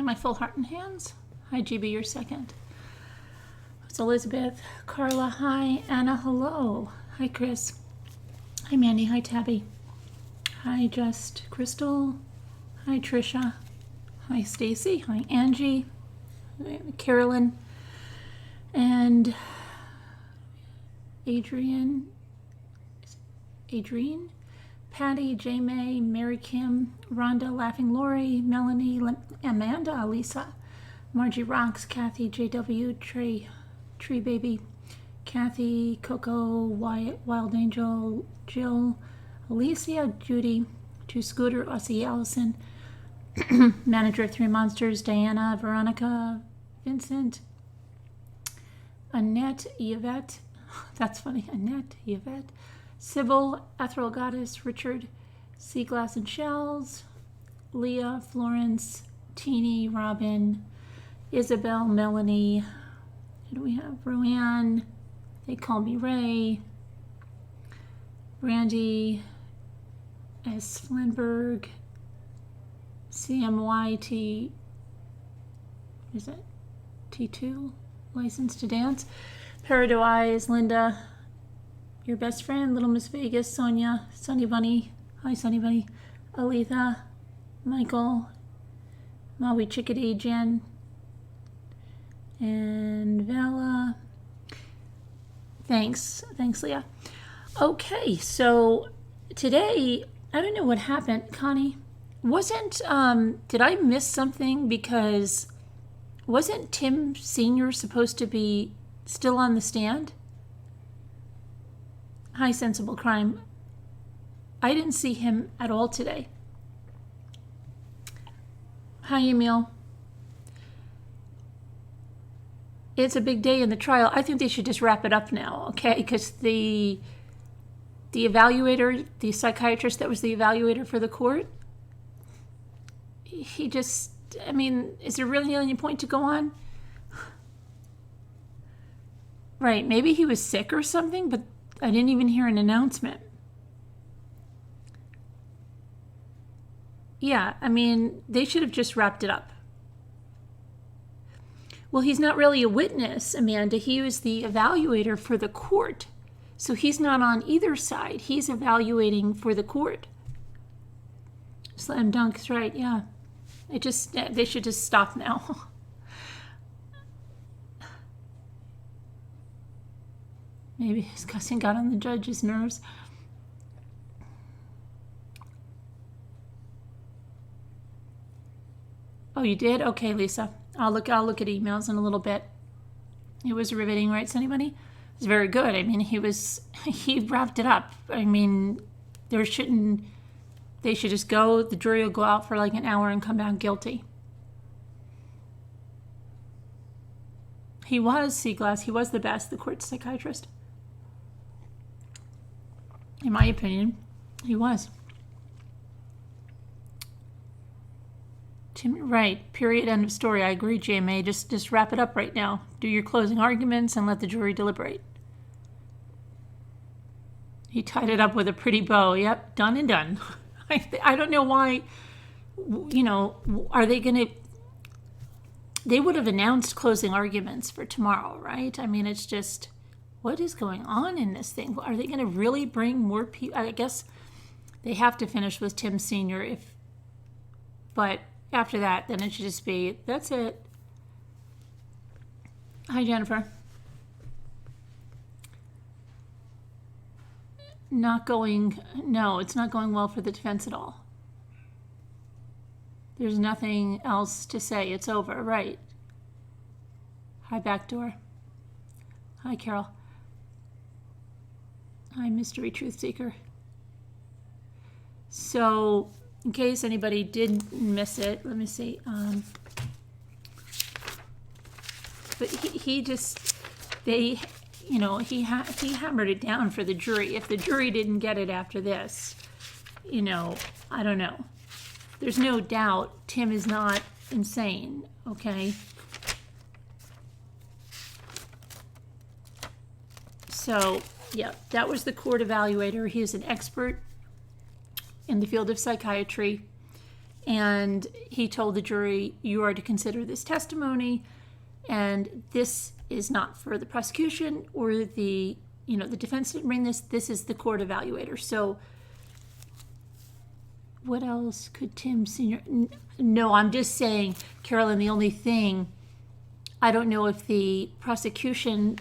Hi, my full heart and hands. Hi, GB, you're second. It's Elizabeth. Carla, hi. Anna, hello. Hi, Chris. Hi, Mandy. Hi, Tabby. Hi, Just Crystal. Hi, Trisha. Hi, Stacy. Hi, Angie. Carolyn. And Adrienne. Patty, J. May, Mary Kim, Rhonda, Laughing Lori, Melanie, Amanda, Lisa, Margie Rocks, Kathy, JW, Tree Baby, Kathy, Coco, Wyatt, Wild Angel, Jill, Alicia, Judy, Two Scooter, Aussie, Allison, Manager of Three Monsters, Diana, Veronica, Vincent, Annette, Yvette, that's funny, Annette, Yvette, Sybil, Ethereal Goddess, Richard, Sea Glass and Shells, Leah, Florence, Teeny, Robin, Isabel, Melanie, who do we have? Roanne, They Call Me Ray, Brandy, S. Flenberg, CMYT, is it T2, License to Dance, Paradise, Linda, Your Best Friend, Little Miss Vegas, Sonia, Sunny Bunny, hi Sunny Bunny, Aletha, Michael, Maui Chickadee, Jen, and Vala. Thanks, Leah. Okay, so today, I don't know what happened, Connie. Did I miss something? Because wasn't Tim Sr. supposed to be still on the stand? Hi, Sensible Crime. I didn't see him at all today. Hi, Emil. It's a big day in the trial. I think they should just wrap it up now, okay? Because the evaluator, the psychiatrist that was the evaluator for the court, he just, I mean, is there really any point to go on? Right, maybe he was sick or something, but I didn't even hear an announcement. Yeah, I mean, they should have just wrapped it up. Well, he's not really a witness, Amanda. He was the evaluator for the court. So he's not on either side. He's evaluating for the court. Slam dunk is right, yeah. They should just stop now. Maybe his cussing got on the judge's nerves. Oh, you did? Okay, Lisa. I'll look at emails in a little bit. It was riveting, right, Sunny Bunny? It was very good. I mean, he wrapped it up. I mean, they should just go, the jury will go out for like an hour and come back guilty. He was, Seaglass, he was the best, the court psychiatrist. In my opinion, he was. Right, period, end of story. I agree, JMA. Just wrap it up right now. Do your closing arguments and let the jury deliberate. He tied it up with a pretty bow. Yep, done and done. I don't know why, are they going to... They would have announced closing arguments for tomorrow, right? I mean, it's just, what is going on in this thing? Are they going to really bring more people? I guess they have to finish with Tim Sr. But after that, then it should just be, that's it. Hi, Jennifer. No, it's not going well for the defense at all. There's nothing else to say. It's over, right? Hi, Backdoor. Hi, Carol. Hi, Mystery Truth Seeker. So, in case anybody did miss it, let me see. But he hammered it down for the jury. If the jury didn't get it after this, I don't know. There's no doubt Tim is not insane, okay? So, yeah, that was the court evaluator. He is an expert in the field of psychiatry. And he told the jury, you are to consider this testimony, and this is not for the prosecution or the defense didn't bring this. This is the court evaluator. So what else could Tim Sr.? No, I'm just saying, Carolyn, the only thing, I don't know if the prosecution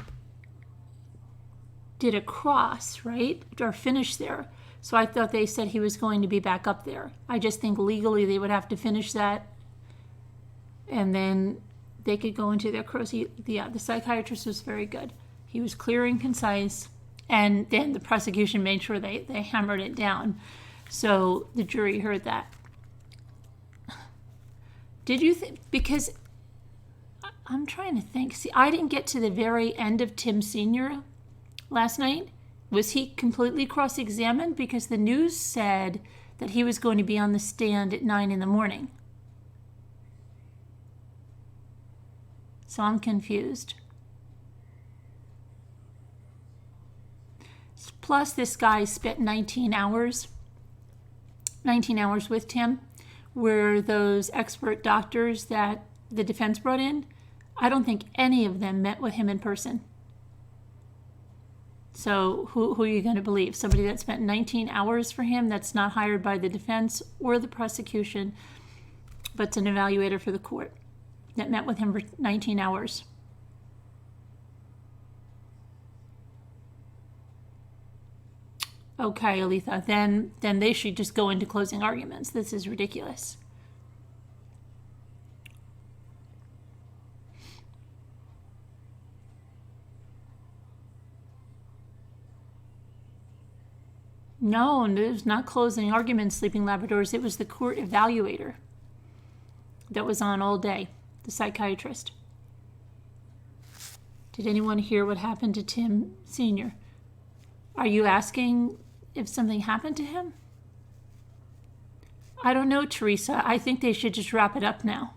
did a cross, right? Or finish there. So I thought they said he was going to be back up there. I just think legally they would have to finish that, and then they could go into their cross. The psychiatrist was very good. He was clear and concise, and then the prosecution made sure they hammered it down. So the jury heard that. Did you think, because I'm trying to think. See, I didn't get to the very end of Tim Sr. last night. Was he completely cross-examined? Because the news said that he was going to be on the stand at 9 in the morning. So I'm confused. Plus, this guy spent 19 hours with Tim, where those expert doctors that the defense brought in, I don't think any of them met with him in person. So who are you going to believe? Somebody that spent 19 hours for him that's not hired by the defense or the prosecution, but's an evaluator for the court that met with him for 19 hours. Okay, Aletha, then they should just go into closing arguments. This is ridiculous. No, it was not closing arguments, Sleeping Labradors. It was the court evaluator that was on all day, the psychiatrist. Did anyone hear what happened to Tim Sr.? Are you asking if something happened to him? I don't know, Teresa. I think they should just wrap it up now.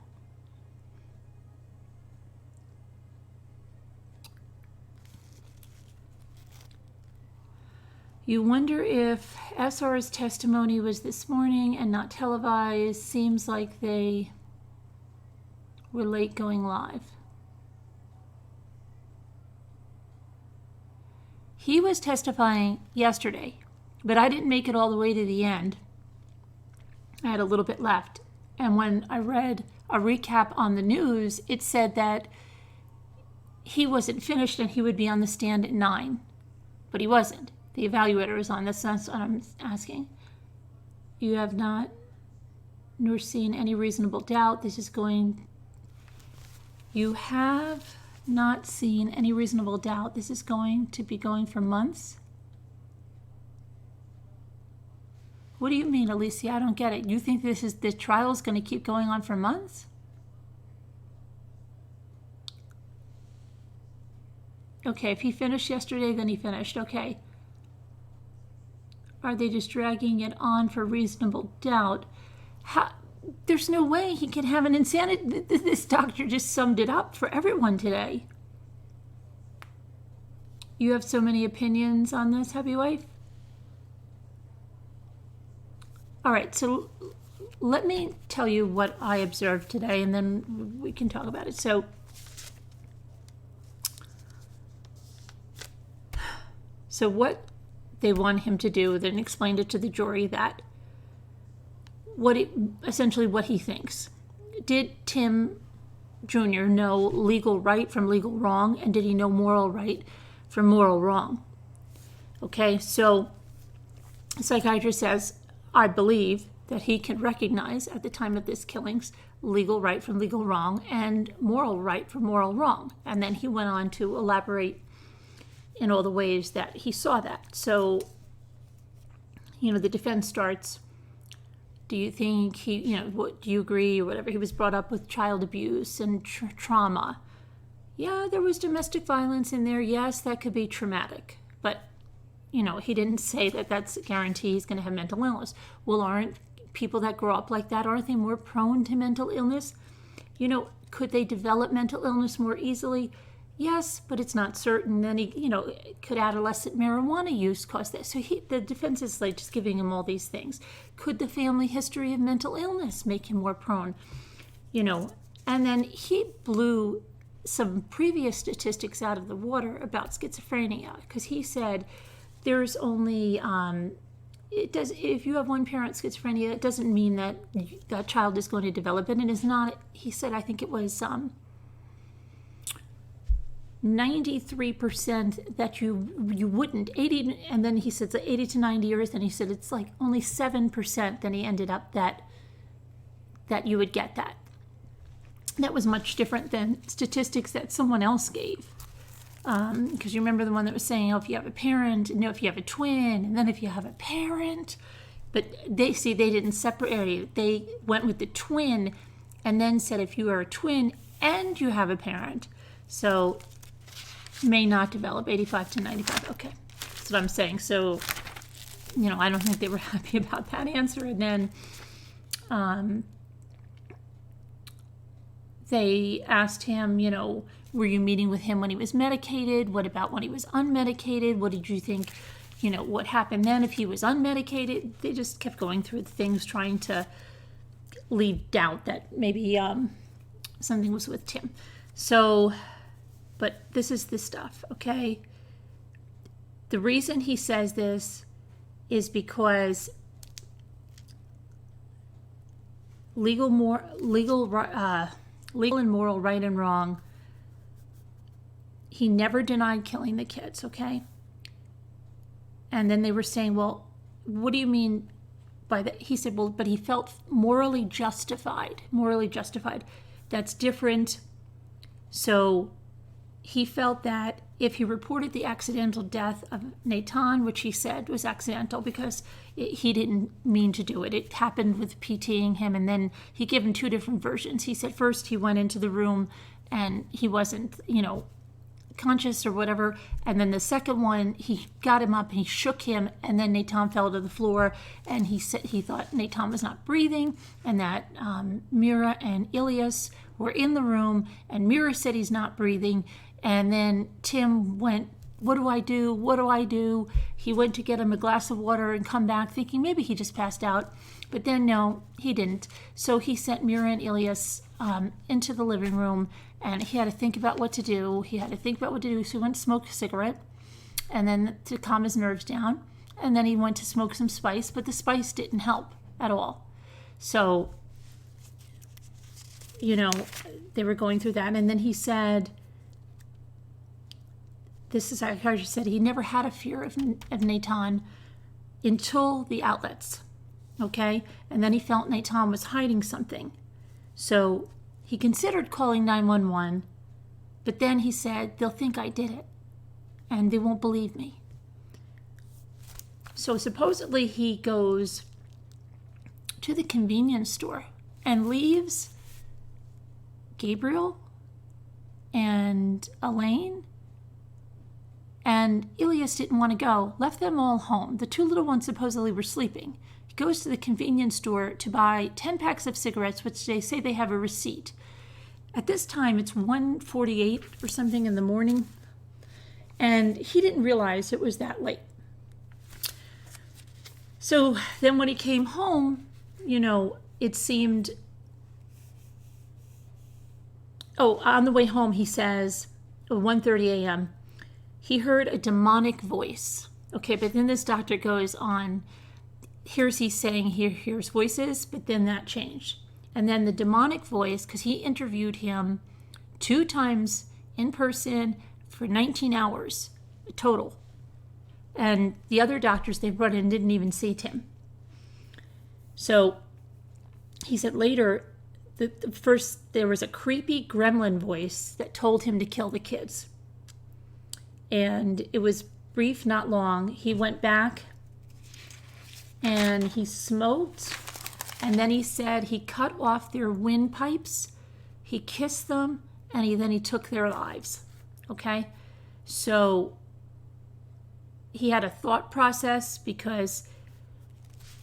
You wonder if SR's testimony was this morning and not televised. Seems like they were late going live. He was testifying yesterday, but I didn't make it all the way to the end. I had a little bit left. And when I read a recap on the news, it said that he wasn't finished and he would be on the stand at 9, but he wasn't. The evaluator is on. That's what I'm asking. You have not nor seen any reasonable doubt. You have not seen any reasonable doubt. This is going to be going for months. What do you mean, Alicia? I don't get it. You think the trial is going to keep going on for months? Okay, if he finished yesterday, then he finished. Okay. Are they just dragging it on for reasonable doubt? There's no way he can have an insanity. This doctor just summed it up for everyone today. You have so many opinions on this, happy wife? All right, so let me tell you what I observed today, and then we can talk about it. So what they want him to do, then explained it to the jury that essentially what he thinks. Did Tim Jr. know legal right from legal wrong, and did he know moral right from moral wrong? Okay, so the psychiatrist says, I believe that he can recognize at the time of this killings legal right from legal wrong and moral right from moral wrong. And then he went on to elaborate in all the ways that he saw that. So, the defense starts, do you think do you agree or whatever? He was brought up with child abuse and trauma. Yeah, there was domestic violence in there. Yes, that could be traumatic. But, he didn't say that that's a guarantee he's going to have mental illness. Well, aren't people that grow up like that, aren't they more prone to mental illness? Could they develop mental illness more easily? Yes, but it's not certain. Then could adolescent marijuana use cause this? So the defense is like just giving him all these things. Could the family history of mental illness make him more prone? And then he blew some previous statistics out of the water about schizophrenia, because he said there's only if you have one parent schizophrenia, it doesn't mean that that child is going to develop it. And it is not, he said, I think it was 93% that you wouldn't, 80, and then he said 80 to 90 years, and he said it's like only 7%, then he ended up that you would get that. That was much different than statistics that someone else gave. Because you remember the one that was saying, if you have a parent, if you have a twin, and then if you have a parent. But they didn't separate. They went with the twin and then said if you are a twin and you have a parent, so may not develop 85 to 95. Okay, that's what I'm saying. So, I don't think they were happy about that answer. And then they asked him, were you meeting with him when he was medicated? What about when he was unmedicated? What did you think, what happened then if he was unmedicated? They just kept going through the things, trying to leave doubt that maybe something was with Tim. So, but this is the stuff, okay? The reason he says this is because legal and moral, right and wrong, he never denied killing the kids, okay? And then they were saying, well, what do you mean by that? He said, well, but he felt morally justified. That's different. So he felt that if he reported the accidental death of Nathan, which he said was accidental because he didn't mean to do it. It happened with PTing him, and then he gave him two different versions. He said first he went into the room and he wasn't, conscious or whatever, and then the second one he got him up and he shook him, and then Nathan fell to the floor, and he said he thought Nathan was not breathing, and that Mira and Ilias were in the room, and Mira said he's not breathing, and then Tim went, what do I do? He went to get him a glass of water and come back thinking maybe he just passed out, but then no, he didn't. So he sent Mira and Ilias into the living room, and he had to think about what to do. So he went to smoke a cigarette, and then to calm his nerves down, and then he went to smoke some spice, but the spice didn't help at all. So, they were going through that, and then he said, this is how he said, he never had a fear of Nathan until the outlets, okay? And then he felt Nathan was hiding something. So he considered calling 911, but then he said, they'll think I did it, and they won't believe me. So supposedly he goes to the convenience store and leaves Gabriel and Elaine, and Ilias didn't want to go, left them all home. The two little ones supposedly were sleeping. He goes to the convenience store to buy 10 packs of cigarettes, which they say they have a receipt. At this time, it's 1:48 or something in the morning, and he didn't realize it was that late. So then when he came home, it seemed, on the way home, he says, 1:30 a.m., he heard a demonic voice. Okay, but then this doctor goes on, he's saying he hears voices, but then that changed. And then the demonic voice, because he interviewed him 2 times in person for 19 hours total. And the other doctors they brought in didn't even see Tim. So he said later, first there was a creepy gremlin voice that told him to kill the kids. And it was brief, not long. He went back and he smoked, and then he said he cut off their windpipes, he kissed them, and then he took their lives. Okay? So he had a thought process, because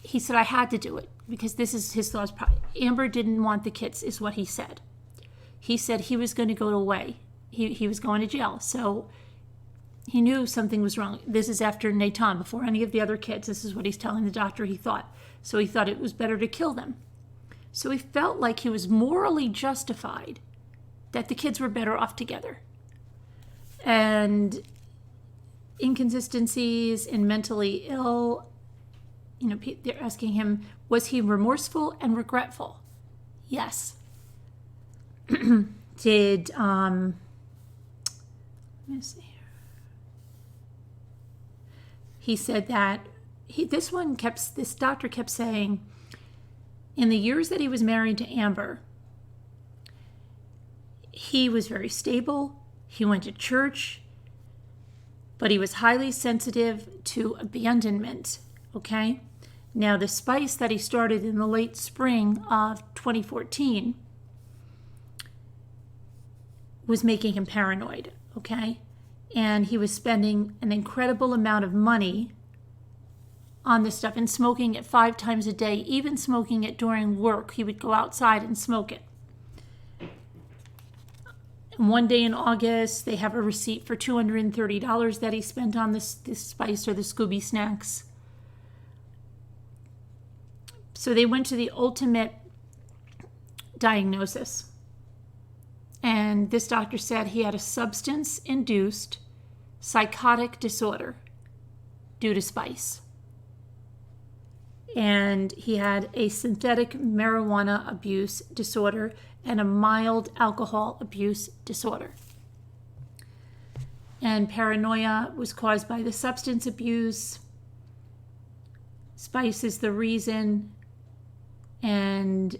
he said, I had to do it, because this is his thoughts. Amber didn't want the kids, is what he said. He said he was going to go away. he was going to jail. So he knew something was wrong. This is after Nathan, before any of the other kids. This is what he's telling the doctor he thought. So he thought it was better to kill them. So he felt like he was morally justified that the kids were better off together. And inconsistencies and mentally ill, they're asking him, was he remorseful and regretful? Yes. Let me see here. He said that this doctor kept saying, in the years that he was married to Amber, he was very stable. He went to church, but he was highly sensitive to abandonment. Okay? Now, the spice that he started in the late spring of 2014 was making him paranoid. Okay? And he was spending an incredible amount of money on this stuff and smoking it 5 times a day, even smoking it during work. He would go outside and smoke it. And one day in August, they have a receipt for $230 that he spent on this spice or the Scooby snacks. So they went to the ultimate diagnosis. And this doctor said he had a substance-induced psychotic disorder due to spice. And he had a synthetic marijuana abuse disorder and a mild alcohol abuse disorder. And paranoia was caused by the substance abuse. Spice is the reason. And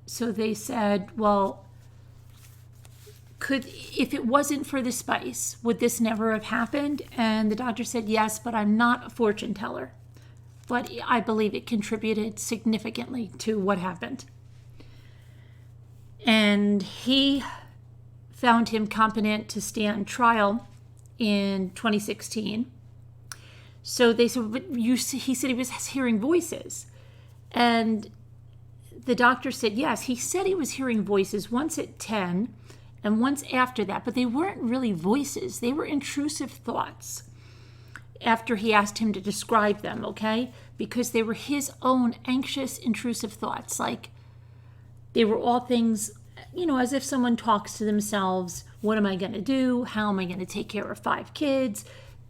so they said, well, if it wasn't for the spice, would this never have happened? And the doctor said, yes, but I'm not a fortune teller. But I believe it contributed significantly to what happened. And he found him competent to stand trial in 2016. So they said, he said he was hearing voices. And the doctor said, yes, he said he was hearing voices once at 10 and once after that, but they weren't really voices. They were intrusive thoughts after he asked him to describe them, okay? Because they were his own anxious, intrusive thoughts. Like, they were all things, as if someone talks to themselves. What am I going to do? How am I going to take care of 5 kids?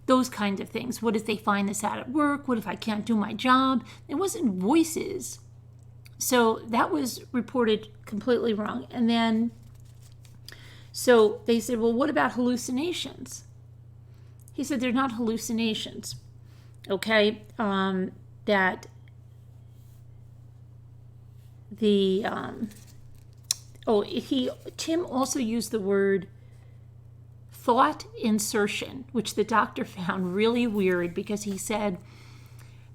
Those kinds of things. What if they find this out at work? What if I can't do my job? It wasn't voices. So that was reported completely wrong. And then, so they said, well, what about hallucinations? He said, they're not hallucinations. Okay? That the, Tim also used the word thought insertion, which the doctor found really weird because he said,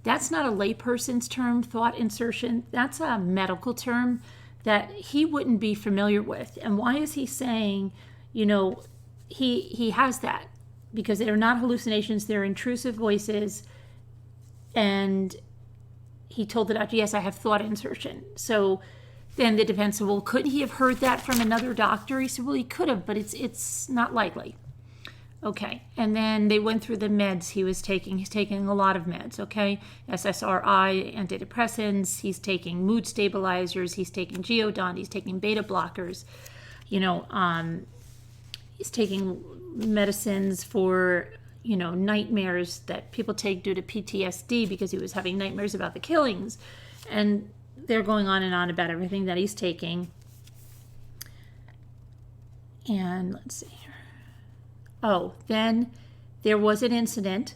that's not a layperson's term, thought insertion. That's a medical term that he wouldn't be familiar with. And why is he saying, he has that? Because they're not hallucinations, they're intrusive voices. And he told the doctor, yes, I have thought insertion. So then the defense said, well, couldn't he have heard that from another doctor? He said, well, he could have, but it's not likely. Okay, and then they went through the meds he was taking. He's taking a lot of meds, okay? SSRI, antidepressants, he's taking mood stabilizers, he's taking Geodon, he's taking beta blockers, he's taking medicines for, nightmares that people take due to PTSD because he was having nightmares about the killings. And they're going on and on about everything that he's taking. And let's see here. Oh, then there was an incident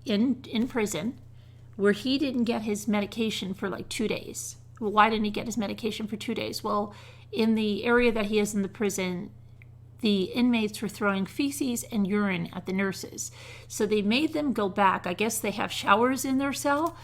in prison where he didn't get his medication for like 2 days. Well, why didn't he get his medication for 2 days? Well, in the area that he is in the prison, the inmates were throwing feces and urine at the nurses. So they made them go back. I guess they have showers in their cell.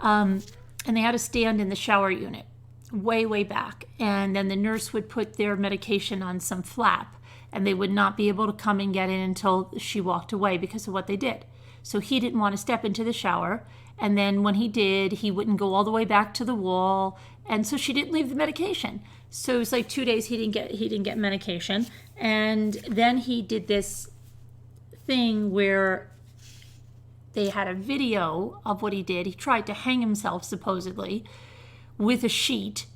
And they had to stand in the shower unit way, way back. And then the nurse would put their medication on some flap. And they would not be able to come and get in until she walked away because of what they did. So he didn't want to step into the shower. And then when he did, he wouldn't go all the way back to the wall. And so she didn't leave the medication. So it was like 2 days he didn't get medication. And then he did this thing where they had a video of what he did. He tried to hang himself, supposedly, with a sheet.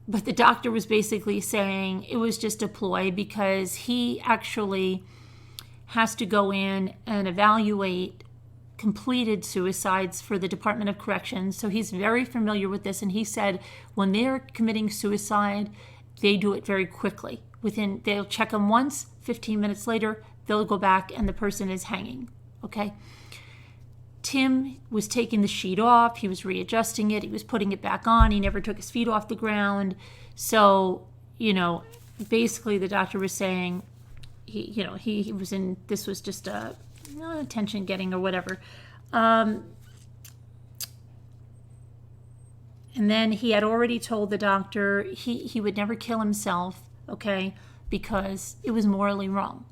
But the doctor was basically saying it was just a ploy because he actually has to go in and evaluate completed suicides for the Department of Corrections. So he's very familiar with this. And he said when they're committing suicide, they do it very quickly. They'll check them once, 15 minutes later, they'll go back and the person is hanging. Okay. Tim was taking the sheet off. He was readjusting it. He was putting it back on. He never took his feet off the ground. So, basically the doctor was saying, he was in, this was just a attention getting or whatever. And then he had already told the doctor he would never kill himself, okay, because it was morally wrong.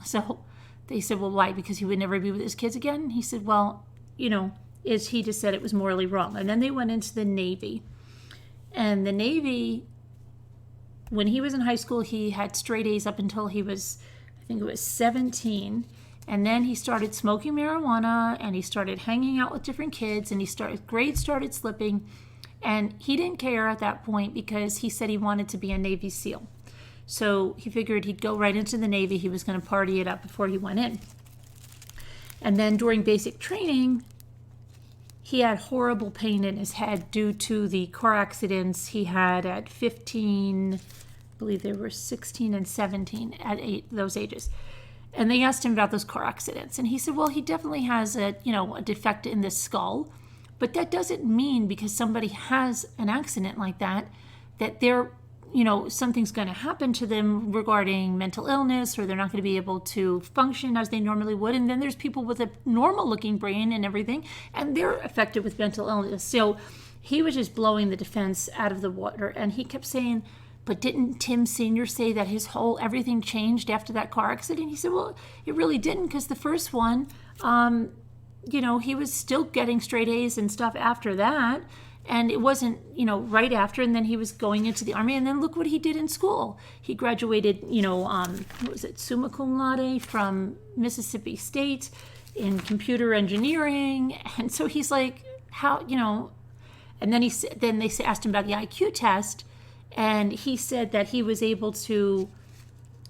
So they said, well, why? Because he would never be with his kids again? He said, well, he just said it was morally wrong. And then they went into the Navy. And the Navy, when he was in high school, he had straight A's up until he was, I think it was 17. And then he started smoking marijuana and he started hanging out with different kids and grades started slipping. And he didn't care at that point because he said he wanted to be a Navy SEAL. So he figured he'd go right into the Navy. He was going to party it up before he went in. And then during basic training, he had horrible pain in his head due to the car accidents he had at 15, I believe they were 16 and 17 at those ages. And they asked him about those car accidents. And he said, well, he definitely has a defect in the skull. But that doesn't mean because somebody has an accident like that they're, something's going to happen to them regarding mental illness, or they're not going to be able to function as they normally would. And then there's people with a normal looking brain and everything, and they're affected with mental illness. So he was just blowing the defense out of the water. And he kept saying, but didn't Tim Sr. say that everything changed after that car accident? He said, well, it really didn't, because the first one, he was still getting straight A's and stuff after that. And it wasn't, right after. And then he was going into the Army. And then look what he did in school. He graduated, summa cum laude from Mississippi State in computer engineering. And so he's like, how, and then they asked him about the IQ test. And he said that he was able to,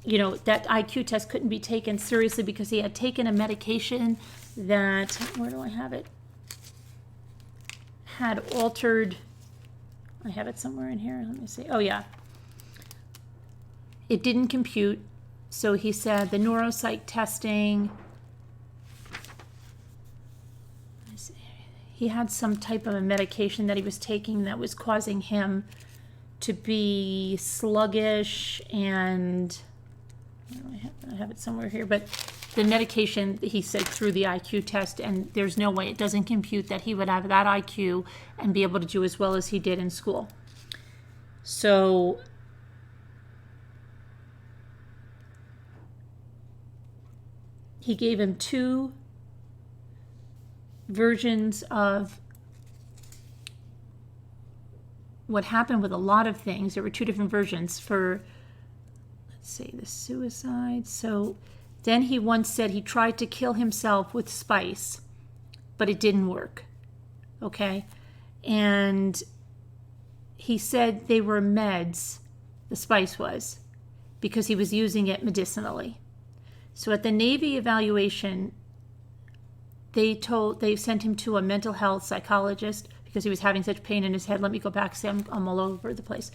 that IQ test couldn't be taken seriously because he had taken a medication that, where do I have it? Had altered, I have it somewhere in here. Let me see. Oh, yeah. It didn't compute. So he said the neuropsych testing, he had some type of a medication that he was taking that was causing him to be sluggish, and I have it somewhere here, but the medication, he said, through the IQ test, and there's no way, it doesn't compute that he would have that IQ and be able to do as well as he did in school. So he gave him 2 versions of what happened with a lot of things. There were 2 different versions for, let's see, the suicide. So then he once said he tried to kill himself with spice, but it didn't work. Okay? And he said they were meds, the spice was, because he was using it medicinally. So at the Navy evaluation, they sent him to a mental health psychologist because he was having such pain in his head. Let me go back, see, I'm all over the place.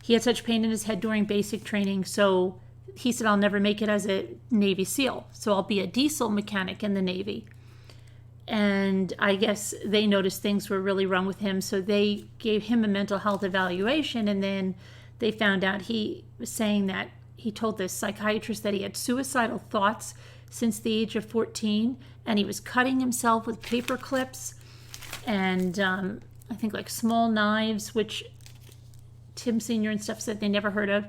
He had such pain in his head during basic training, so he said, I'll never make it as a Navy SEAL, so I'll be a diesel mechanic in the Navy. And I guess they noticed things were really wrong with him, so they gave him a mental health evaluation, and then they found out he was saying that he told this psychiatrist that he had suicidal thoughts since the age of 14, and he was cutting himself with paper clips and I think like small knives, which Tim Sr. and stuff said they never heard of.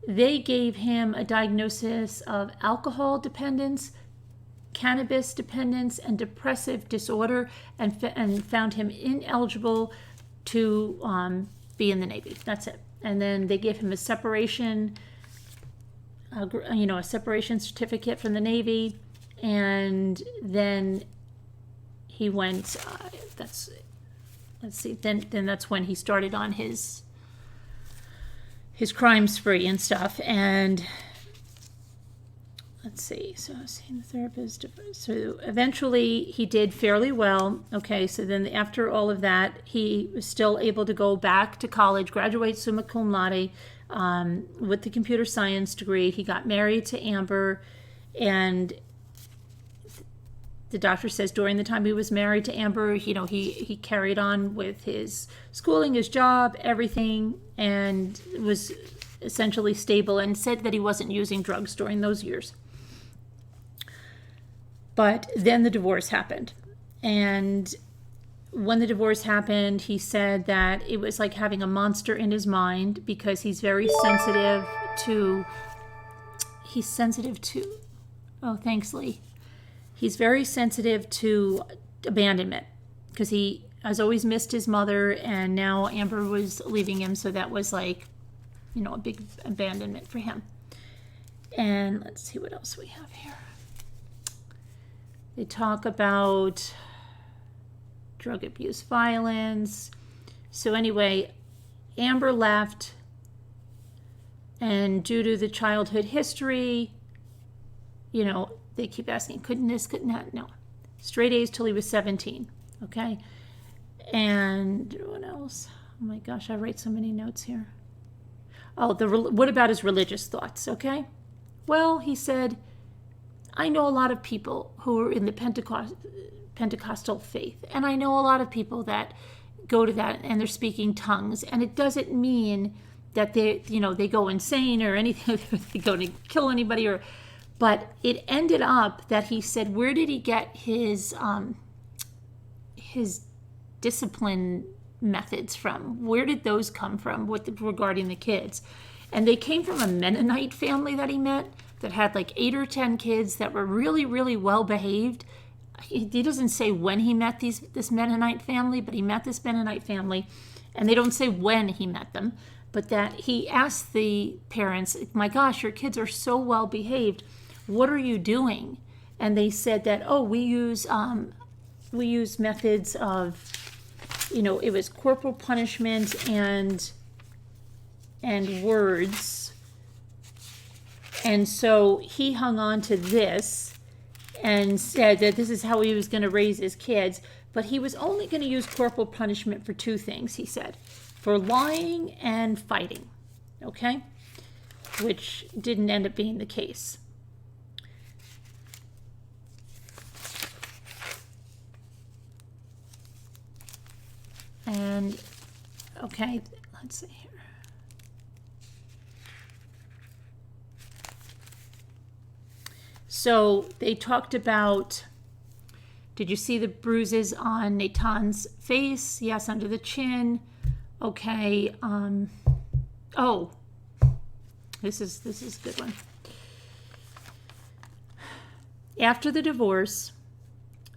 They gave him a diagnosis of alcohol dependence, cannabis dependence and depressive disorder, and found him ineligible to be in the Navy. That's it. And then they gave him a separation, a separation certificate from the Navy, and then he went. Let's see. Then that's when he started on his crime spree and stuff. And let's see. So seeing the therapist. So eventually he did fairly well. Okay. So then after all of that, he was still able to go back to college, graduate summa cum laude with the computer science degree. He got married to Amber, and the doctor says during the time he was married to Amber, he carried on with his schooling, his job, everything, and was essentially stable, and said that he wasn't using drugs during those years. But then the divorce happened. And when the divorce happened, he said that it was like having a monster in his mind, because he's very sensitive to, oh, thanks, Lee. He's very sensitive to abandonment, because he has always missed his mother, and now Amber was leaving him, so that was like, a big abandonment for him. And let's see what else we have here. They talk about drug abuse, violence. So anyway, Amber left, and due to the childhood history, they keep asking, couldn't this, couldn't that? No. Straight A's till he was 17. Okay. And what else? Oh my gosh, I write so many notes here. Oh, what about his religious thoughts? Okay. Well, he said, I know a lot of people who are in the Pentecostal faith, and I know a lot of people that go to that and they're speaking tongues, and it doesn't mean that they go insane or anything. They go to kill anybody, but it ended up that he said, where did he get his discipline methods from? Where did those come from regarding the kids? And they came from a Mennonite family that he met that had like 8 or 10 kids that were really, really well behaved. He doesn't say when he met this Mennonite family, but he met this Mennonite family, and they don't say when he met them, but that he asked the parents, my gosh, your kids are so well behaved. What are you doing? And they said that, we use methods of, it was corporal punishment and words. And so he hung on to this and said that this is how he was going to raise his kids. But he was only going to use corporal punishment for 2 things, he said, for lying and fighting. Okay? Which didn't end up being the case. And, okay, let's see here. So they talked about, did you see the bruises on Nathan's face? Yes, under the chin. Okay. This is a good one. After the divorce,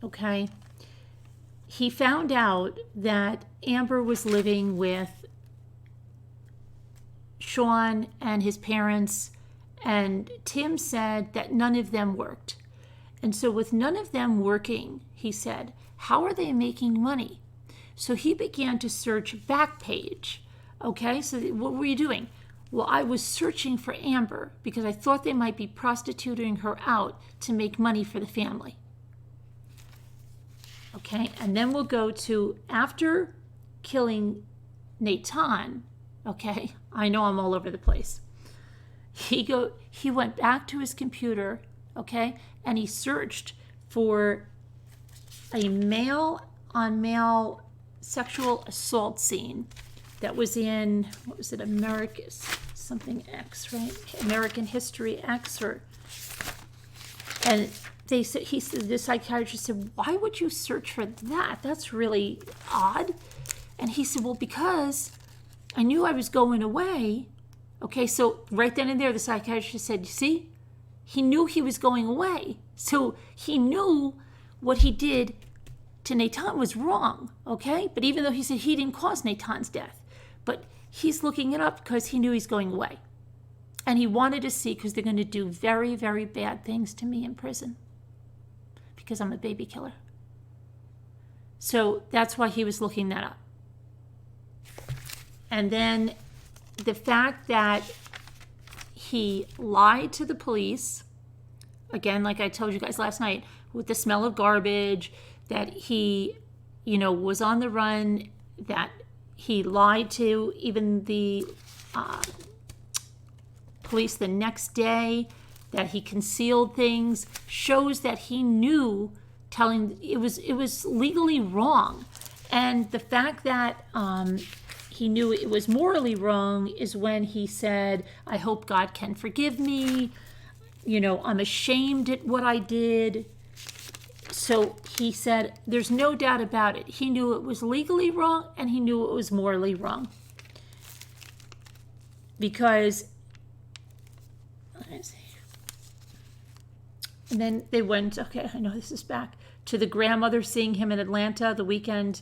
okay, he found out that Amber was living with Sean and his parents, and Tim said that none of them worked. And so with none of them working, he said, how are they making money? So he began to search Backpage. Okay, so what were you doing? Well, I was searching for Amber because I thought they might be prostituting her out to make money for the family. Okay, and then we'll go to after killing Nathan. Okay, I know I'm all over the place. He went back to his computer, okay, and he searched for a male-on-male sexual assault scene that was in, what was it, American something X, right? American History X, and they said, the psychiatrist said, why would you search for that? That's really odd. And he said, well, because I knew I was going away. Okay, so right then and there, the psychiatrist said, you see, he knew he was going away. So he knew what he did to Nathan was wrong, okay? But even though he said he didn't cause Nathan's death, but he's looking it up because he knew he's going away. And he wanted to see, because they're going to do very, very bad things to me in prison because I'm a baby killer. So that's why he was looking that up. And then the fact that he lied to the police, again, like I told you guys last night, with the smell of garbage, that he, was on the run, that he lied to even the police the next day, that he concealed things, shows that he knew it was legally wrong. And the fact that he knew it was morally wrong is when he said, I hope God can forgive me. I'm ashamed at what I did. So he said, there's no doubt about it. He knew it was legally wrong and he knew it was morally wrong. Because, let's see. And then they went, okay, I know this is back, to the grandmother seeing him in Atlanta the weekend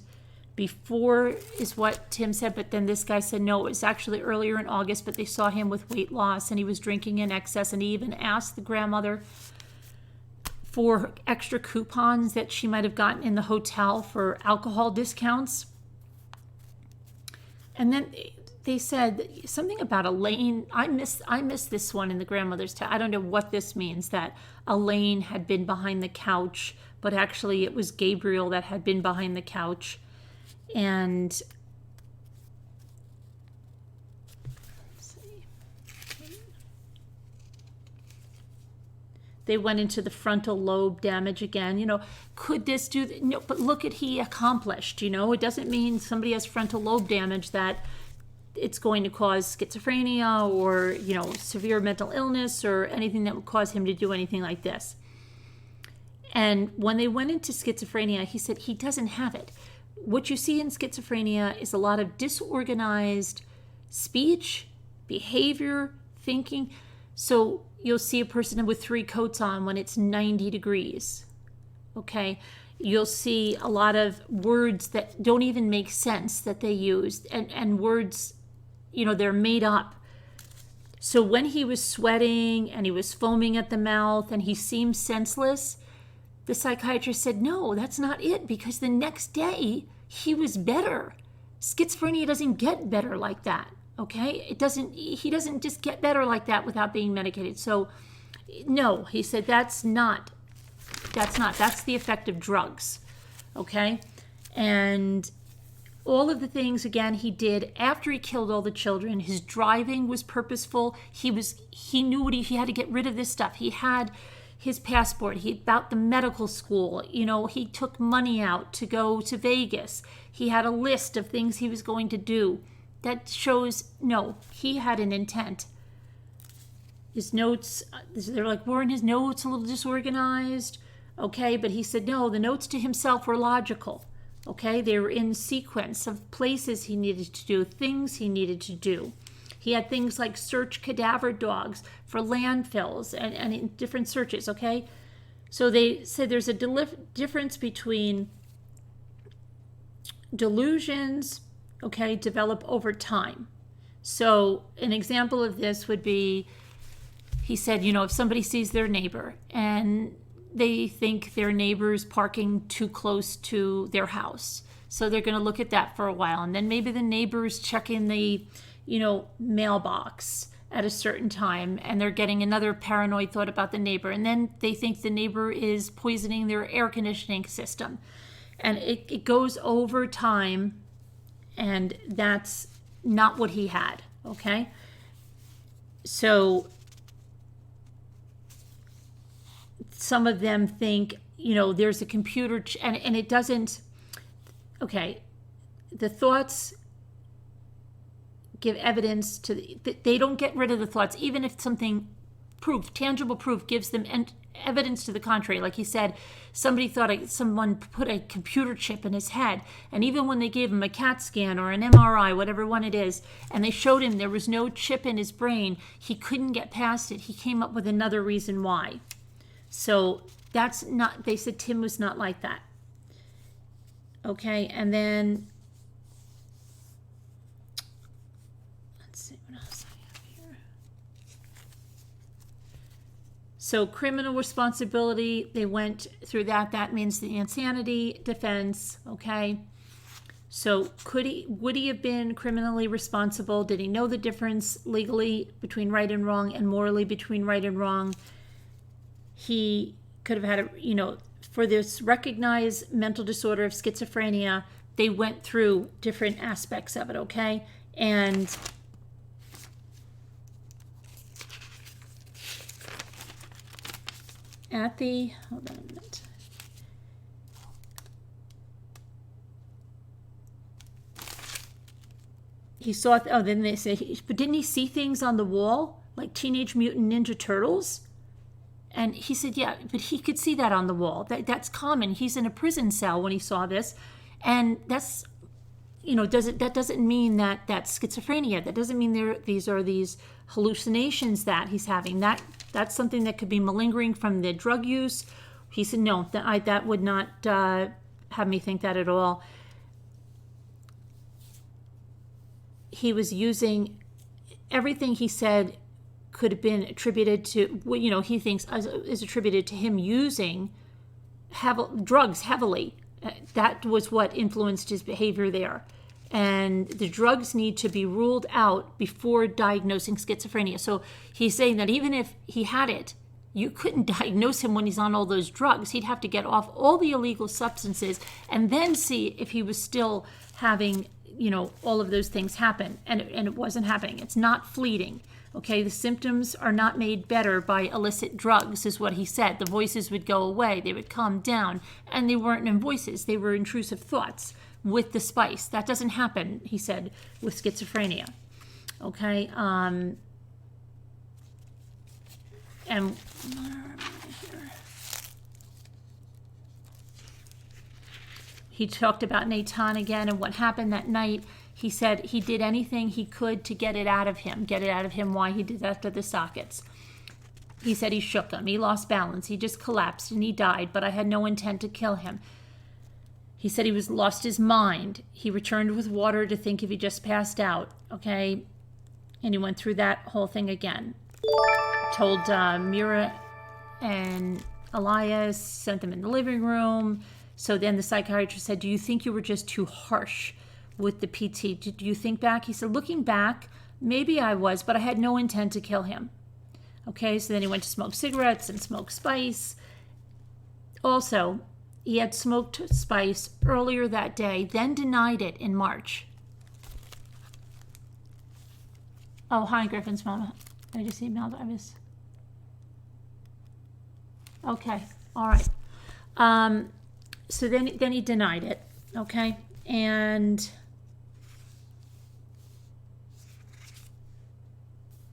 before is what Tim said, but then this guy said no, it was actually earlier in August, but they saw him with weight loss and he was drinking in excess, and he even asked the grandmother for extra coupons that she might have gotten in the hotel for alcohol discounts. And then they said something about Elaine. I missed this one in the grandmother's tale. I don't know what this means, that Elaine had been behind the couch, but actually it was Gabriel that had been behind the couch. And let's see. They went into the frontal lobe damage again. Could this do? No, but look at he accomplished. It doesn't mean somebody has frontal lobe damage that it's going to cause schizophrenia or severe mental illness or anything that would cause him to do anything like this. And when they went into schizophrenia, he said he doesn't have it. What you see in schizophrenia is a lot of disorganized speech, behavior, thinking. So you'll see a person with 3 coats on when it's 90 degrees. Okay? You'll see a lot of words that don't even make sense that they use, and words, they're made up. So when he was sweating and he was foaming at the mouth and he seemed senseless, the psychiatrist said, no, that's not it, because the next day he was better. Schizophrenia doesn't get better like that, okay? He doesn't just get better like that without being medicated. So, no, he said that's the effect of drugs, okay? And all of the things, again, he did after he killed all the children. His driving was purposeful. He knew he had to get rid of this stuff. He had his passport, about the medical school, he took money out to go to Vegas. He had a list of things he was going to do. That shows, no, he had an intent. His notes, they're like, weren't his notes a little disorganized? Okay, but he said, no, the notes to himself were logical. Okay, they were in sequence of places he needed to do, things he needed to do. He had things like search cadaver dogs for landfills and in different searches, okay? So they said there's a difference between delusions, okay, develop over time. So an example of this would be, he said, if somebody sees their neighbor and they think their neighbor's parking too close to their house, so they're going to look at that for a while. And then maybe the neighbor's checking the mailbox at a certain time, and they're getting another paranoid thought about the neighbor. And then they think the neighbor is poisoning their air conditioning system. And it goes over time, and that's not what he had, okay? So some of them think, there's a computer, and it doesn't, okay, the thoughts give evidence to, they don't get rid of the thoughts, even if something tangible proof gives them evidence to the contrary. Like he said, somebody thought someone put a computer chip in his head, and even when they gave him a CAT scan or an MRI, whatever one it is, and they showed him there was no chip in his brain, he couldn't get past it. He came up with another reason why. So that's not, they said Tim was not like that. Okay, and then, let's see what else I have here. So criminal responsibility, they went through that. That means the insanity defense, okay? So would he have been criminally responsible? Did he know the difference legally between right and wrong and morally between right and wrong? He could have had for this recognized mental disorder of schizophrenia, they went through different aspects of it, okay? And hold on a minute. He saw, then they say, but didn't he see things on the wall, like Teenage Mutant Ninja Turtles? And he said, yeah, but he could see that on the wall. That's common. He's in a prison cell when he saw this. And that's, that doesn't mean that that's schizophrenia. That doesn't mean these are these hallucinations that he's having. That's something that could be malingering from the drug use. He said, no, that would not have me think that at all. He was using everything he said could have been attributed to, he thinks is attributed to him using drugs heavily. That was what influenced his behavior there. And the drugs need to be ruled out before diagnosing schizophrenia. So he's saying that even if he had it, you couldn't diagnose him when he's on all those drugs. He'd have to get off all the illegal substances and then see if he was still having, all of those things happen. And it wasn't happening. It's not fleeting. Okay, the symptoms are not made better by illicit drugs, is what he said. The voices would go away, they would calm down, and they weren't in voices, they were intrusive thoughts with the spice. That doesn't happen, he said, with schizophrenia. Okay, and he talked about Nathan again and what happened that night. He said he did anything he could to get it out of him, why he did that to the sockets. He said he shook him, he lost balance, he just collapsed and he died, but I had no intent to kill him. He said he lost his mind. He returned with water to think if he just passed out, okay? And he went through that whole thing again. Told Mira and Elias, sent them in the living room. So then the psychiatrist said, do you think you were just too harsh with the PT? Did you think back? He said, looking back, maybe I was, but I had no intent to kill him. Okay, so then he went to smoke cigarettes and smoke spice. Also, he had smoked spice earlier that day, then denied it in March. Oh, hi, Griffin's mama. I just emailed. Okay, all right. So then he denied it, okay? And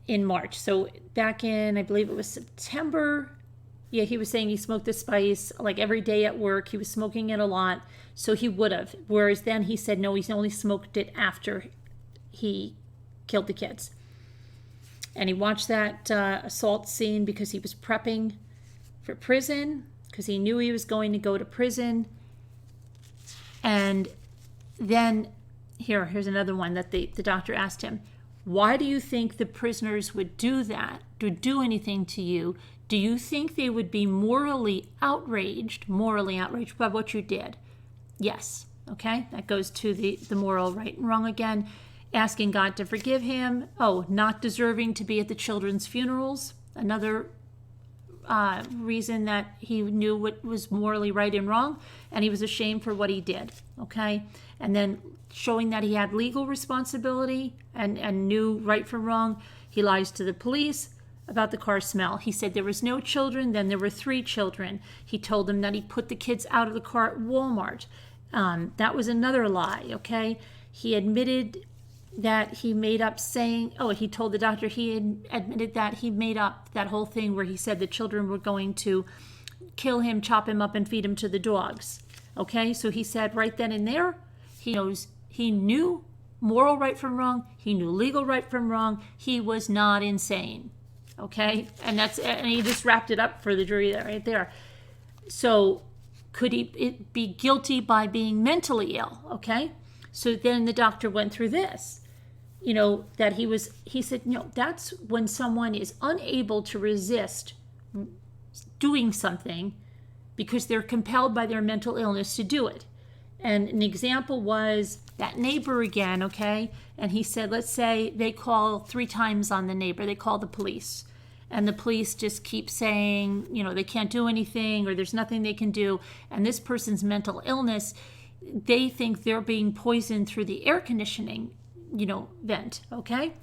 in March, so back in, I believe it was September, yeah, he was saying he smoked the spice like every day at work. He was smoking it a lot, so he would have. Whereas then he said no, he's only smoked it after he killed the kids. And he watched that assault scene because he was prepping for prison, because he knew he was going to go to prison. And then, here's another one that the doctor asked him, why do you think the prisoners would do that, would do anything to you? Do you think they would be morally outraged by what you did? Yes. Okay, that goes to the moral right and wrong again. Asking God to forgive him. Oh, not deserving to be at the children's funerals. Another reason that he knew what was morally right and wrong, and he was ashamed for what he did. Okay, and then showing that he had legal responsibility and knew right from wrong. He lies to the police about the car smell. He said there was no children, then there were 3 children. He told them that he put the kids out of the car at Walmart. That was another lie, okay? He admitted that he made up saying, he told the doctor he had admitted that he made up that whole thing where he said the children were going to kill him, chop him up, and feed him to the dogs. Okay, so he said right then and there, he knew moral right from wrong, he knew legal right from wrong, he was not insane. Okay, and he just wrapped it up for the jury right there. So could he be guilty by being mentally ill? Okay. So then the doctor went through this, that he said, no, that's when someone is unable to resist doing something because they're compelled by their mental illness to do it. And an example was that neighbor again, okay? And he said, let's say they call 3 times on the neighbor. They call the police. And the police just keep saying, they can't do anything or there's nothing they can do. And this person's mental illness, they think they're being poisoned through the air conditioning, vent, okay?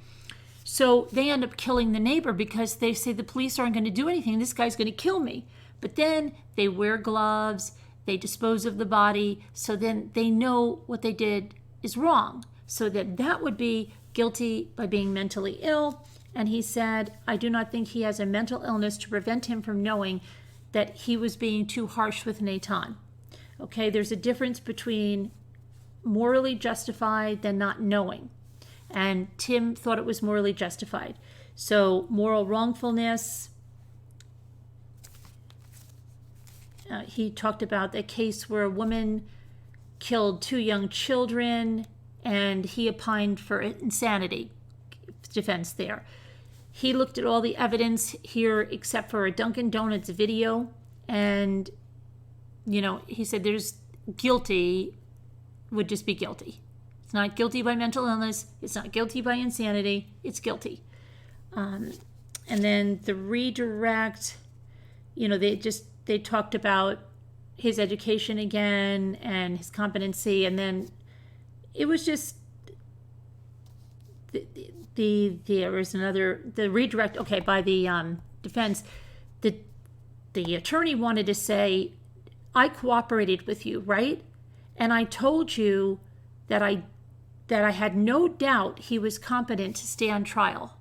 So they end up killing the neighbor because they say the police aren't going to do anything. This guy's going to kill me. But then they wear gloves, they dispose of the body, so then they know what they did is wrong. So that would be guilty by being mentally ill. And he said, I do not think he has a mental illness to prevent him from knowing that he was being too harsh with Nathan. Okay, there's a difference between morally justified than not knowing. And Tim thought it was morally justified. So moral wrongfulness, he talked about the case where a woman killed 2 young children and he opined for insanity defense there. He looked at all the evidence here except for a Dunkin' Donuts video, and he said there's guilty would just be guilty. It's not guilty by mental illness, it's not guilty by insanity, it's guilty. And then the redirect, they talked about his education again and his competency, and then it was just there was the redirect, okay, by the defense. The attorney wanted to say, I cooperated with you, right? And I told you that I had no doubt he was competent to stay on trial.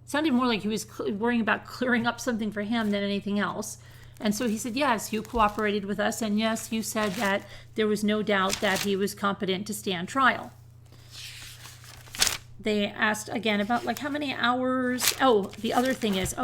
It sounded more like he was worrying about clearing up something for him than anything else. And so he said, yes, you cooperated with us, and yes, you said that there was no doubt that he was competent to stand trial. They asked again about how many hours. Oh, the other thing is,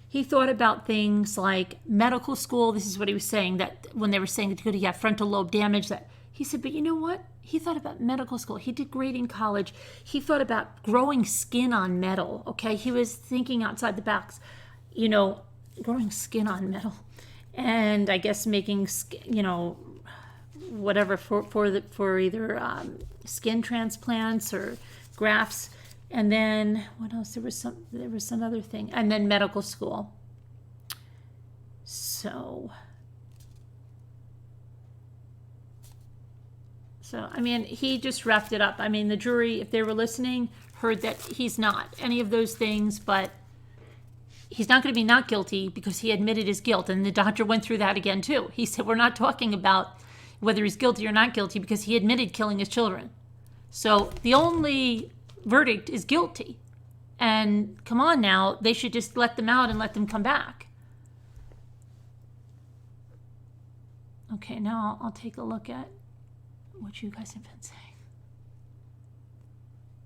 he thought about things like medical school. This is what he was saying, that when they were saying that could he have frontal lobe damage, that he said, but you know what? He thought about medical school. He did great in college. He thought about growing skin on metal. Okay, he was thinking outside the box. Growing skin on metal, and I guess making, whatever for either skin transplants or grafts. And then what else? There was some other thing, and then medical school. So I mean, he just wrapped it up. I mean, the jury, if they were listening, heard that he's not any of those things, but he's not going to be not guilty because he admitted his guilt. And the doctor went through that again, too. He said, we're not talking about whether he's guilty or not guilty because he admitted killing his children. So the only verdict is guilty. And come on now, they should just let them out and let them come back. Okay, now I'll take a look at what you guys have been saying.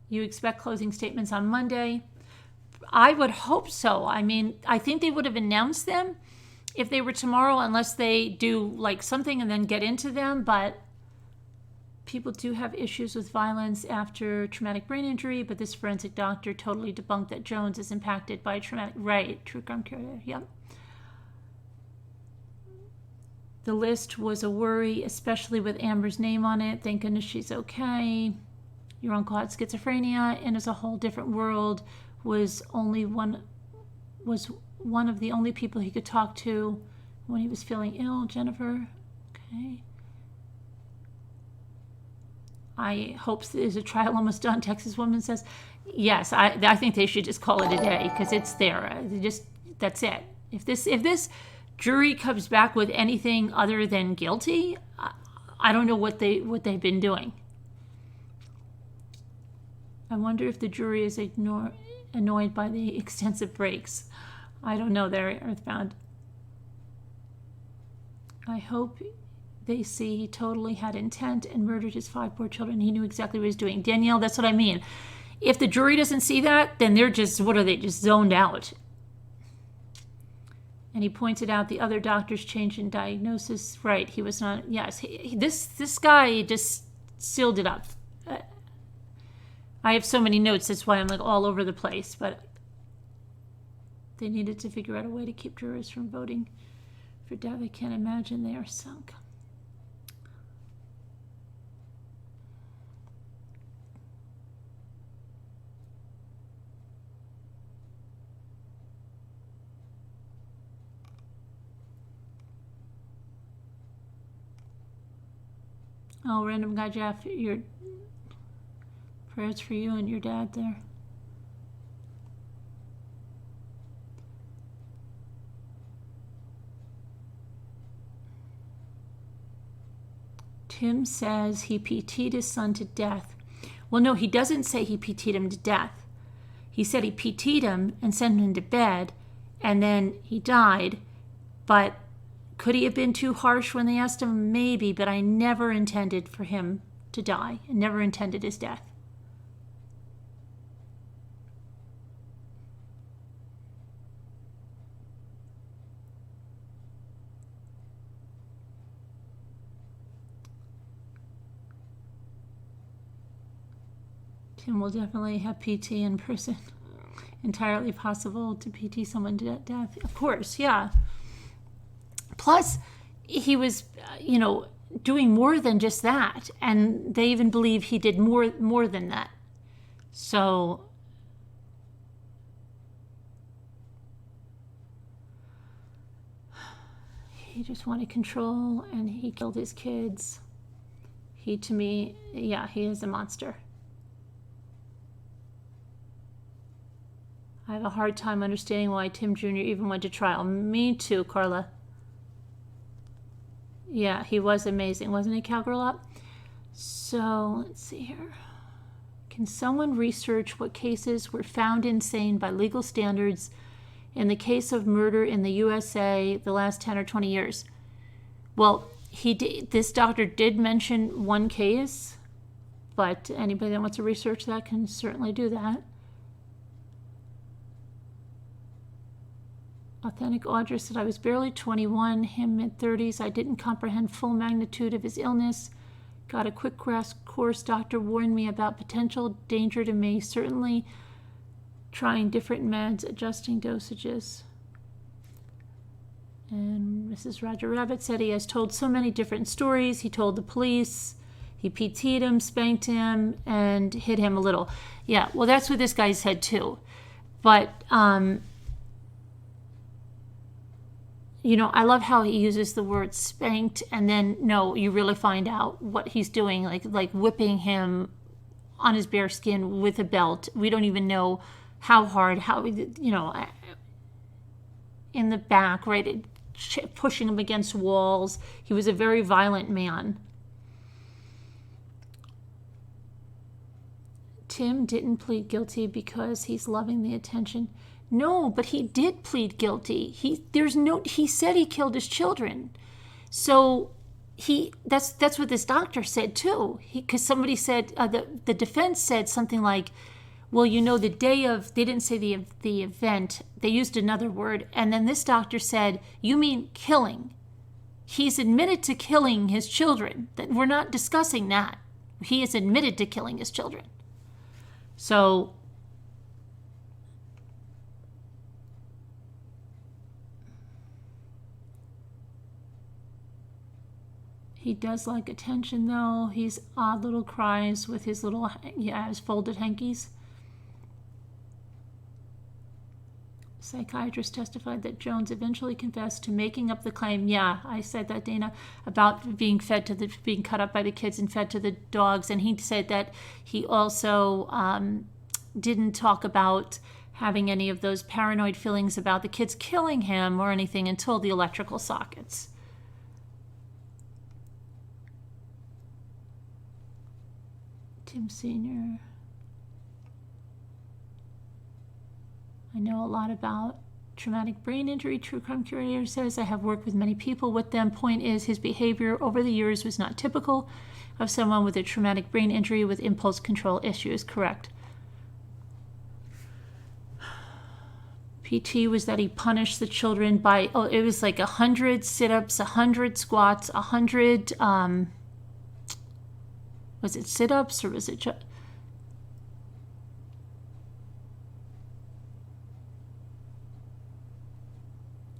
You expect closing statements on Monday? I would hope so. I mean, I think they would have announced them if they were tomorrow, unless they do something and then get into them. But people do have issues with violence after traumatic brain injury, but this forensic doctor totally debunked that Jones is impacted by traumatic, right, true crime carrier, yep. The list was a worry, especially with Amber's name on it. Thank goodness she's okay. Your uncle had schizophrenia and is a whole different world. Was one of the only people he could talk to when he was feeling ill. Jennifer, okay. I hope there's a trial almost done. Texas woman says, yes. I think they should just call it a day because it's there. That's it. If this jury comes back with anything other than guilty, I don't know what they've been doing. I wonder if the jury is annoyed by the extensive breaks. I don't know there, Earthbound. I hope they see he totally had intent and murdered his 5 poor children. He knew exactly what he was doing. Danielle, that's what I mean. If the jury doesn't see that, then they're just, what are they, just zoned out. And he pointed out the other doctor's change in diagnosis. Right, he was not, yes. This guy just sealed it up. I have so many notes, that's why I'm like all over the place. But they needed to figure out a way to keep jurors from voting for death. I can't imagine they are sunk. Oh, random guy Jeff, your prayers for you and your dad there. Tim says he PT'd his son to death. Well, no, he doesn't say he PT'd him to death. He said he PT'd him and sent him to bed, and then he died. But could he have been too harsh when they asked him? Maybe, but I never intended for him to die. I never intended his death. Tim will definitely have PT in prison. Entirely possible to PT someone to death. Of course, yeah. Plus, he was, doing more than just that. And they even believe he did more than that. So, he just wanted control and he killed his kids. He, to me, yeah, he is a monster. I have a hard time understanding why Tim Jr. even went to trial. Me too, Carla. Yeah, he was amazing. Wasn't he, Cowgirl Up? So, let's see here. Can someone research what cases were found insane by legal standards in the case of murder in the USA the last 10 or 20 years? Well, this doctor did mention one case, but anybody that wants to research that can certainly do that. Authentic Audra said, I was barely 21, him mid-30s. I didn't comprehend full magnitude of his illness. Got a quick grasp course. Doctor warned me about potential danger to me. Certainly trying different meds, adjusting dosages. And Mrs. Roger Rabbit said he has told so many different stories. He told the police, he PT'd him, spanked him, and hit him a little. Yeah, well, that's what this guy said too. But, I love how he uses the word spanked, and then, no, you really find out what he's doing, like whipping him on his bare skin with a belt. We don't even know how hard, in the back, right, pushing him against walls. He was a very violent man. Tim didn't plead guilty because he's loving the attention. No, but he did plead guilty. He said he killed his children. So that's what this doctor said too. Because somebody said, the defense said something like, well, the day of, they didn't say the event, they used another word. And then this doctor said, you mean killing. He's admitted to killing his children. We're not discussing that. He is admitted to killing his children. So, he does like attention, though. He's odd little cries with his little, his folded hankies. Psychiatrist testified that Jones eventually confessed to making up the claim. Yeah, I said that, Dana, about being being cut up by the kids and fed to the dogs. And he said that he also didn't talk about having any of those paranoid feelings about the kids killing him or anything until the electrical sockets. Tim Sr. I know a lot about traumatic brain injury. True crime curator says I have worked with many people with them. Point is, his behavior over the years was not typical of someone with a traumatic brain injury with impulse control issues. Correct. PT was that he punished the children by, it was like 100 sit-ups, 100 squats, 100, was it sit-ups or was it just...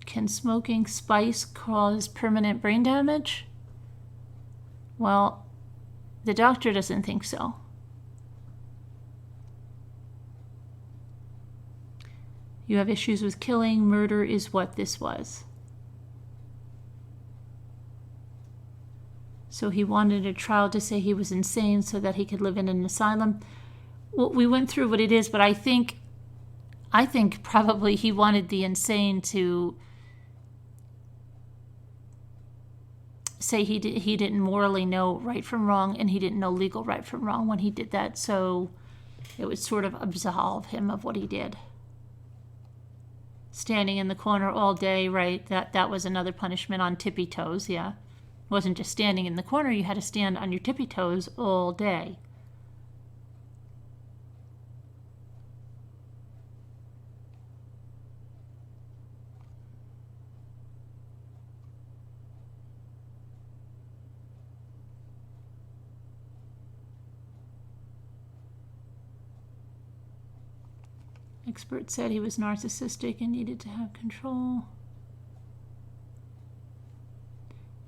Can smoking spice cause permanent brain damage? Well, the doctor doesn't think so. You have issues with killing. Murder is what this was. So he wanted a trial to say he was insane so that he could live in an asylum. Well, we went through what it is, but I think probably he wanted the insane to say he didn't morally know right from wrong, and he didn't know legal right from wrong when he did that, so it would sort of absolve him of what he did. Standing in the corner all day, right, that was another punishment on tippy toes, yeah. It wasn't just standing in the corner, you had to stand on your tippy toes all day. Experts said he was narcissistic and needed to have control.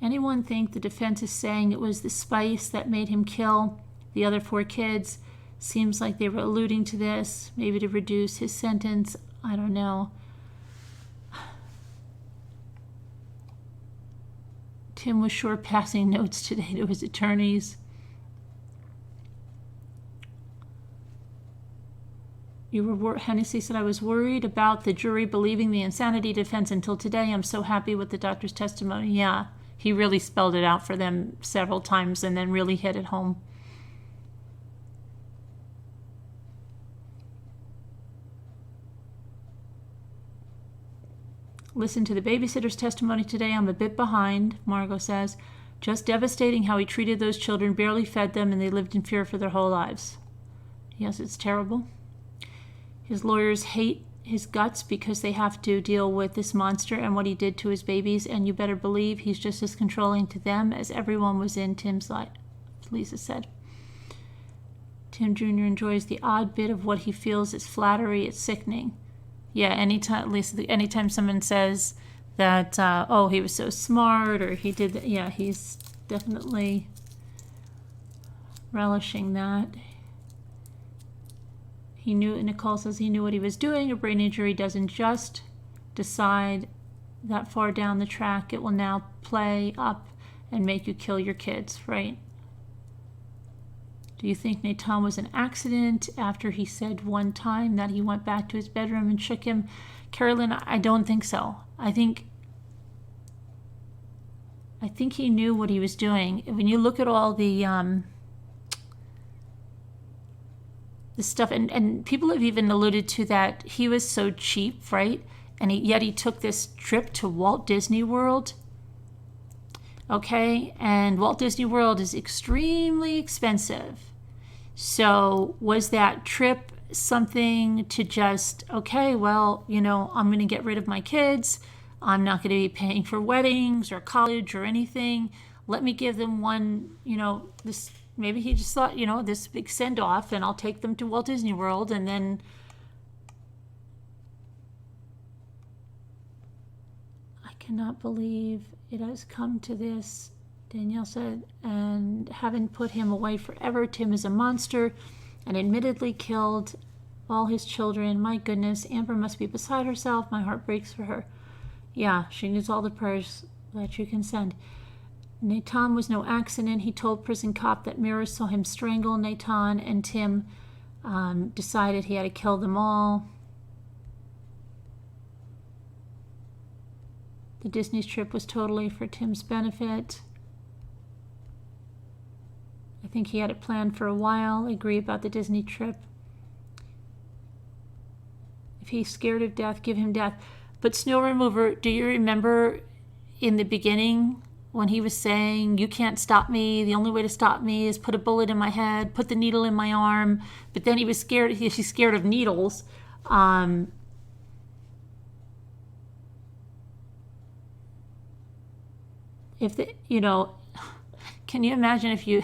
Anyone think the defense is saying it was the spice that made him kill the other 4 kids? Seems like they were alluding to this, maybe to reduce his sentence. I don't know. Tim was sure passing notes today to his attorneys. Hennessy said, I was worried about the jury believing the insanity defense until today. I'm so happy with the doctor's testimony. Yeah, he really spelled it out for them several times and then really hit it home. Listen to the babysitter's testimony today. I'm a bit behind, Margot says. Just devastating how he treated those children, barely fed them, and they lived in fear for their whole lives. Yes, it's terrible. His lawyers hate his guts because they have to deal with this monster and what he did to his babies, and you better believe he's just as controlling to them as everyone was in Tim's life, Lisa said. Tim Jr. enjoys the odd bit of what he feels is flattery. It's sickening. Yeah, anytime someone says that, he was so smart, or he did that, yeah, he's definitely relishing that. He knew, Nicole says he knew what he was doing. A brain injury doesn't just decide that far down the track. It will now play up and make you kill your kids, right? Do you think Nathan was an accident after he said one time that he went back to his bedroom and shook him? Carolyn, I don't think so. I think he knew what he was doing. When you look at all the stuff, and people have even alluded to that he was so cheap, right? And yet he took this trip to Walt Disney World. Okay, and Walt Disney World is extremely expensive. So was that trip something to just, okay, well, I'm going to get rid of my kids. I'm not going to be paying for weddings or college or anything. Let me give them one, this. Maybe he just thought, this big send-off, and I'll take them to Walt Disney World, and then I cannot believe it has come to this, Danielle said, and haven't put him away forever. Tim is a monster and admittedly killed all his children. My goodness, Amber must be beside herself. My heart breaks for her. Yeah, she needs all the prayers that you can send. Nathan was no accident. He told prison cop that Mira saw him strangle Nathan, and Tim decided he had to kill them all. The Disney trip was totally for Tim's benefit. I think he had it planned for a while. I agree about the Disney trip. If he's scared of death, give him death. But Snow Remover, do you remember in the beginning when he was saying, you can't stop me, the only way to stop me is put a bullet in my head, put the needle in my arm, but then he was scared, he's scared of needles. if the, can you imagine if you,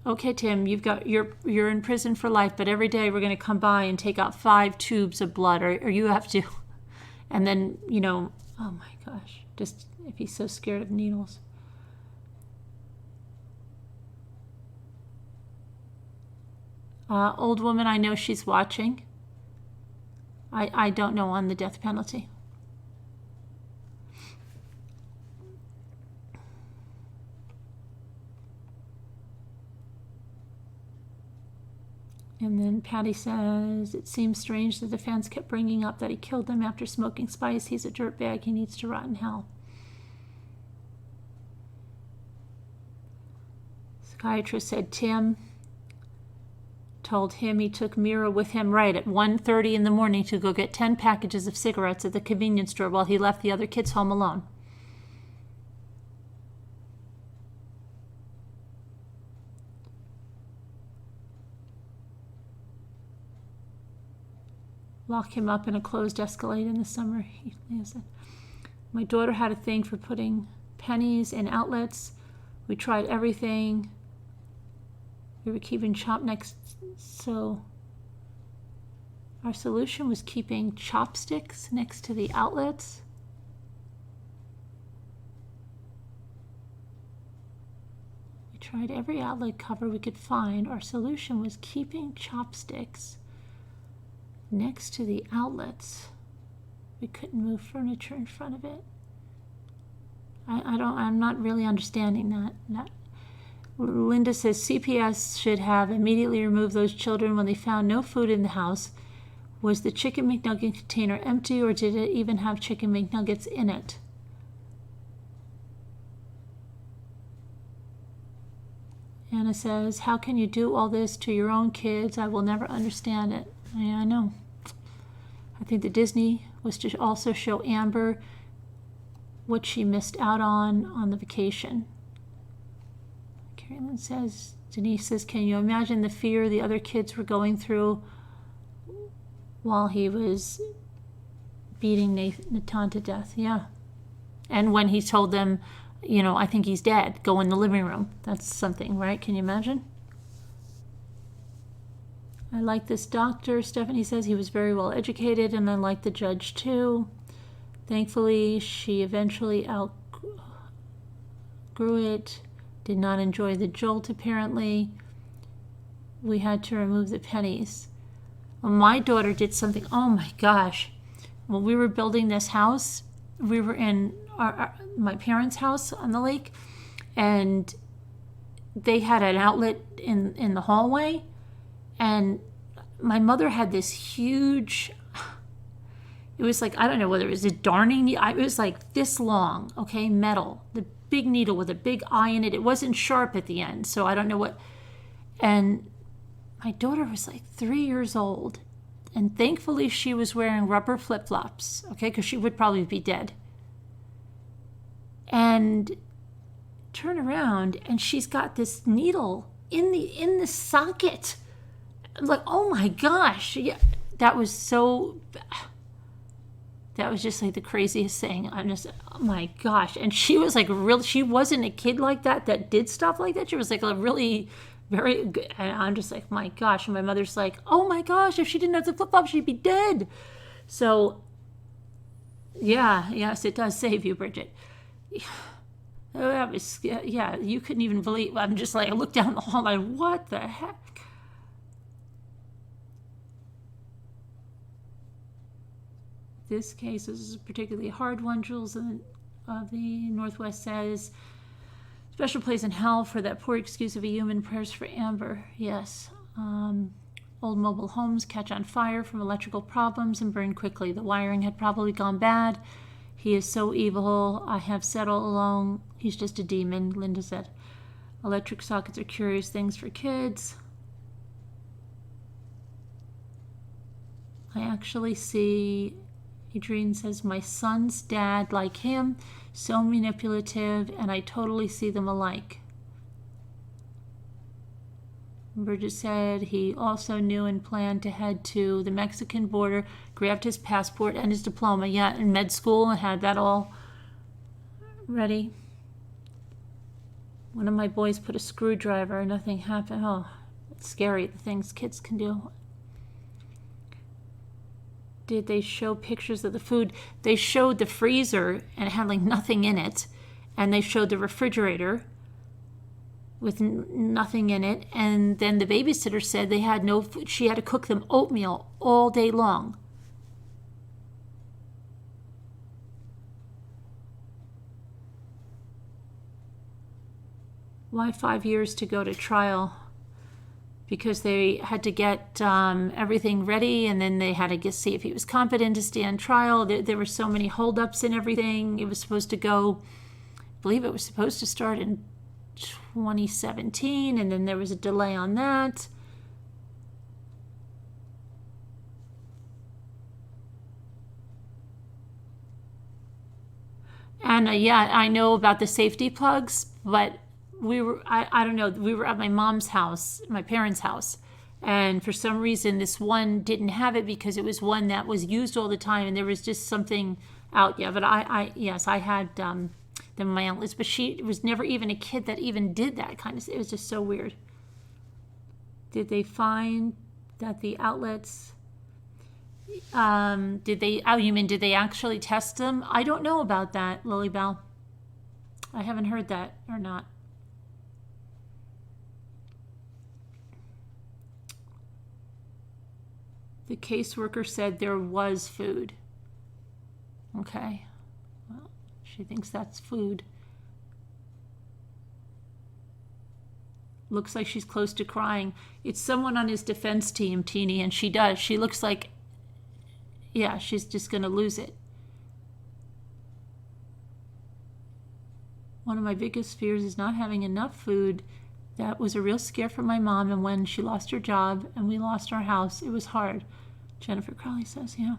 okay, Tim, you're in prison for life, but every day we're going to come by and take out 5 tubes of blood, or you have to, and then, oh my gosh, just if he's so scared of needles. Old woman, I know she's watching. I don't know on the death penalty. And then Patty says, it seems strange the defense kept bringing up that he killed them after smoking spice. He's a dirtbag. He needs to rot in hell. Psychiatrist said Tim told him he took Mira with him right at 1:30 in the morning to go get 10 packages of cigarettes at the convenience store while he left the other kids home alone. Lock him up in a closed Escalade in the summer. He said, my daughter had a thing for putting pennies in outlets. We tried everything. We were keeping next, so our solution was keeping chopsticks next to the outlets. We tried every outlet cover we could find. Our solution was keeping chopsticks next to the outlets. We couldn't move furniture in front of it. I'm not really understanding that. Linda says CPS should have immediately removed those children when they found no food in the house. Was the chicken McNugget container empty, or did it even have chicken McNuggets in it? Anna says, how can you do all this to your own kids? I will never understand it. Yeah, I know. I think the Disney was to also show Amber what she missed out on the vacation. Carolyn says, Denise says, can you imagine the fear the other kids were going through while he was beating Natan to death? Yeah. And when he told them, I think he's dead, go in the living room. That's something, right? Can you imagine? I like this doctor. Stephanie says he was very well educated, and I like the judge too. Thankfully, she eventually outgrew it. Did not enjoy the jolt, apparently. We had to remove the pennies. Well, my daughter did something, oh my gosh. When we were building this house, we were in my parents' house on the lake, and they had an outlet in the hallway, and my mother had this huge, it was like, I don't know whether it was a darning, it was like this long, okay, metal, the big needle with a big eye in it. It wasn't sharp at the end, so I don't know what. And my daughter was like 3 years old, and thankfully she was wearing rubber flip-flops, okay, because she would probably be dead. And turn around, and she's got this needle in the socket. I'm like, oh my gosh, yeah, that was just like the craziest thing. I'm just, oh my gosh. And she was like she wasn't a kid like that did stuff like that. She was like a really very good. And I'm just like, my gosh. And my mother's like, oh my gosh, if she didn't have the flip-flop, she'd be dead. So yeah, yes, it does save you, Bridget. That was, yeah, you couldn't even believe. I'm just like, I looked down the hall, like, what the heck? This case is a particularly hard one. Jules of the Northwest says, special place in hell for that poor excuse of a human. Prayers for Amber. Yes. Old mobile homes catch on fire from electrical problems and burn quickly. The wiring had probably gone bad. He is so evil. I have said all along, he's just a demon, Linda said. Electric sockets are curious things for kids. I actually see, Adrienne says, my son's dad, like him, so manipulative, and I totally see them alike. Bridget said he also knew and planned to head to the Mexican border, grabbed his passport and his diploma, yeah, in med school, and had that all Ready? One of my boys put a screwdriver, nothing happened. Oh, it's scary, the things kids can do. Did they show pictures of the food? They showed the freezer and it had like nothing in it. And they showed the refrigerator with nothing in it. And then the babysitter said they had no food. She had to cook them oatmeal all day long. Why 5 years to go to trial? Because they had to get everything ready, and then they had to see if he was competent to stand trial. There were so many holdups and everything. It was supposed to go, I believe it was supposed to start in 2017, and then there was a delay on that. And yeah, I know about the safety plugs, but I don't know, we were at my mom's house, my parents' house, and for some reason this one didn't have it because it was one that was used all the time, and there was just something out. Yeah, but yes, I had them in my aunt Liz, but she was never even a kid that even did that kind of, it was just so weird. Did they find that the outlets, did they actually test them? I don't know about that, Lily Bell. I haven't heard that or not. The caseworker said there was food. Okay. Well, she thinks that's food. Looks like she's close to crying. It's someone on his defense team, Teeny, and she does. She looks like, yeah, she's just going to lose it. One of my biggest fears is not having enough food. That was a real scare for my mom, and when she lost her job and we lost our house, it was hard. Jennifer Crowley says, yeah.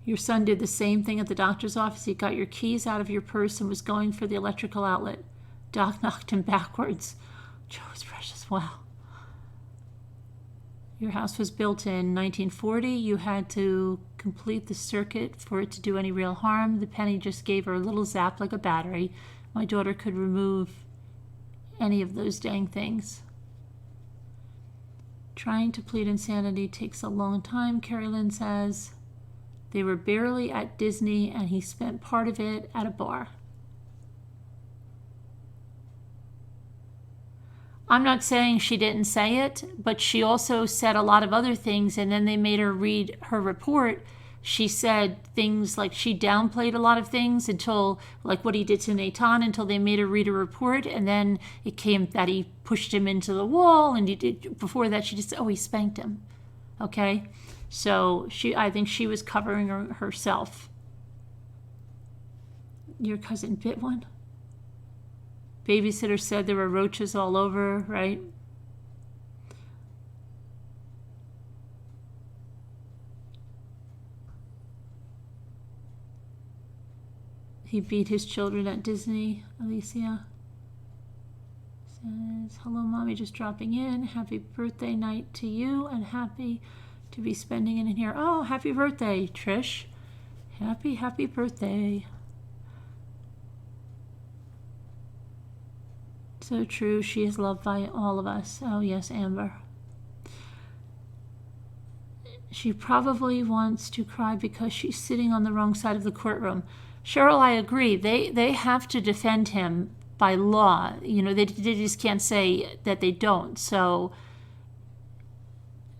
Your son did the same thing at the doctor's office. He got your keys out of your purse and was going for the electrical outlet. Doc knocked him backwards. Joe is precious. Wow. Your house was built in 1940. You had to complete the circuit for it to do any real harm. The penny just gave her a little zap like a battery. My daughter could remove any of those dang things. Trying to plead insanity takes a long time, Carrie Lynn says. They were barely at Disney, and he spent part of it at a bar. I'm not saying she didn't say it, but she also said a lot of other things, and then they made her read her report. She said things like she downplayed a lot of things until, like what he did to Nathan, until they made her read a report, and then it came that he pushed him into the wall, and before that she just said, oh, he spanked him. Okay? So I think she was covering herself. Your cousin bit one? Babysitter said there were roaches all over, right? He beat his children at Disney, Alicia says, hello, Mommy, just dropping in. Happy birthday night to you, and happy to be spending it in here. Oh, happy birthday, Trish. Happy birthday. So true, she is loved by all of us. Oh, yes, Amber. She probably wants to cry because she's sitting on the wrong side of the courtroom. Cheryl, I agree. They have to defend him by law. You know, they just can't say that they don't. So,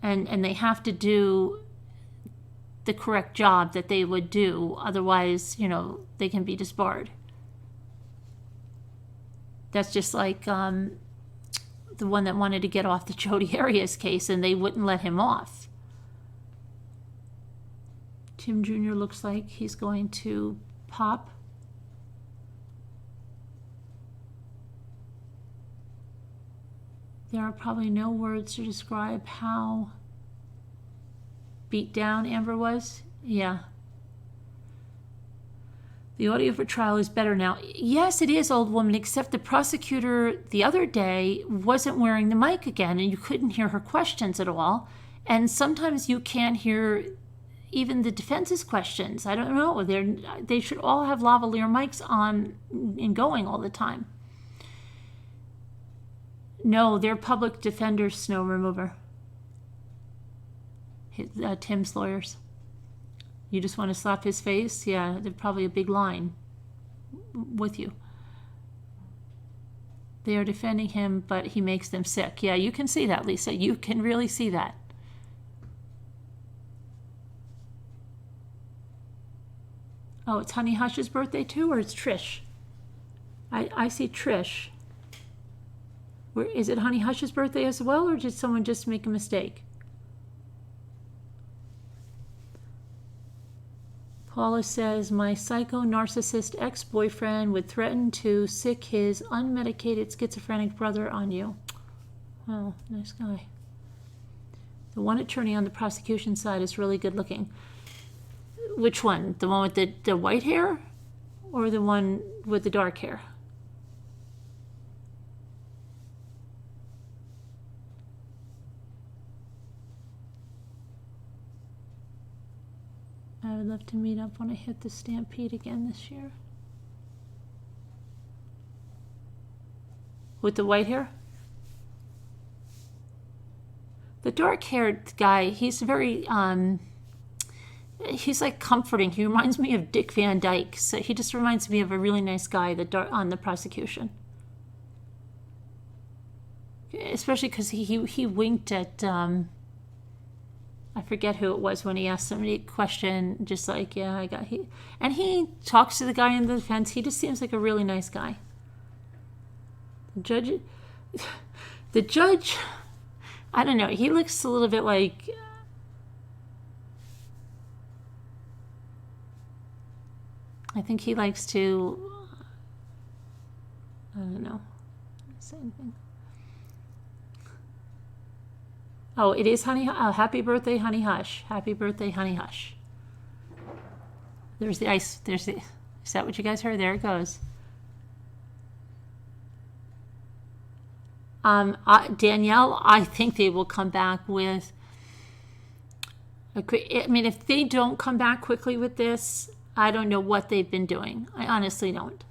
and they have to do the correct job that they would do. Otherwise, you know, they can be disbarred. That's just like the one that wanted to get off the Jodi Arias case, and they wouldn't let him off. Tim Jr. looks like he's going to pop. There are probably no words to describe how beat down Amber was. Yeah. The audio for trial is better now. Yes, it is, old woman, except the prosecutor the other day wasn't wearing the mic again, and you couldn't hear her questions at all. And sometimes you can't hear, even the defense's questions. I don't know. They should all have lavalier mics on and going all the time. No, they're public defender snow remover. Tim's lawyers. You just want to slap his face? Yeah, there's probably a big line with you. They are defending him, but he makes them sick. Yeah, you can see that, Lisa. You can really see that. Oh, it's Honey Hush's birthday too, or it's Trish? I see Trish. Is it Honey Hush's birthday as well, or did someone just make a mistake? Paula says, my psycho-narcissist ex-boyfriend would threaten to sick his unmedicated schizophrenic brother on you. Oh, nice guy. The one attorney on the prosecution side is really good looking. Which one? The one with the white hair, or the one with the dark hair? I would love to meet up when I hit the Stampede again this year. With the white hair? The dark-haired guy, he's very, he's like comforting. He reminds me of Dick Van Dyke. So he just reminds me of a really nice guy on the prosecution. Especially because he winked at, I forget who it was when he asked somebody a question, just like, yeah, and he talks to the guy in the defense. He just seems like a really nice guy. The judge, I don't know, he looks a little bit like, I think he likes to, I don't know, say anything. Oh, it is Honey. Happy birthday, Honey Hush. Happy birthday, Honey Hush. There's the ice. Is that what you guys heard? There it goes. Danielle, I think they will come back with. I mean, if they don't come back quickly with this, I don't know what they've been doing. I honestly don't.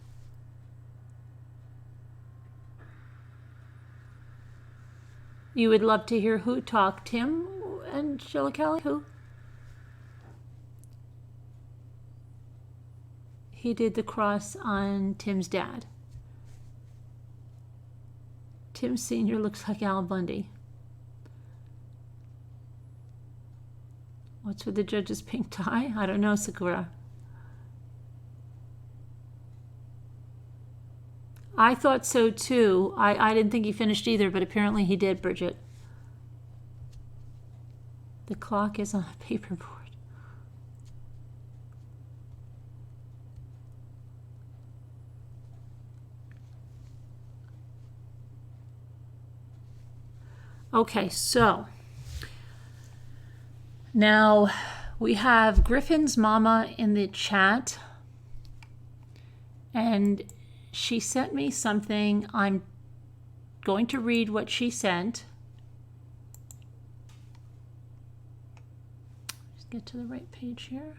You would love to hear who talk, Tim and Sheila Kelly? Who? He did the cross on Tim's dad. Tim Sr. looks like Al Bundy. What's with the judge's pink tie? I don't know, Sakura. I thought so too. I didn't think he finished either, but apparently he did, Bridget. The clock is on a paperboard. Okay, so now we have Griffin's mama in the chat, and she sent me something. I'm going to read what she sent. Just get to the right page here.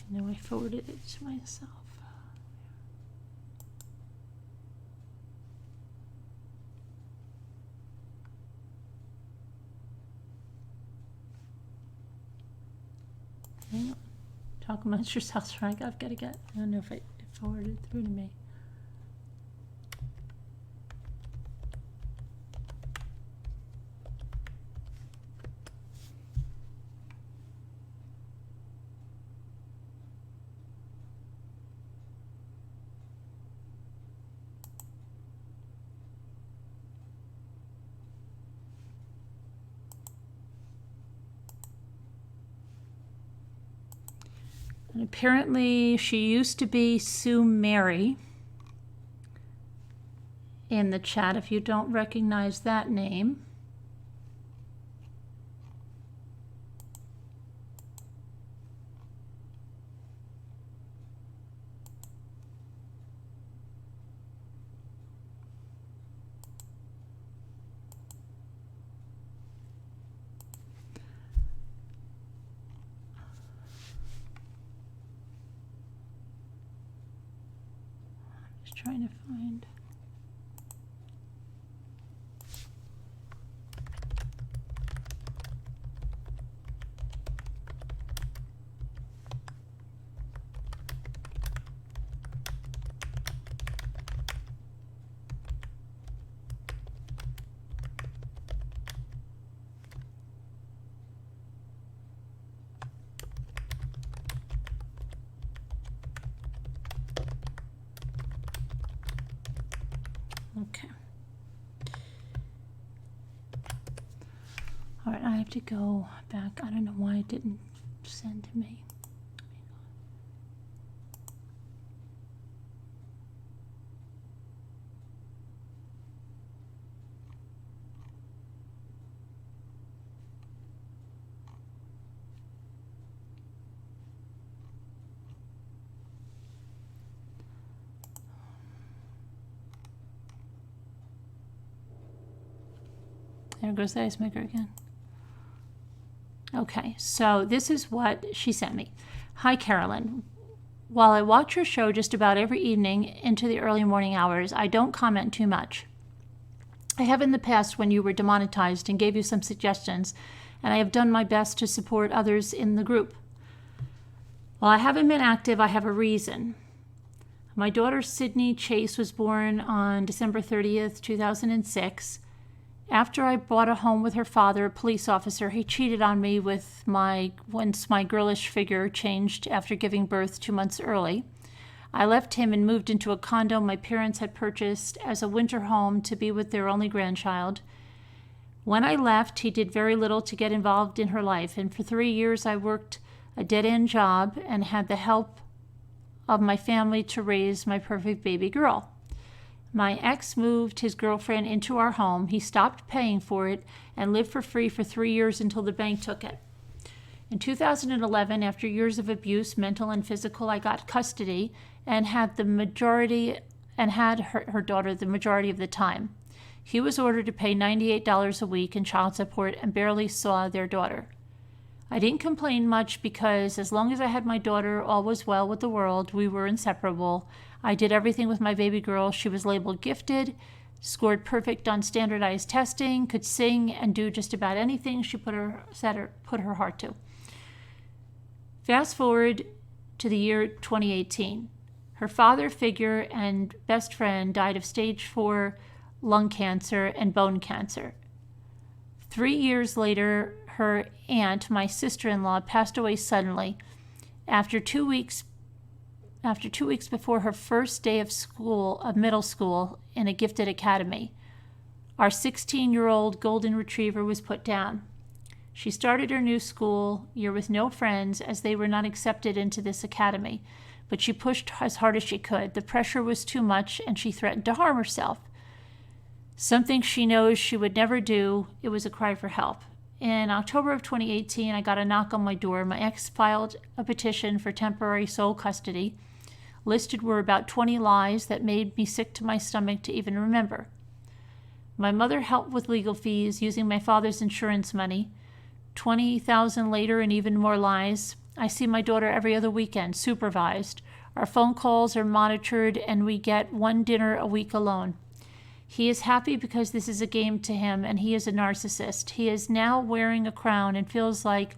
Now I forwarded it to myself. Hang on. Talk amongst yourselves, Frank. I've got to get. I don't know if it forwarded through to me. And apparently she used to be Sue Mary in the chat, if you don't recognize that name. trying to find. Okay. All right, I have to go back. I don't know why it didn't send to me. There goes the ice maker again. Okay, so this is what she sent me. Hi, Carolyn. While I watch your show just about every evening into the early morning hours, I don't comment too much. I have in the past when you were demonetized and gave you some suggestions, and I have done my best to support others in the group. While I haven't been active, I have a reason. My daughter, Sydney Chase, was born on December 30th, 2006. After I bought a home with her father, a police officer, he cheated on me once my girlish figure changed after giving birth 2 months early. I left him and moved into a condo my parents had purchased as a winter home to be with their only grandchild. When I left, he did very little to get involved in her life, and for 3 years I worked a dead-end job and had the help of my family to raise my perfect baby girl. My ex moved his girlfriend into our home. He stopped paying for it and lived for free for 3 years until the bank took it. In 2011, after years of abuse, mental and physical, I got custody and had her daughter the majority of the time. He was ordered to pay $98 a week in child support and barely saw their daughter. I didn't complain much because as long as I had my daughter, all was well with the world. We were inseparable. I did everything with my baby girl. She was labeled gifted, scored perfect on standardized testing, could sing and do just about anything she put her heart to. Fast forward to the year 2018. Her father figure and best friend died of stage 4 lung cancer and bone cancer. 3 years later, her aunt, my sister-in-law, passed away suddenly after 2 weeks before her first day of middle school in a gifted academy. Our 16-year-old golden retriever was put down. She started her new school year with no friends as they were not accepted into this academy, but she pushed as hard as she could. The pressure was too much and she threatened to harm herself. Something she knows she would never do. It was a cry for help. In October of 2018, I got a knock on my door. My ex filed a petition for temporary sole custody. Listed were about 20 lies that made me sick to my stomach to even remember. My mother helped with legal fees using my father's insurance money. $20,000 later and even more lies. I see my daughter every other weekend, supervised. Our phone calls are monitored and we get one dinner a week alone. He is happy because this is a game to him and he is a narcissist. He is now wearing a crown and feels like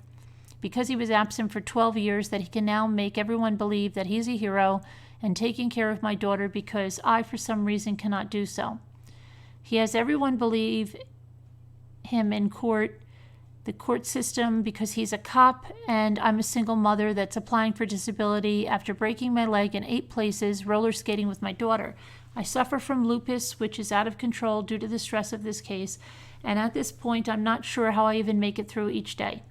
because he was absent for 12 years that he can now make everyone believe that he's a hero and taking care of my daughter because I, for some reason, cannot do so. He has everyone believe him in court, the court system, because he's a cop and I'm a single mother that's applying for disability after breaking my leg in 8 places roller skating with my daughter. I suffer from lupus, which is out of control due to the stress of this case, and at this point I'm not sure how I even make it through each day.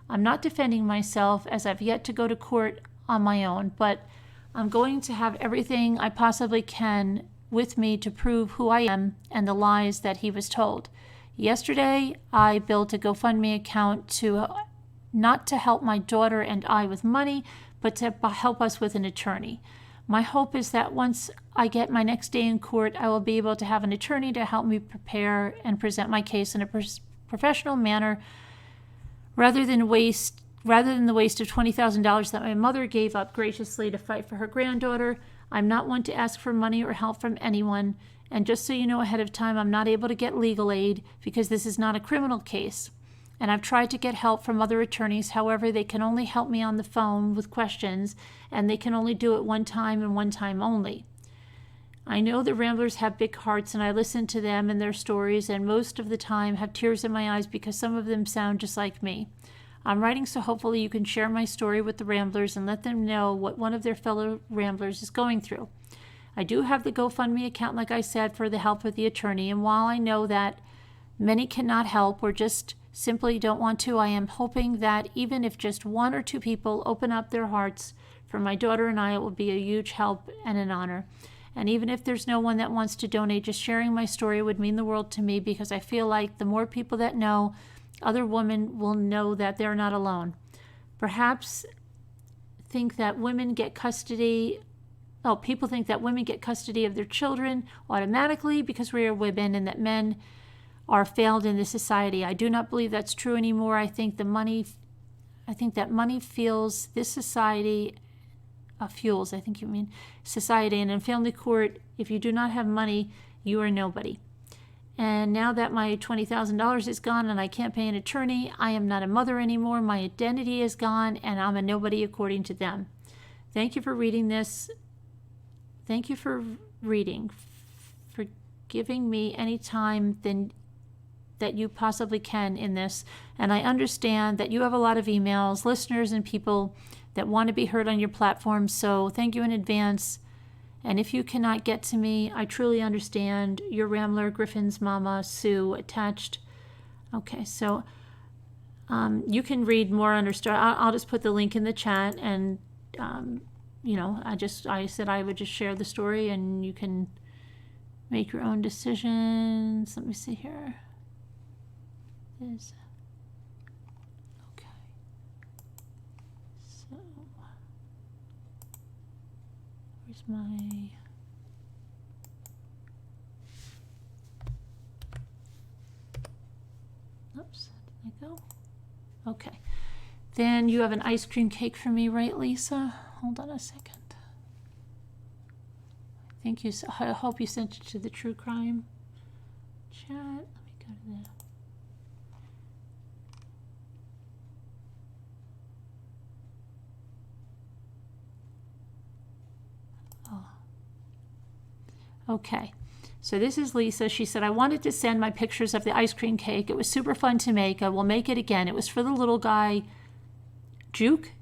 I'm not defending myself as I've yet to go to court on my own, but I'm going to have everything I possibly can with me to prove who I am and the lies that he was told. Yesterday, I built a GoFundMe account not to help my daughter and I with money, but to help us with an attorney. My hope is that once I get my next day in court, I will be able to have an attorney to help me prepare and present my case in a professional manner rather than the waste of $20,000 that my mother gave up graciously to fight for her granddaughter. I'm not one to ask for money or help from anyone, and just so you know ahead of time, I'm not able to get legal aid because this is not a criminal case. And I've tried to get help from other attorneys. However, they can only help me on the phone with questions, and they can only do it one time and one time only. I know the Ramblers have big hearts, and I listen to them and their stories, and most of the time have tears in my eyes because some of them sound just like me. I'm writing so hopefully you can share my story with the Ramblers and let them know what one of their fellow Ramblers is going through. I do have the GoFundMe account, like I said, for the help of the attorney, and while I know that many cannot help or just simply don't want to, I am hoping that even if just one or two people open up their hearts for my daughter and I, it will be a huge help and an honor. And even if there's no one that wants to donate, just sharing my story would mean the world to me, because I feel like the more people that know, other women will know that they're not alone. Perhaps think that women get custody. Oh, people think that women get custody of their children automatically because we are women, and that men are failed in this society. I do not believe that's true anymore. I think that money fuels this society, fuels, I think you mean society. And in family court, if you do not have money, you are nobody. And now that my $20,000 is gone and I can't pay an attorney, I am not a mother anymore. My identity is gone, and I'm a nobody according to them. Thank you for reading this. Thank you for reading, for giving me any time that you possibly can in this. And I understand that you have a lot of emails, listeners, and people that want to be heard on your platform. So thank you in advance. And if you cannot get to me, I truly understand. Your Rambler, Griffin's Mama, Sue, attached. Okay, so you can read more on her story. I'll just put the link in the chat, and I said I would just share the story, and you can make your own decisions. Let me see here. Okay. So where's my... Oops, did I go? Okay. Then you have an ice cream cake for me, right, Lisa? Hold on a second. I hope you sent it to the True Crime chat. Let me go to that. Okay, so this is Lisa. She said, I wanted to send my pictures of the ice cream cake. It was super fun to make. I will make it again. It was for the little guy, Juke,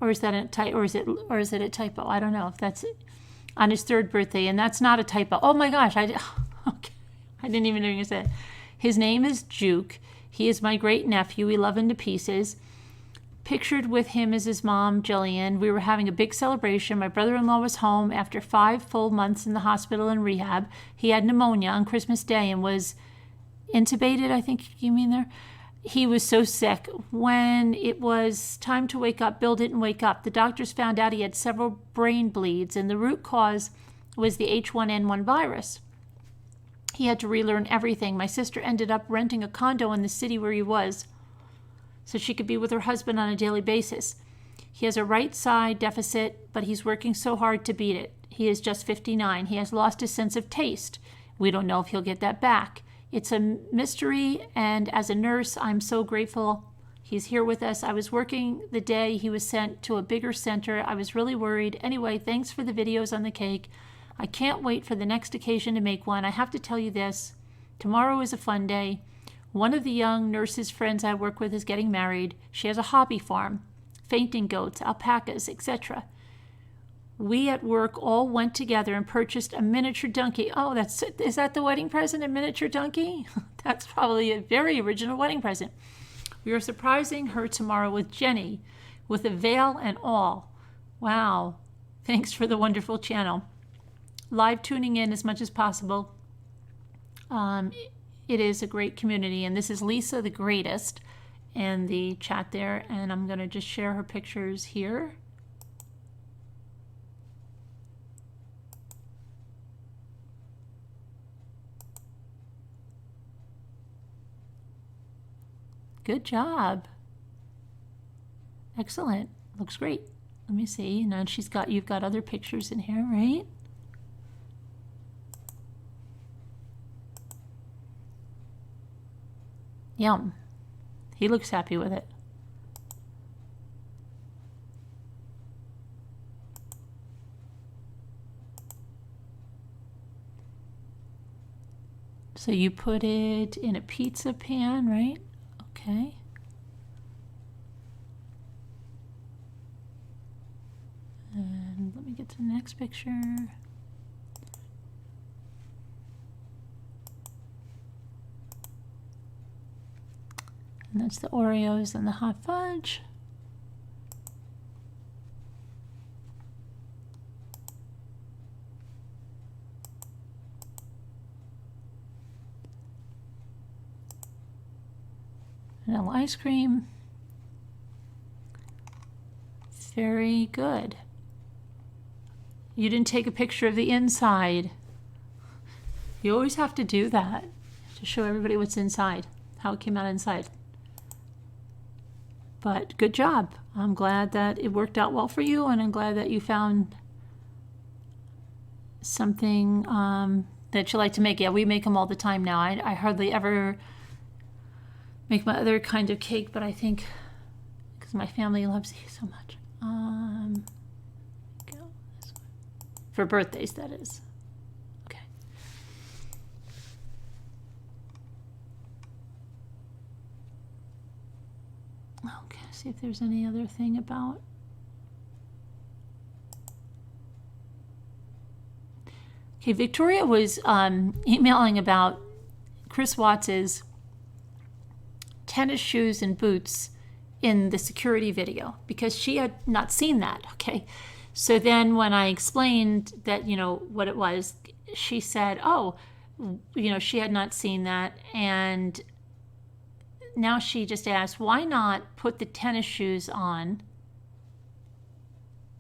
or is that a typo? Or is it a typo? I don't know if that's it. On his 3rd birthday, and that's not a typo. Oh my gosh, okay. I didn't even know you said it. His name is Juke. He is my great nephew. We love him to pieces. Pictured with him is his mom, Jillian. We were having a big celebration. My brother-in-law was home after 5 full months in the hospital and rehab. He had pneumonia on Christmas Day and was intubated, I think you mean there. He was so sick. When it was time to wake up, Bill didn't wake up. The doctors found out he had several brain bleeds, and the root cause was the H1N1 virus. He had to relearn everything. My sister ended up renting a condo in the city where he was, so she could be with her husband on a daily basis. He has a right side deficit, but he's working so hard to beat it. He is just 59. He has lost his sense of taste. We don't know if he'll get that back. It's a mystery, and as a nurse, I'm so grateful he's here with us. I was working the day he was sent to a bigger center. I was really worried. Anyway, thanks for the videos on the cake. I can't wait for the next occasion to make one. I have to tell you this. Tomorrow is a fun day. One of the young nurses' friends I work with is getting married. She has a hobby farm, fainting goats, alpacas, etc. We at work all went together and purchased a miniature donkey. Oh, is that the wedding present, a miniature donkey? That's probably a very original wedding present. We are surprising her tomorrow with Jenny, with a veil and all. Wow. Thanks for the wonderful channel. Live tuning in as much as possible. It is a great community, and this is Lisa the Greatest in the chat there, and I'm going to just share her pictures here. Good job. Excellent. Looks great. Let me see. Now you've got other pictures in here, right? Yum. He looks happy with it. So you put it in a pizza pan, right? Okay. And let me get to the next picture. And that's the Oreos and the hot fudge. Vanilla ice cream. Very good. You didn't take a picture of the inside. You always have to do that to show everybody what's inside, how it came out inside. But good job. I'm glad that it worked out well for you, and I'm glad that you found something that you like to make. Yeah, we make them all the time now. I hardly ever make my other kind of cake, but I think because my family loves these so much. Go this way. For birthdays, that is. Okay. Okay, see if there's any other thing about. Okay, Victoria was emailing about Chris Watts's tennis shoes and boots in the security video because she had not seen that. Okay, so then when I explained that, you know, what it was, she said, oh, you know, she had not seen that, and now she just asked, why not put the tennis shoes on?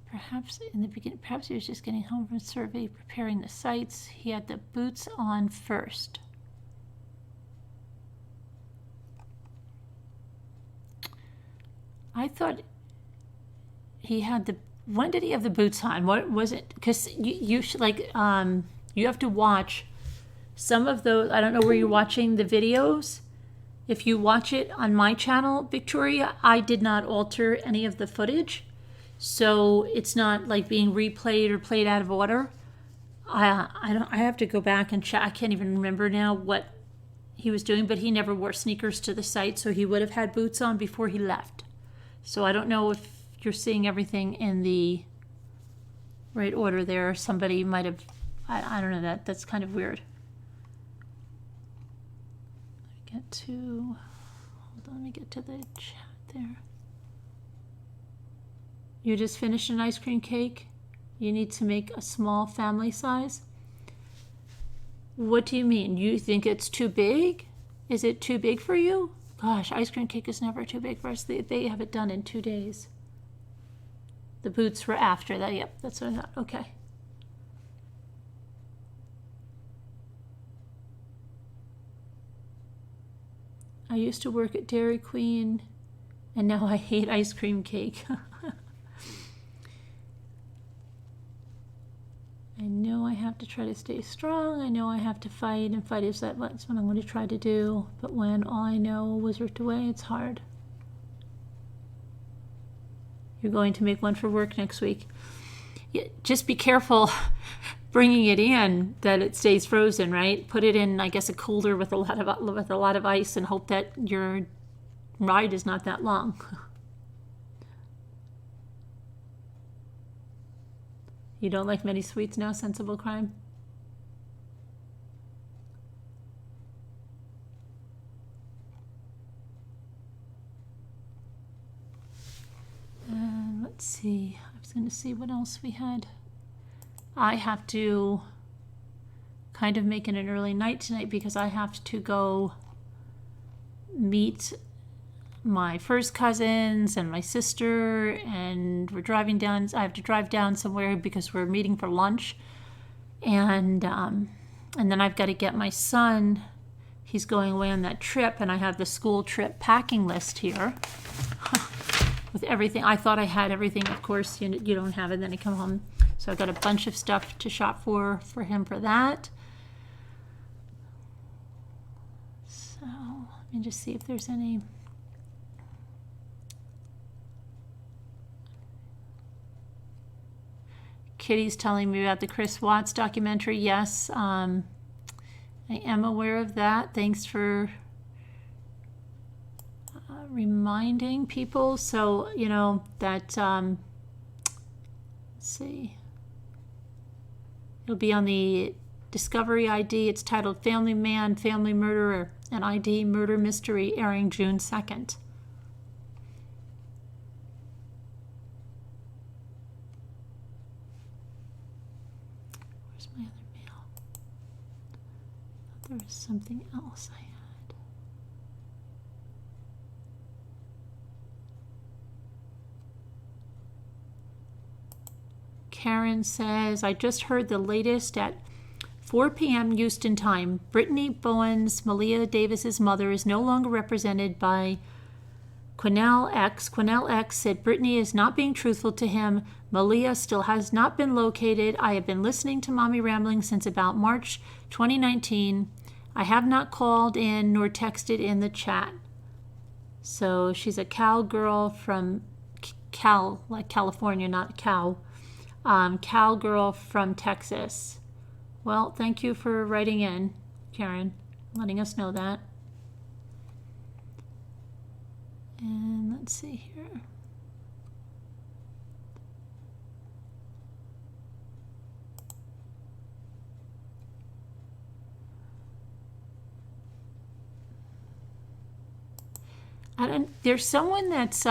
Perhaps in the beginning, perhaps he was just getting home from survey, preparing the sites. He had the boots on first. I thought he had the. When did he have the boots on? What was it? Because you should, like, you have to watch some of those. I don't know where you're watching the videos. If you watch it on my channel, Victoria, I did not alter any of the footage, so it's not like being replayed or played out of order. I have to go back and check. I can't even remember now what he was doing, but he never wore sneakers to the site, so he would have had boots on before he left. So I don't know if you're seeing everything in the right order there. Somebody might have, I don't know, that's kind of weird. Let me get to the chat there. You just finished an ice cream cake. You need to make a small family size. What do you mean? You think it's too big? Is it too big for you? Gosh, ice cream cake is never too big for us. They have it done in 2 days. The boots were after that. Yep, that's what I thought. Okay. I used to work at Dairy Queen, and now I hate ice cream cake. I know I have to try to stay strong. I know I have to fight, and fight is that's what I'm going to try to do. But when all I know was ripped away, it's hard. You're going to make one for work next week. Yeah, just be careful bringing it in that it stays frozen, right? Put it in, I guess, a cooler with a lot of ice, and hope that your ride is not that long. You don't like many sweets now, Sensible Crime? Let's see. I was going to see what else we had. I have to kind of make it an early night tonight because I have to go meet my first cousins and my sister, and we're driving down. I have to drive down somewhere because we're meeting for lunch, and then I've got to get my son. He's going away on that trip, and I have the school trip packing list here. with everything. I thought I had everything. Of course, you don't have it. Then I come home. So I got a bunch of stuff to shop for him for that. So let me just see if there's any. Kitty's telling me about the Chris Watts documentary. Yes, I am aware of that. Thanks for reminding people. So, that, let's see. It'll be on the Discovery ID. It's titled Family Man, Family Murderer, an ID Murder Mystery, airing June 2nd. There was something else I had. Karen says, I just heard the latest at 4 p.m. Houston time. Brittany Bowen's, Malia Davis's mother, is no longer represented by Quinnell X. Quinnell X said Brittany is not being truthful to him. Malia still has not been located. I have been listening to Mommy Rambling since about March 2019. I have not called in nor texted in the chat. So she's a Cal girl from Cal, like California, not cow. Cal girl from Texas. Well, thank you for writing in, Karen, letting us know that. And let's see here. There's someone that's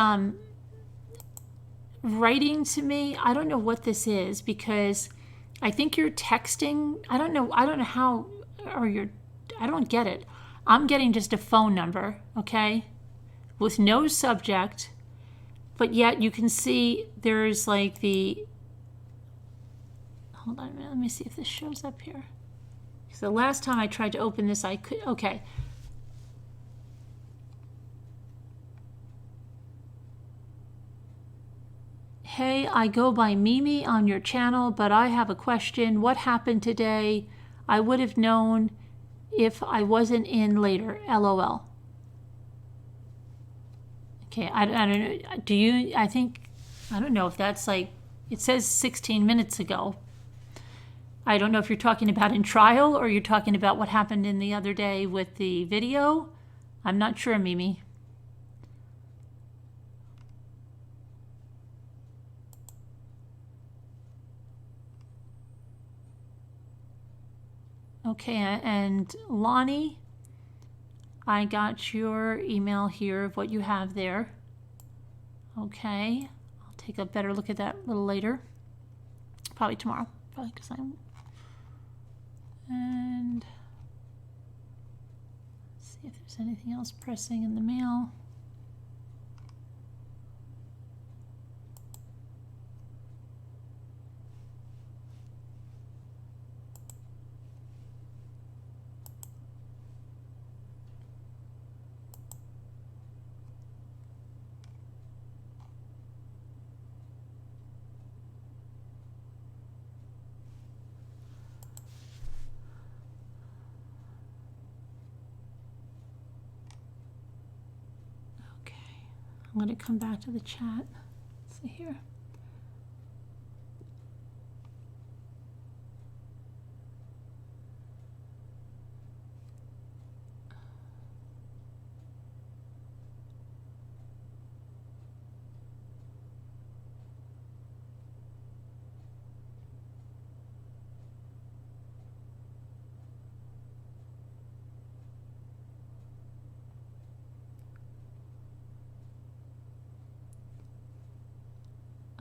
writing to me. I don't know what this is, because I think you're texting. I don't know how, or I don't get it. I'm getting just a phone number, okay, with no subject, but yet you can see there's like the, hold on a minute, let me see if this shows up here. Because the last time I tried to open this, I could, okay. Hey, I go by Mimi on your channel, but I have a question. What happened today? I would have known if I wasn't in later. LOL. Okay, I don't know. Do you, I don't know if that's like, it says 16 minutes ago. I don't know if you're talking about in trial or you're talking about what happened in the other day with the video. I'm not sure, Mimi. Okay, and Lonnie, I got your email here of what you have there. Okay, I'll take a better look at that a little later. Probably tomorrow, probably because I'm... And let's see if there's anything else pressing in the mail. I'm going to come back to the chat. Let's see here.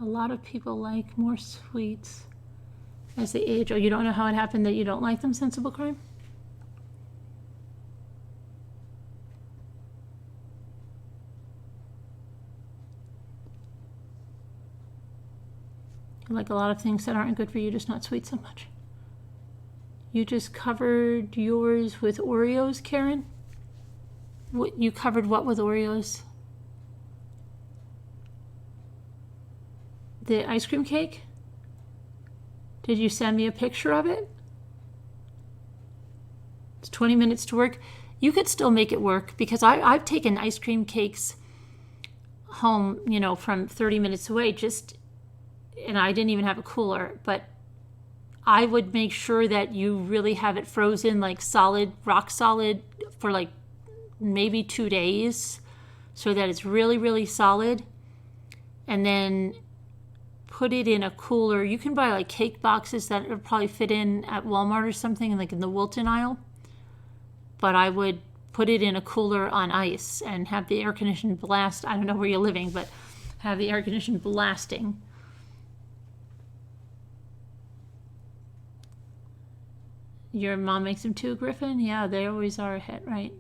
A lot of people like more sweets as they age. Oh, you don't know how it happened that you don't like them, Sensible Crime? You like a lot of things that aren't good for you, just not sweet so much. You just covered yours with Oreos, Karen? What, you covered what with Oreos? The ice cream cake? Did you send me a picture of it? It's 20 minutes to work. You could still make it work because I've taken ice cream cakes home, from 30 minutes away and I didn't even have a cooler, but I would make sure that you really have it frozen, like solid, rock solid, for like maybe 2 days, so that it's really, really solid. And then put it in a cooler. You can buy like cake boxes that would probably fit in at Walmart or something, like in the Wilton aisle. But I would put it in a cooler on ice and have the air conditioning blast. I don't know where you're living, but have the air conditioning blasting. Your mom makes them too, Griffin? Yeah, they always are a hit, right?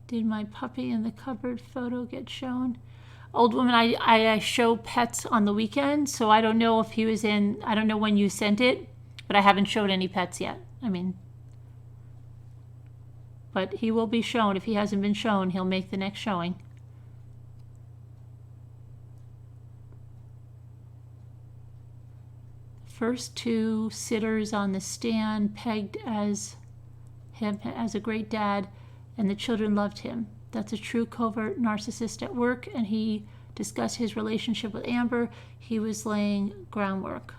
Did my puppy in the cupboard photo get shown? Old woman, I show pets on the weekend, so I don't know if he was in, I don't know when you sent it, but I haven't showed any pets yet. But he will be shown. If he hasn't been shown, he'll make the next showing. First 2 sitters on the stand pegged as him as a great dad, and the children loved him. That's a true covert narcissist at work, and he discussed his relationship with Amber. He was laying groundwork.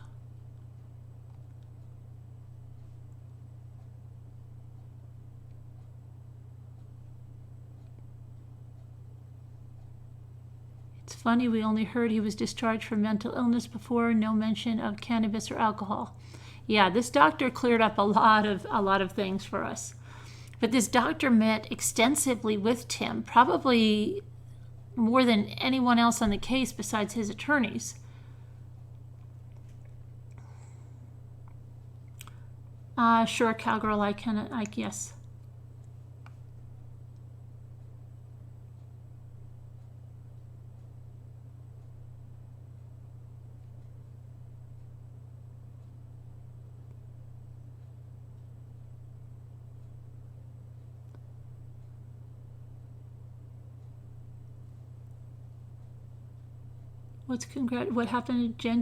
It's funny, we only heard he was discharged from mental illness before, no mention of cannabis or alcohol. Yeah, this doctor cleared up a lot of things for us. But this doctor met extensively with Tim, probably more than anyone else on the case besides his attorneys. Sure, cowgirl, yes. What happened to Jen?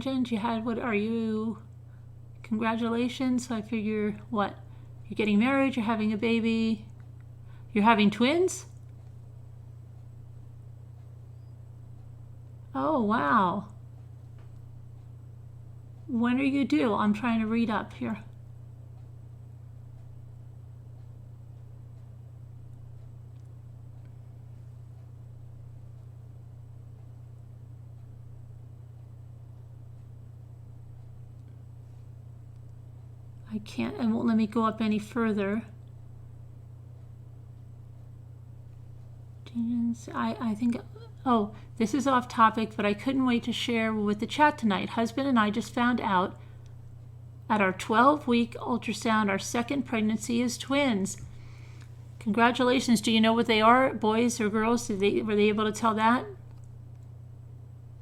Congratulations. So I figure, what? You're getting married, you're having a baby, you're having twins? Oh, wow. When are you due? I'm trying to read up here. I can't, it won't let me go up any further. I think, oh, this is off topic, but I couldn't wait to share with the chat tonight. Husband and I just found out at our 12-week ultrasound, our second pregnancy is twins. Congratulations. Do you know what they are, boys or girls? Were they able to tell that?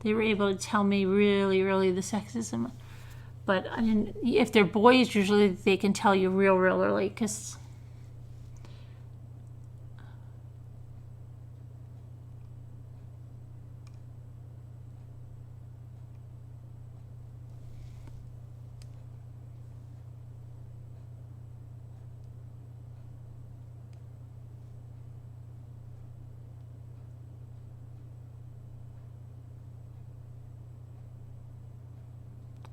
They were able to tell me really, really the sexism. But if they're boys, usually they can tell you real early, because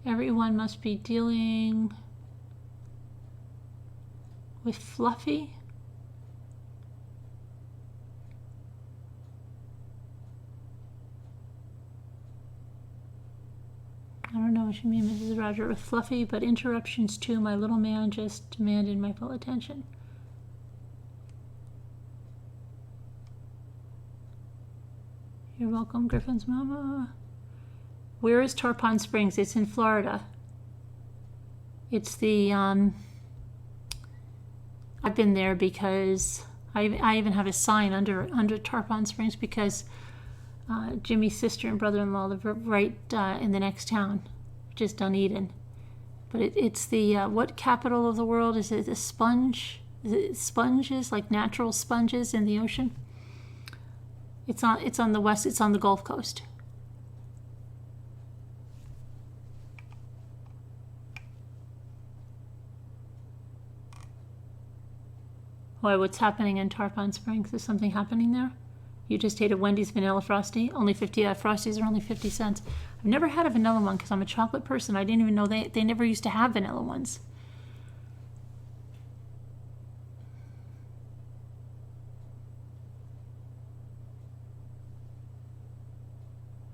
everyone must be dealing with Fluffy. I don't know what you mean, Mrs. Roger, with Fluffy, but interruptions too. My little man just demanded my full attention. You're welcome, Griffin's mama. Where is Tarpon Springs? It's in Florida. It's the, I've been there because I even have a sign under Tarpon Springs because Jimmy's sister and brother-in-law live right in the next town, which is Dunedin. But it's the, what capital of the world? Is it the sponge? Is it sponges, like natural sponges in the ocean? It's on the west, it's on the Gulf Coast. Why, what's happening in Tarpon Springs? Is something happening there? You just ate a Wendy's Vanilla Frosty? Only 50, Frosties are only 50 cents. I've never had a vanilla one because I'm a chocolate person. I didn't even know they never used to have vanilla ones.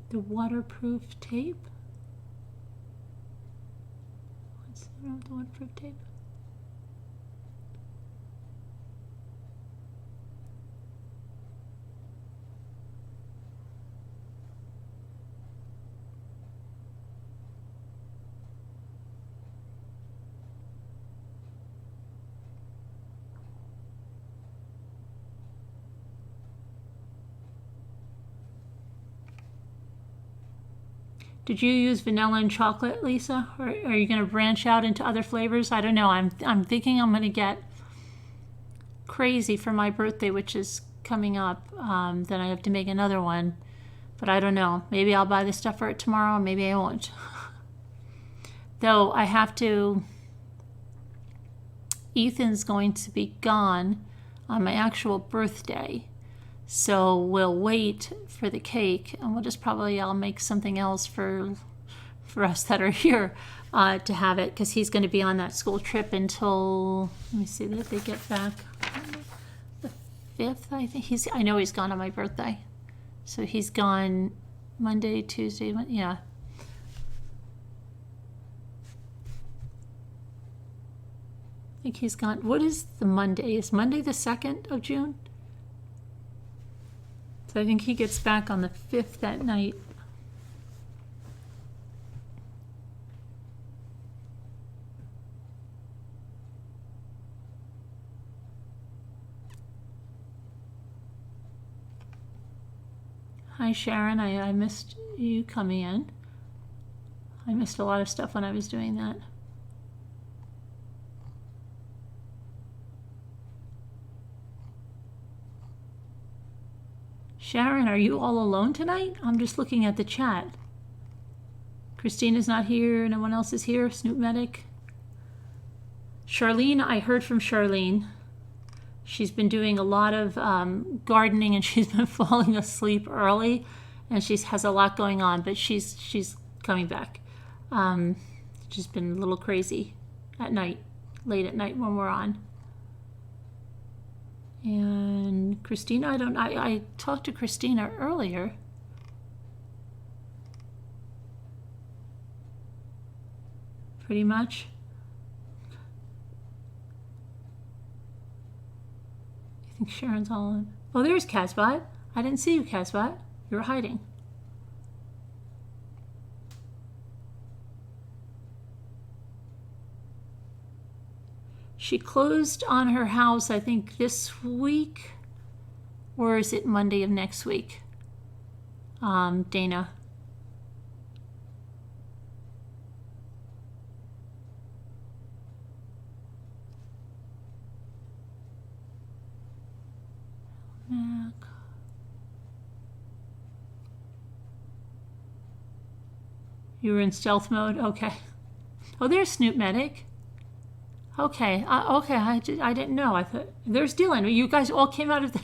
The waterproof tape? What's wrong with the waterproof tape? Did you use vanilla and chocolate, Lisa? Or are you going to branch out into other flavors? I don't know. I'm thinking I'm going to get crazy for my birthday, which is coming up. Then I have to make another one. But I don't know. Maybe I'll buy the stuff for it tomorrow. Maybe I won't. Though I have to... Ethan's going to be gone on my actual birthday. So we'll wait for the cake, and we'll just probably, I'll make something else for us that are here to have it, because he's going to be on that school trip until, let me see, that they get back the 5th, I think. I know he's gone on my birthday. So he's gone Monday, Tuesday, yeah. I think he's gone, what is the Monday? Is Monday the 2nd of June? So I think he gets back on the 5th that night. Hi Sharon, I missed you coming in. I missed a lot of stuff when I was doing that. Sharon, are you all alone tonight? I'm just looking at the chat. Christina's not here. No one else is here. Snoop Medic. Charlene, I heard from Charlene. She's been doing a lot of gardening, and she's been falling asleep early, and she has a lot going on, but she's coming back. She's been a little crazy at night, late at night when we're on. And Christina, I talked to Christina earlier. Pretty much. I think Sharon's all on. Oh, there's Casbot. I didn't see you, Casbot. You were hiding. She closed on her house, I think, this week, or is it Monday of next week? Dana. Mac. You were in stealth mode? Okay. Oh, there's Snoop Medic. Okay, okay, I didn't know. I thought, there's Dylan. You guys all came out of the,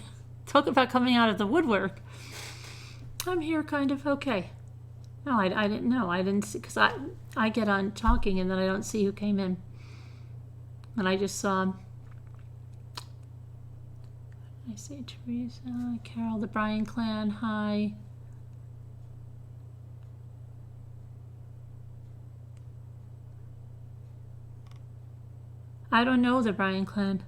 talk about coming out of the woodwork. I'm here kind of, okay. No, I didn't know. I didn't see, because I get on talking and then I don't see who came in. And I just saw, I see Teresa, Carol, the Bryan clan, hi. I don't know the Bryan clan.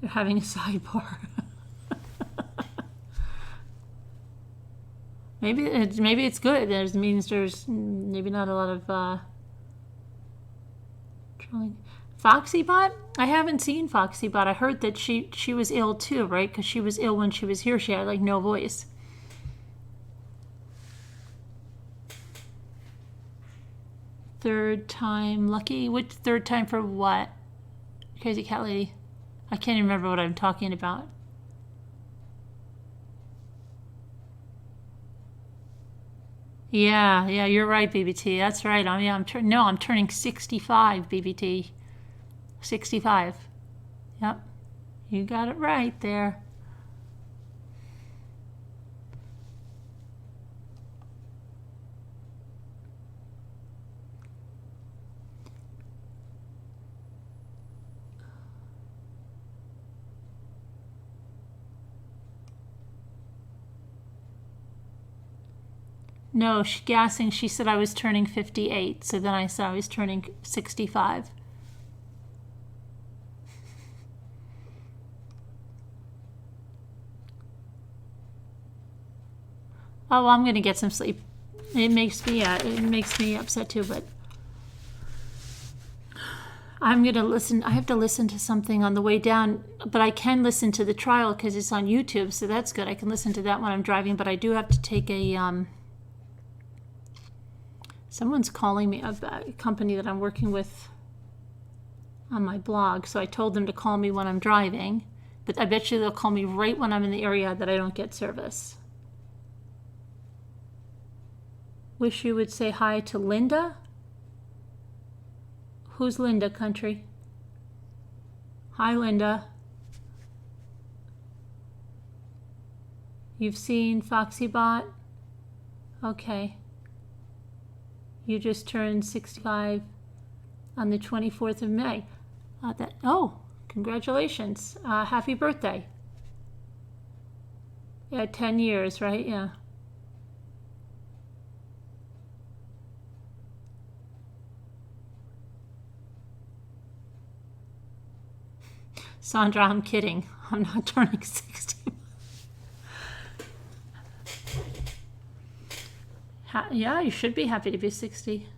They're having a sidebar. maybe it's good. It means there's maybe not a lot of trolling. Foxybot? I haven't seen Foxybot. I heard that she was ill too, right? Because she was ill when she was here. She had like no voice. Third time lucky? Which third time for what? Crazy cat lady. I can't even remember what I'm talking about. Yeah, you're right, BBT. That's right. I'm turning 65, BBT. 65. Yep. You got it right there. No, gassing. She said I was turning 58. So then I said I was turning 65. Oh, well, I'm going to get some sleep. It makes me upset too, but I'm going to listen. I have to listen to something on the way down, but I can listen to the trial because it's on YouTube, so that's good. I can listen to that when I'm driving, but I do have to take someone's calling me about a company that I'm working with on my blog, so I told them to call me when I'm driving, but I bet you they'll call me right when I'm in the area that I don't get service. Wish you would say hi to Linda. Who's Linda, country? Hi, Linda. You've seen FoxyBot? Okay. You just turned 65 on the 24th of May. Congratulations. Happy birthday. Yeah, 10 years, right? Yeah. Sandra, I'm kidding. I'm not turning 60. Yeah, you should be happy to be 60.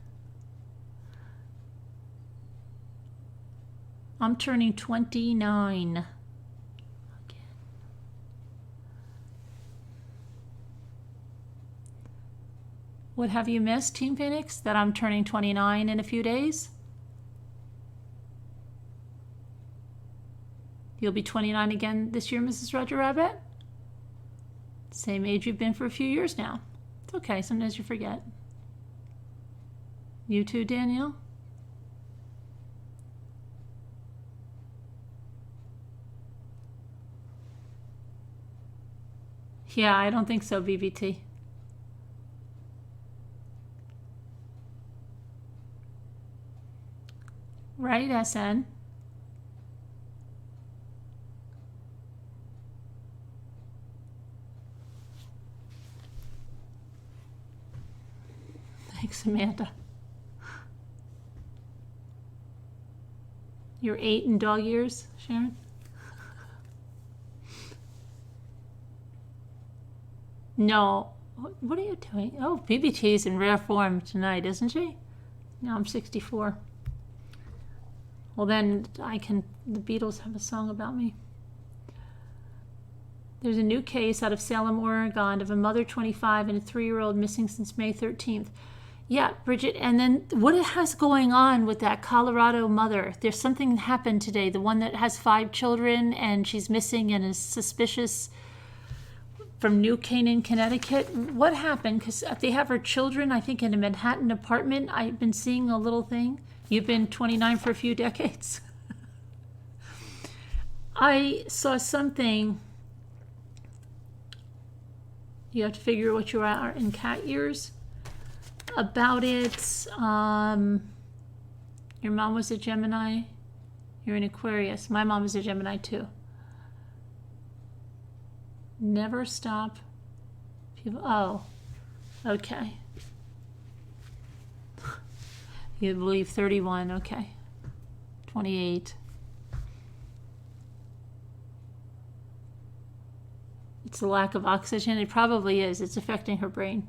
I'm turning 29. Again. What have you missed, Team Phoenix? That I'm turning 29 in a few days? You'll be 29 again this year, Mrs. Roger Rabbit? Same age you've been for a few years now. It's okay, sometimes you forget. You too, Danielle? Yeah, I don't think so, BBT. Right, SN? Thanks, Amanda. You're 8 in dog years, Sharon? No. What are you doing? Oh, BBT's in rare form tonight, isn't she? No, I'm 64. Well, then the Beatles have a song about me. There's a new case out of Salem, Oregon of a mother 25 and a 3-year-old missing since May 13th. Yeah, Bridget, and then what it has going on with that Colorado mother? There's something that happened today, the one that has 5 children and she's missing and is suspicious from New Canaan, Connecticut. What happened? Because they have her children, I think, in a Manhattan apartment. I've been seeing a little thing. You've been 29 for a few decades. I saw something. You have to figure what you are in cat years. About it. Your mom was a Gemini. You're an Aquarius. My mom was a Gemini too. Never stop. People. Oh, okay. You believe 31. Okay. 28. It's the lack of oxygen. It probably is. It's affecting her brain.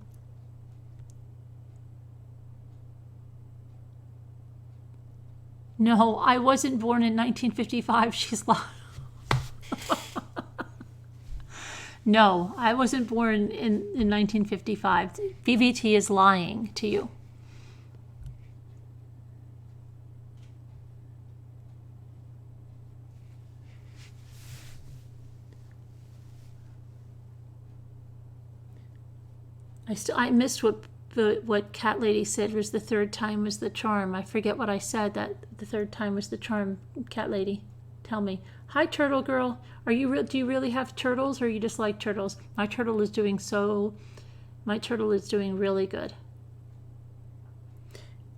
No, I wasn't born in 1955. She's lying. No, I wasn't born in 1955. BBT is lying to you. I missed what Cat Lady said was the third time was the charm. I forget what I said, that the third time was the charm. Cat Lady, tell me. Hi, Turtle Girl. Do you really have turtles, or you just like turtles? My turtle is doing really good.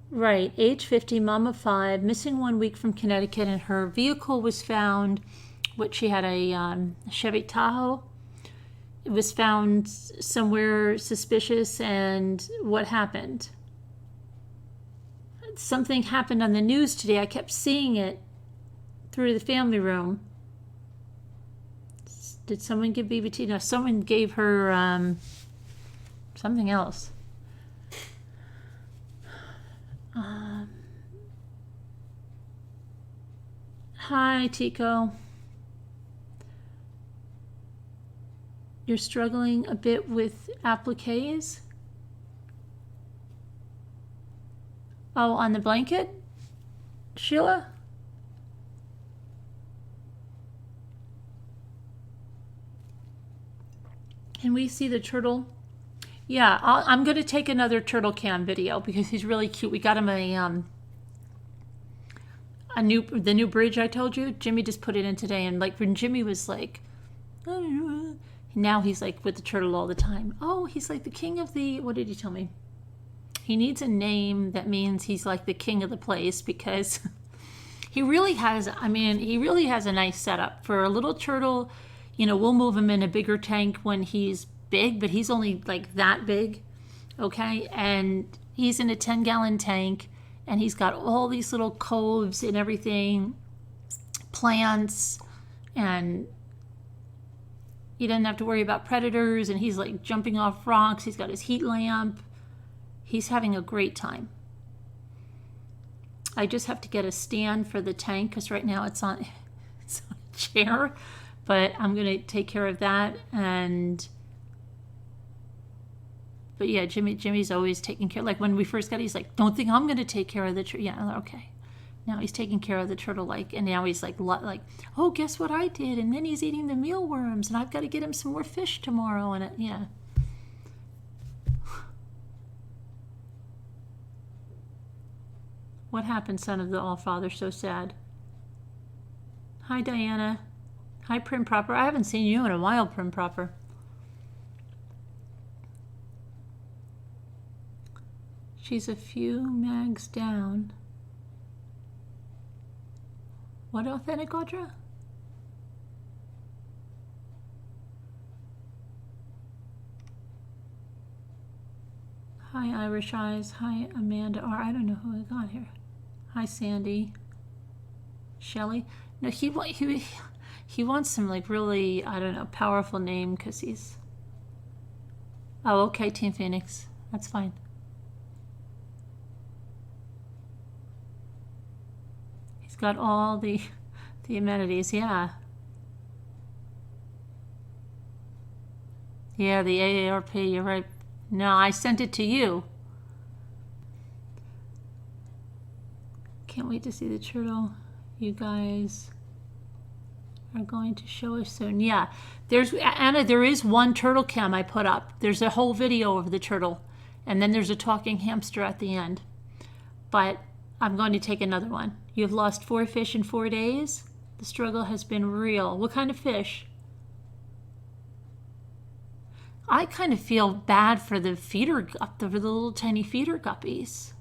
Right, age 50, mom of 5, missing 1 week from Connecticut, and her vehicle was found. She had a Chevy Tahoe. It was found somewhere suspicious, and what happened? Something happened on the news today. I kept seeing it through the family room. Did someone give BBT? No, someone gave her something else. Hi, Tico. You're struggling a bit with appliques? Oh, on the blanket, Sheila? Can we see the turtle? Yeah, I'm going to take another turtle cam video because he's really cute. We got him the new bridge I told you. Jimmy just put it in today, and like when Jimmy was like, now he's like with the turtle all the time. Oh, he's like the king of the, what did he tell me? He needs a name that means he's like the king of the place, because he really has a nice setup for a little turtle. You know, we'll move him in a bigger tank when he's big, but he's only like that big, okay? And he's in a 10-gallon tank, and he's got all these little coves and everything, plants, and he doesn't have to worry about predators, and he's like jumping off rocks. He's got his heat lamp. He's having a great time. I just have to get a stand for the tank because right now it's on a chair, but I'm going to take care of that. But yeah, Jimmy's always taking care. Like when we first got, he's like, "Don't think I'm going to take care of the turtle." Yeah, okay. Now he's taking care of the turtle, and now he's like, "Oh, guess what I did?" And then he's eating the mealworms, and I've got to get him some more fish tomorrow. And yeah. What happened, son of the All-Father? So sad. Hi, Diana. Hi, Prim Proper. I haven't seen you in a while, Prim Proper. She's a few mags down. What authentic Audra? Hi, Irish Eyes. Hi, Amanda R. I don't know who I got here. Hi, Sandy. Shelly. No, he wants some like really, I don't know, powerful name because he's. Oh, okay, Team Phoenix. That's fine. He's got all the amenities, yeah. Yeah, the AARP, you're right. No, I sent it to you. Can't wait to see the turtle. You guys are going to show us soon. Yeah, Anna, there is one turtle cam I put up. There's a whole video of the turtle, and then there's a talking hamster at the end. But I'm going to take another one. You've lost 4 fish in 4 days. The struggle has been real. What kind of fish? I kind of feel bad for the the little tiny feeder guppies.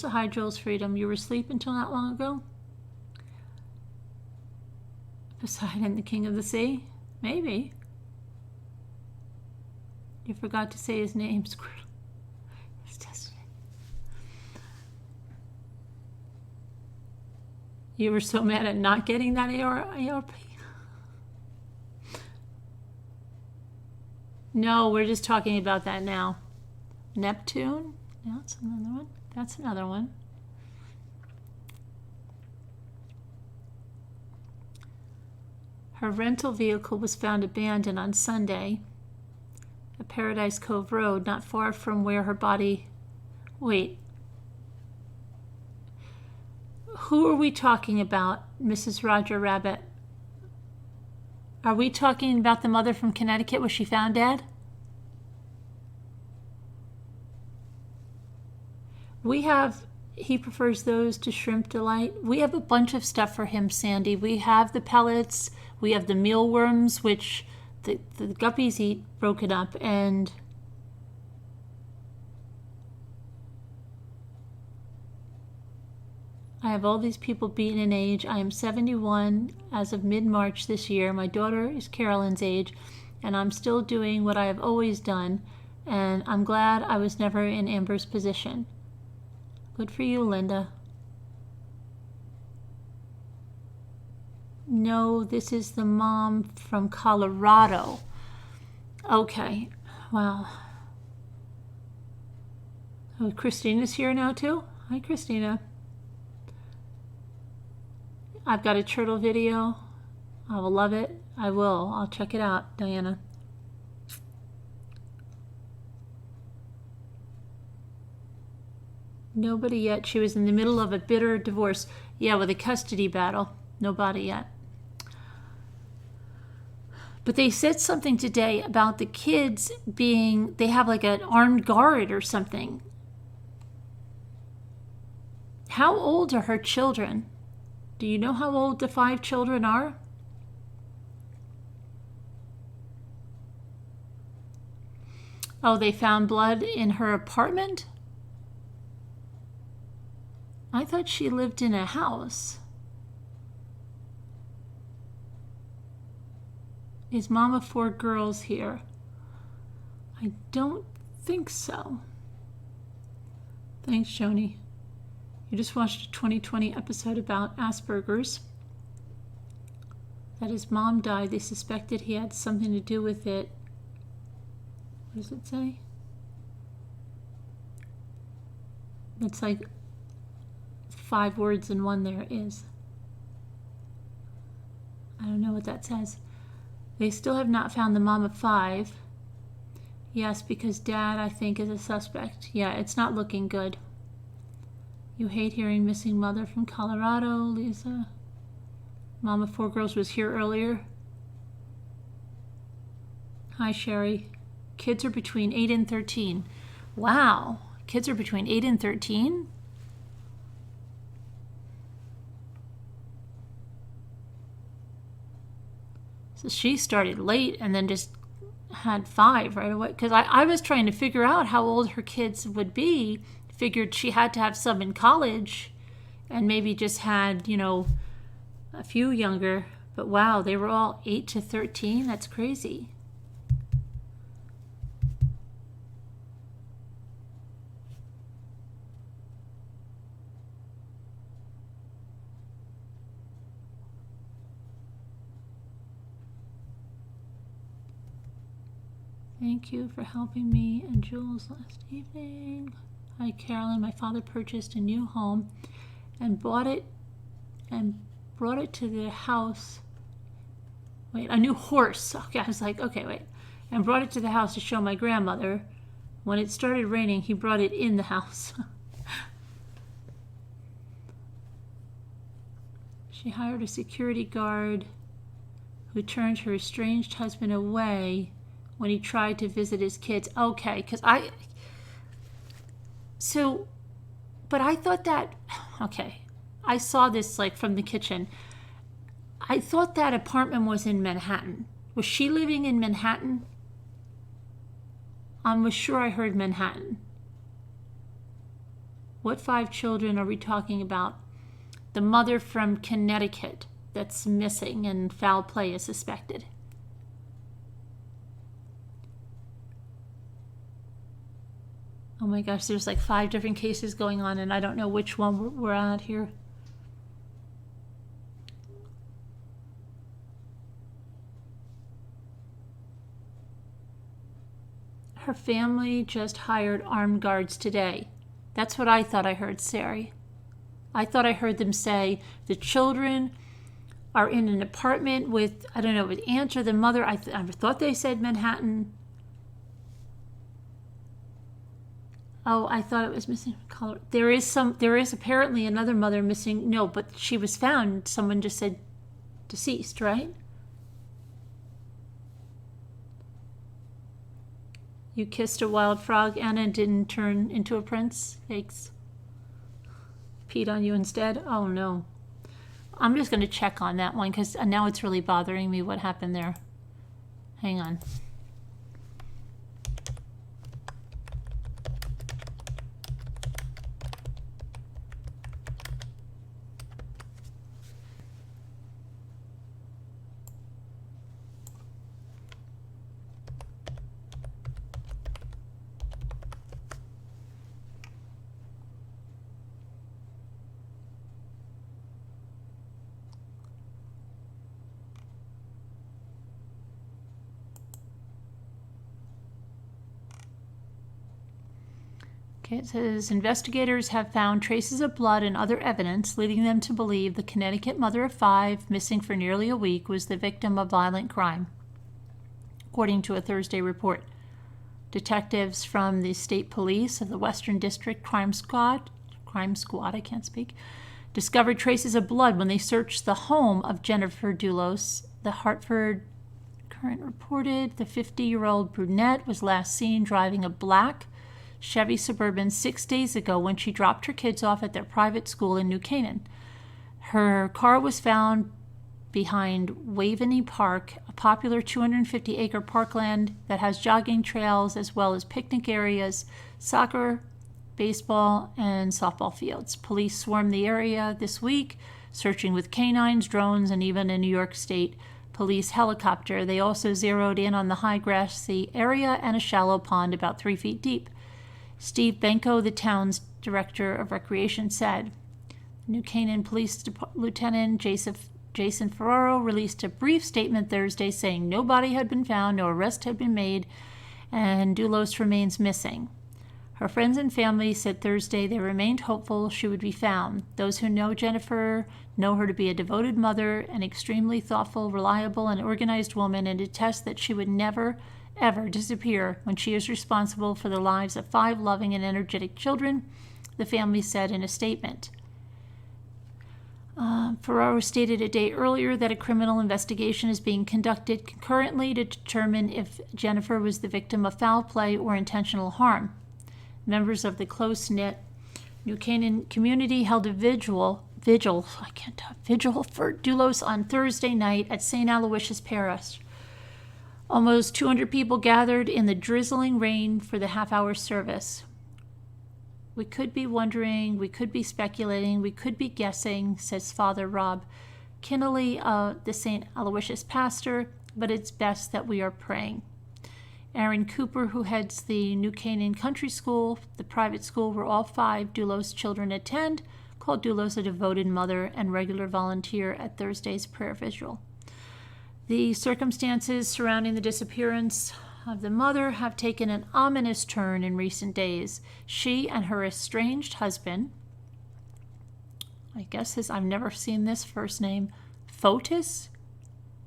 Hi, Jules Freedom. You were asleep until not long ago? Poseidon, the king of the sea? Maybe. You forgot to say his name, Squirtle. His destiny. You were so mad at not getting that ARP? No, we're just talking about that now. Neptune? No, that's another one. That's another one. Her rental vehicle was found abandoned on Sunday at Paradise Cove Road, not far from where her body... Wait. Who are we talking about, Mrs. Roger Rabbit? Are we talking about the mother from Connecticut where she found Dad? He prefers those to Shrimp Delight. We have a bunch of stuff for him, Sandy. We have the pellets. We have the mealworms, which the guppies eat broken up. And I have all these people beaten in age. I am 71 as of mid-March this year. My daughter is Carolyn's age, and I'm still doing what I have always done, and I'm glad I was never in Amber's position. Good for you, Linda. No, this is the mom from Colorado. Okay, well. Oh, Christina's here now too? Hi, Christina. I've got a turtle video. I will love it. I will. I'll check it out, Diana. Nobody yet. She was in the middle of a bitter divorce. Yeah, with a custody battle. Nobody yet. But they said something today about the kids they have like an armed guard or something. How old are her children? Do you know how old the 5 children are? Oh, they found blood in her apartment? I thought she lived in a house. Is Mom of 4 girls here? I don't think so. Thanks, Joni. You just watched a 2020 episode about Asperger's. That his mom died. They suspected he had something to do with it. What does it say? It's like 5 words in one there is. I don't know what that says. They still have not found the mom of 5. Yes, because Dad, I think, is a suspect. Yeah, it's not looking good. You hate hearing missing mother from Colorado, Lisa. Mom of 4 girls was here earlier. Hi, Sherry. Kids are between 8 and 13. Wow. Kids are between 8 and 13? So she started late and then just had 5 right away. Because I was trying to figure out how old her kids would be. Figured she had to have some in college and maybe just had, a few younger. But wow, they were all 8 to 13. That's crazy. Thank you for helping me and Jules last evening. Hi, Carolyn. My father purchased a new home and brought it to the house. Wait, a new horse. Okay, I was like, okay, wait. And brought it to the house to show my grandmother. When it started raining, he brought it in the house. She hired a security guard who turned her estranged husband away when he tried to visit his kids. Okay, because but I thought that, okay, I saw this like from the kitchen. I thought that apartment was in Manhattan. Was she living in Manhattan? I was sure I heard Manhattan. What 5 children are we talking about? The mother from Connecticut that's missing and foul play is suspected. Oh my gosh, there's like 5 different cases going on and I don't know which one we're at here. Her family just hired armed guards today. That's what I thought I heard, Sari. I thought I heard them say the children are in an apartment with, I don't know, with aunt or the mother. I thought they said Manhattan. Oh, I thought it was missing color. There is apparently another mother missing. No, but she was found. Someone just said deceased, right? You kissed a wild frog, Anna, and didn't turn into a prince? Thanks. Peed on you instead? Oh, no. I'm just going to check on that one because now it's really bothering me what happened there. Hang on. Okay, it says investigators have found traces of blood and other evidence leading them to believe the Connecticut mother of 5, missing for nearly a week, was the victim of violent crime, according to a Thursday report. Detectives from the state police of the Western District Crime Squad, I can't speak, discovered traces of blood when they searched the home of Jennifer Dulos. The Hartford Current reported the 50-year-old brunette was last seen driving a black Chevy Suburban 6 days ago when she dropped her kids off at their private school in New Canaan. Her car was found behind Waveney Park, a popular 250-acre parkland that has jogging trails as well as picnic areas, soccer, baseball, and softball fields. Police swarmed the area this week, searching with canines, drones, and even a New York State police helicopter. They also zeroed in on the high grassy area and a shallow pond about 3 feet deep. Steve Benko, the town's director of recreation, said. New Canaan Police Lieutenant Jason Ferraro released a brief statement Thursday saying no body had been found, no arrest had been made, and Dulos remains missing. Her friends and family said Thursday they remained hopeful she would be found. Those who know Jennifer know her to be a devoted mother, an extremely thoughtful, reliable, and organized woman, and attest that she would never ever disappear when she is responsible for the lives of 5 loving and energetic children, the family said in a statement. Ferraro stated a day earlier that a criminal investigation is being conducted concurrently to determine if Jennifer was the victim of foul play or intentional harm. Members of the close-knit New Canaan community held a vigil for Dulos on Thursday night at St. Aloysius Parish. Almost 200 people gathered in the drizzling rain for the half-hour service. We could be wondering, we could be speculating, we could be guessing, says Father Rob Kinnelly, the St. Aloysius pastor, but it's best that we are praying. Aaron Cooper, who heads the New Canaan Country School, the private school where all 5 Dulos children attend, called Dulos a devoted mother and regular volunteer at Thursday's prayer vigil. The circumstances surrounding the disappearance of the mother have taken an ominous turn in recent days. She and her estranged husband, I guess I've never seen this first name, Fotis?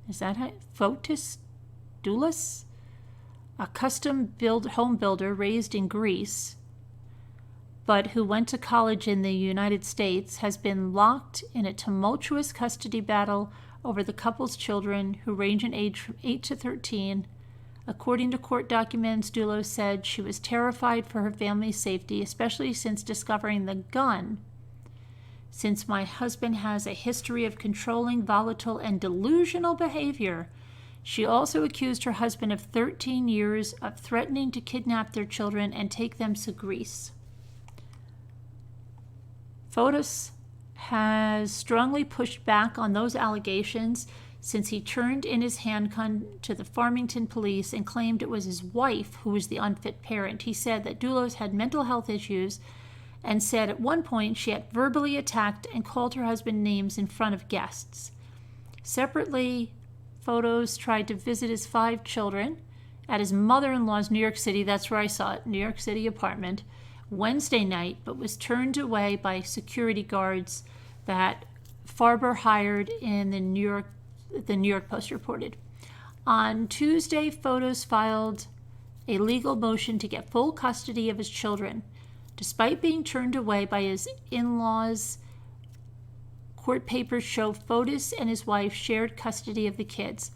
Is that how? Fotis Dulos? A custom-built home builder raised in Greece, but who went to college in the United States, has been locked in a tumultuous custody battle over the couple's children, who range in age from 8 to 13. According to court documents, Dulos said she was terrified for her family's safety, especially since discovering the gun. Since my husband has a history of controlling, volatile, and delusional behavior, she also accused her husband of 13 years of threatening to kidnap their children and take them to Greece. Fotis has strongly pushed back on those allegations since he turned in his handgun to the Farmington police and claimed it was his wife who was the unfit parent. He said that Dulos had mental health issues and said at one point she had verbally attacked and called her husband names in front of guests. Separately, Fotis tried to visit his 5 children at his mother-in-law's New York City, that's where I saw it, New York City apartment, Wednesday night, but was turned away by security guards that Farber hired in the New York Post reported. On Tuesday, Fotis filed a legal motion to get full custody of his children. Despite being turned away by his in-laws, court papers show Fotis and his wife shared custody of the kids.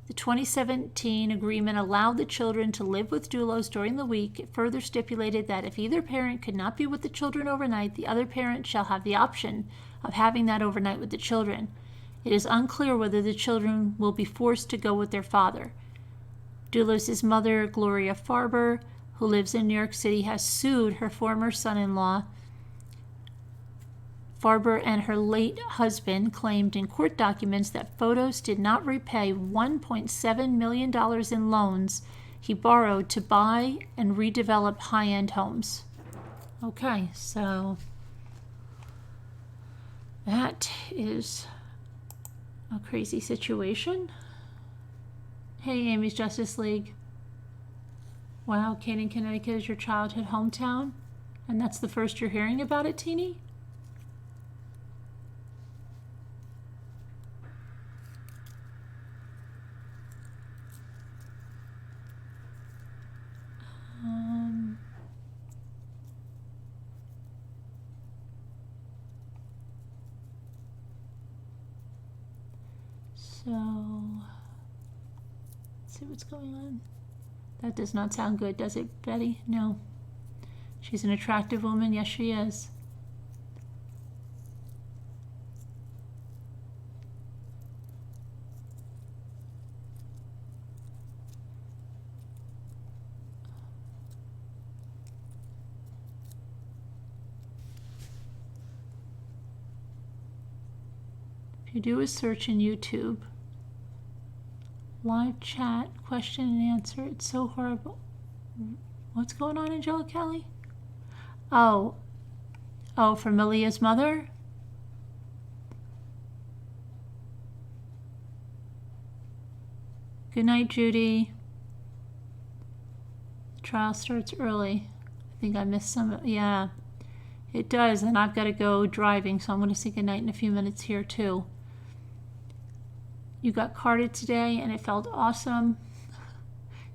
The 2017 agreement allowed the children to live with doulos during the week. It further stipulated that if either parent could not be with the children overnight, the other parent shall have the option of having that overnight with the children. It is unclear whether the children will be forced to go with their father. Doulos' mother, Gloria Farber, who lives in New York City, has sued her former son-in-law. Farber and her late husband claimed in court documents that Fotis did not repay $1.7 million in loans he borrowed to buy and redevelop high-end homes. Okay, so that is a crazy situation. Hey, Amy's Justice League. Wow, Canaan, Connecticut is your childhood hometown? And that's the first you're hearing about it, Teeny? So, let's see what's going on. That does not sound good, does it, Betty? No. She's an attractive woman. Yes, she is. If you do a search in YouTube, live chat, question and answer, it's so horrible. What's going on, Angela Kelly? Oh, for Malia's mother? Good night, Judy. The trial starts early. I think I missed some. Yeah, it does, and I've got to go driving, so I'm going to say good night in a few minutes here, too. You got carded today, and it felt awesome.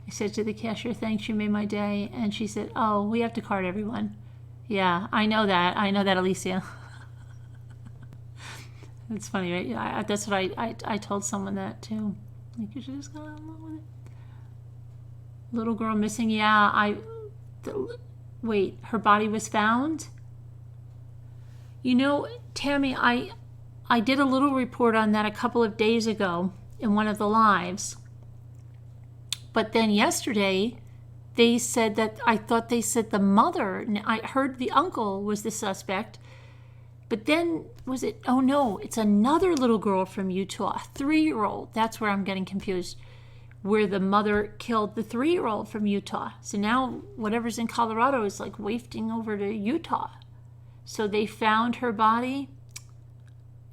I said to the cashier, thanks, you made my day. And she said, oh, we have to card everyone. Yeah, I know that. I know that, Alicia. It's funny, right? That's what I told someone that, too. Like, you should just go along with it. Little girl missing. Yeah, wait, her body was found? You know, Tammy, I did a little report on that a couple of days ago in one of the lives. But then yesterday, they said that, I thought they said the mother, I heard the uncle was the suspect. But then, was it, oh no, it's another little girl from Utah, a 3-year-old. That's where I'm getting confused. Where the mother killed the 3-year-old from Utah. So now whatever's in Colorado is like wafting over to Utah. So they found her body,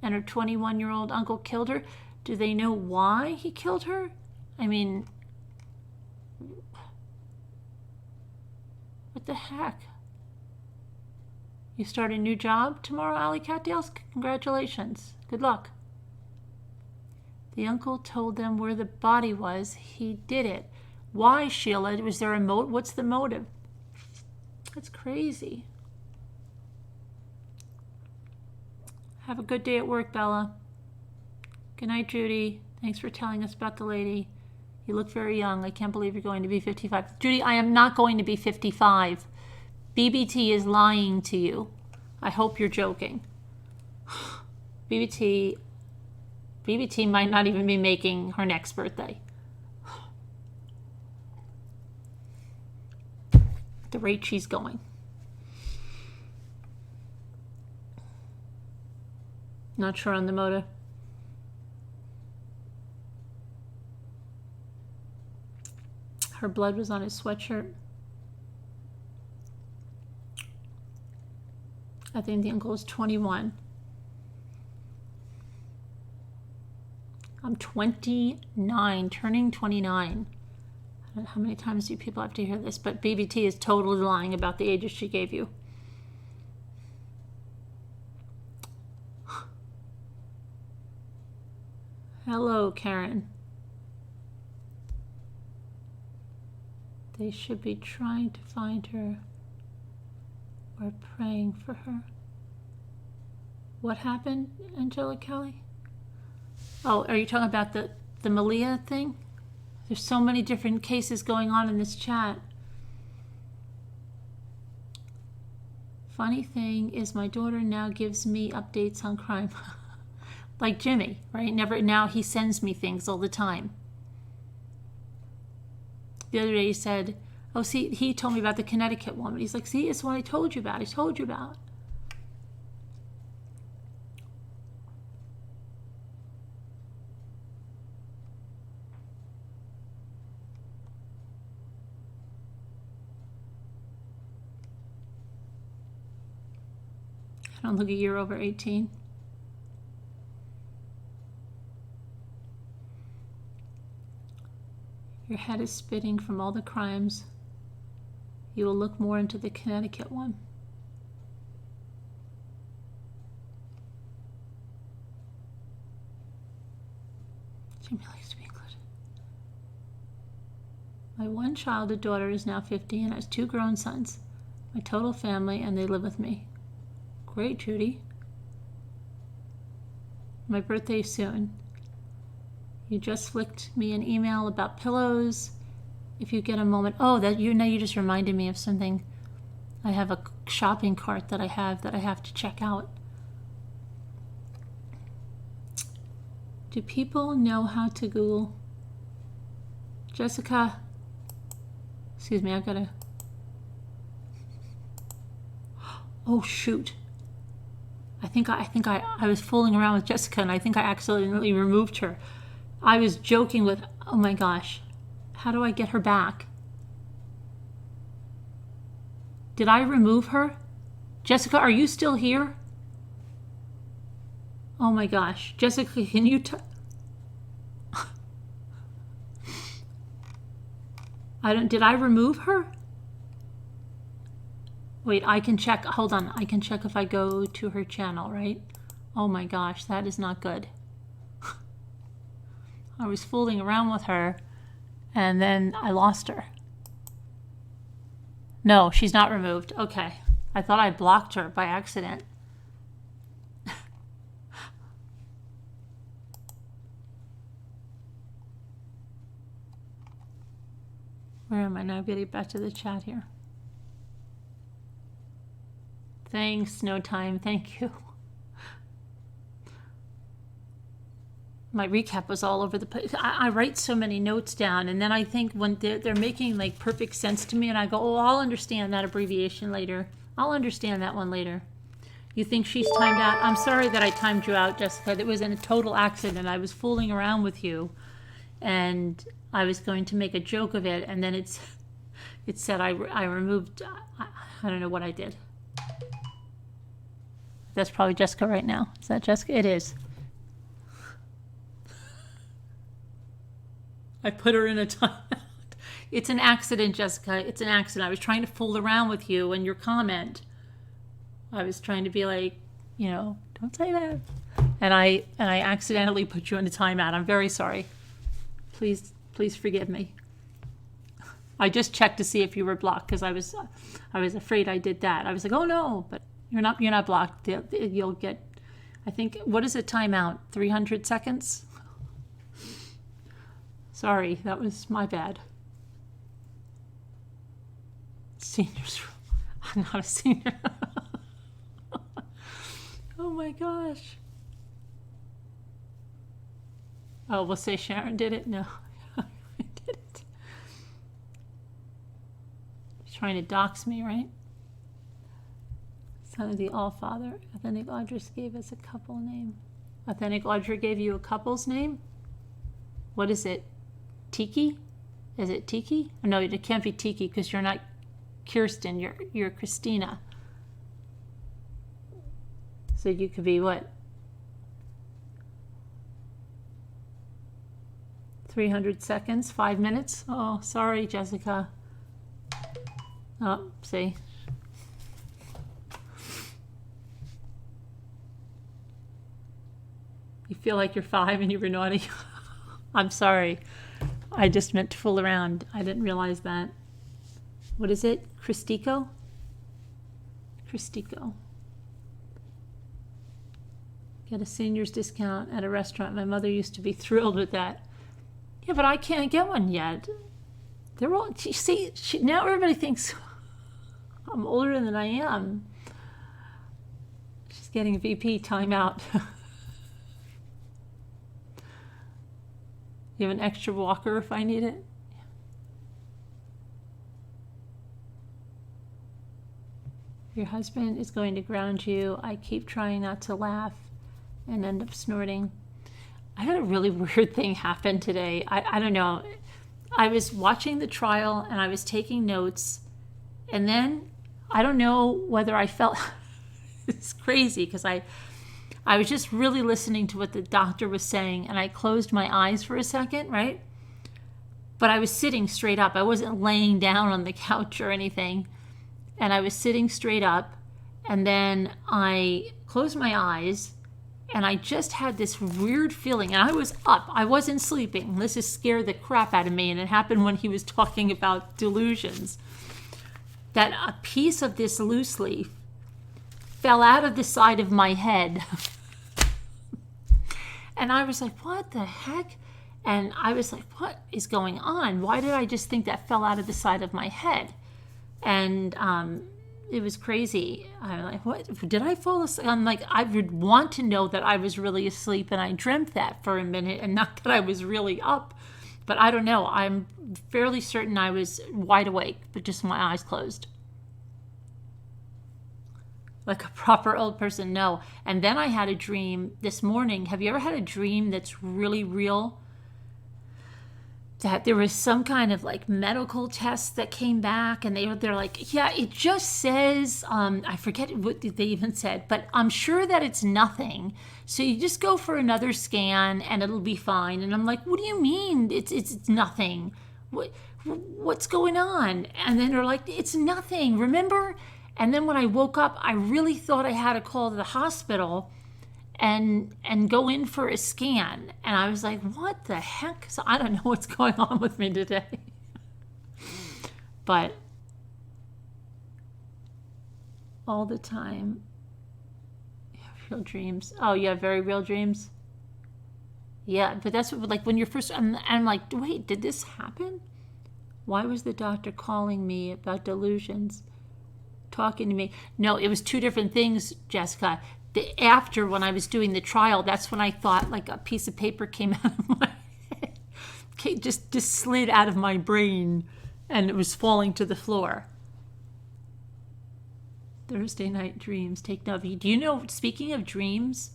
and her 21-year-old uncle killed her. Do they know why he killed her? I mean, what the heck? You start a new job tomorrow, Alley Catdales? Congratulations. Good luck. The uncle told them where the body was. He did it. Why, Sheila? Was there a motive? What's the motive? That's crazy. Have a good day at work, Bella. Good night, Judy. Thanks for telling us about the lady. You look very young. I can't believe you're going to be 55. Judy, I am not going to be 55. BBT is lying to you. I hope you're joking. BBT might not even be making her next birthday. At the rate she's going. Not sure on the motive. Her blood was on his sweatshirt. I think the uncle was 21. I'm 29, turning 29. I don't know how many times do people have to hear this, but BBT is totally lying about the ages she gave you. Hello, Karen. They should be trying to find her or praying for her. What happened, Angela Kelly? Oh, are you talking about the Malia thing? There's so many different cases going on in this chat. Funny thing is my daughter now gives me updates on crime. Like Jimmy, right? Now he sends me things all the time. The other day he said, oh, see, he told me about the Connecticut woman. He's like, see, it's what I told you about. I don't look a year over 18. Your head is spinning from all the crimes. You will look more into the Connecticut one. Jimmy likes to be included. My one childhood daughter is now 50 and has 2 grown sons. My total family, and they live with me. Great, Judy. My birthday is soon. You just flicked me an email about pillows. If you get a moment. Oh, you just reminded me of something. I have a shopping cart that I have to check out. Do people know how to Google? Jessica. Excuse me, I've got to. Oh shoot. I think I was fooling around with Jessica and I think I accidentally removed her. I was joking with, oh my gosh, how do I get her back? Did I remove her? Jessica, are you still here? Oh my gosh. Jessica, can you did I remove her? Wait, I can check. Hold on. I can check if I go to her channel, right? Oh my gosh, that is not good. I was fooling around with her and then I lost her. No, she's not removed. Okay. I thought I blocked her by accident. Where am I now? Getting back to the chat here. Thanks, no time. Thank you. My recap was all over the place. I write so many notes down, and then I think when they're making like perfect sense to me, and I go, oh, I'll understand that abbreviation later. I'll understand that one later. You think she's timed out? I'm sorry that I timed you out, Jessica. It was in a total accident. I was fooling around with you, and I was going to make a joke of it, and then it said I removed. I don't know what I did. That's probably Jessica right now. Is that Jessica? It is. I put her in a timeout. It's an accident, Jessica. It's an accident. I was trying to fool around with you and your comment. I was trying to be like, don't say that. And I accidentally put you in a timeout. I'm very sorry. Please forgive me. I just checked to see if you were blocked because I was afraid I did that. I was like, oh no, but you're not blocked. You'll get, I think, what is a timeout? 300 seconds? Sorry, that was my bad. Seniors, I'm not a senior. Oh my gosh. Oh, we'll say Sharon did it? No, I didn't. She's trying to dox me, right? Son of the All-Father. Authentic Audrey gave us a couple name. Authentic Audrey gave you a couple's name? What is it? Tiki? Is it Tiki? No, it can't be Tiki because you're not Kirsten. You're Christina. So you could be what? 300 seconds? 5 minutes? Oh, sorry, Jessica. Oh, see. You feel like you're 5 and you were naughty? I'm sorry. I just meant to fool around. I didn't realize that. what is it? Cristico? Get a senior's discount at a restaurant. My mother used to be thrilled with that. Yeah, but I can't get one yet. They're all, now everybody thinks I'm older than I am. She's getting a VP timeout. You have an extra walker if I need it? Your husband is going to ground you. I keep trying not to laugh and end up snorting. I had a really weird thing happen today. I don't know. I was watching the trial and I was taking notes, and then I don't know whether I felt it's crazy because I was just really listening to what the doctor was saying, and I closed my eyes for a second, right? But I was sitting straight up. I wasn't laying down on the couch or anything. And I was sitting straight up, and then I closed my eyes, and I just had this weird feeling, and I was up. I wasn't sleeping. This has scared the crap out of me, and it happened when he was talking about delusions. That a piece of this loose leaf fell out of the side of my head. And I was like, what the heck? And I was like, what is going on? Why did I just think that fell out of the side of my head? And it was crazy. I'm like, what? Did I fall asleep? I'm like, I would want to know that I was really asleep and I dreamt that for a minute and not that I was really up. But I don't know. I'm fairly certain I was wide awake, but just my eyes closed. Like a proper old person, no. And then I had a dream this morning. Have you ever had a dream that's really real? That there was some kind of like medical test that came back, and they're like, yeah, it just says, I forget what they even said, but I'm sure that it's nothing. So you just go for another scan and it'll be fine. And I'm like, what do you mean it's nothing? What's going on? And then they're like, it's nothing, remember? And then when I woke up, I really thought I had to call the hospital and go in for a scan. And I was like, what the heck? So I don't know what's going on with me today. But all the time, you have real dreams. Oh, you have very real dreams? Yeah, but that's what, like when you're first, I'm like, wait, did this happen? Why was the doctor calling me about delusions? Talking to me? No, it was two different things, Jessica. After, when I was doing the trial, that's when I thought like a piece of paper came out of my head. Just slid out of my brain, and it was falling to the floor. Thursday night dreams. Take note. Do you know, speaking of dreams,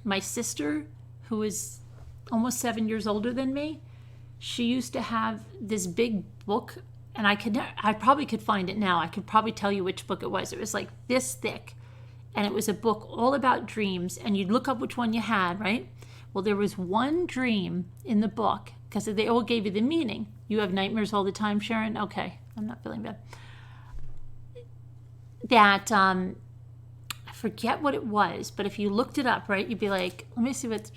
my sister, who is almost 7 years older than me, she used to have this big book, and I probably could find it now. I could probably tell you which book it was. It was like this thick. And it was a book all about dreams, and you'd look up which one you had, right? Well, there was one dream in the book, because they all gave you the meaning. You have nightmares all the time, Sharon? Okay, I'm not feeling bad. That, I forget what it was, but if you looked it up, right, you'd be like, let me see what,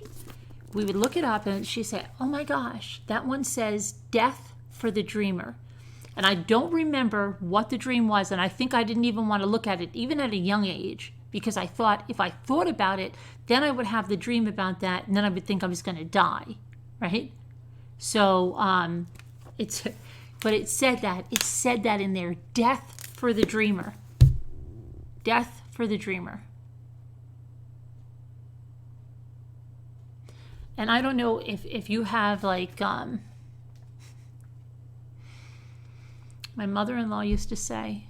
we would look it up, and she'd say, oh my gosh, that one says death for the dreamer. And I don't remember what the dream was, and I think I didn't even want to look at it, even at a young age, because I thought if I thought about it, then I would have the dream about that, and then I would think I was going to die, right? So but it said that in there, death for the dreamer. Death for the dreamer. And I don't know if you have like, my mother-in-law used to say,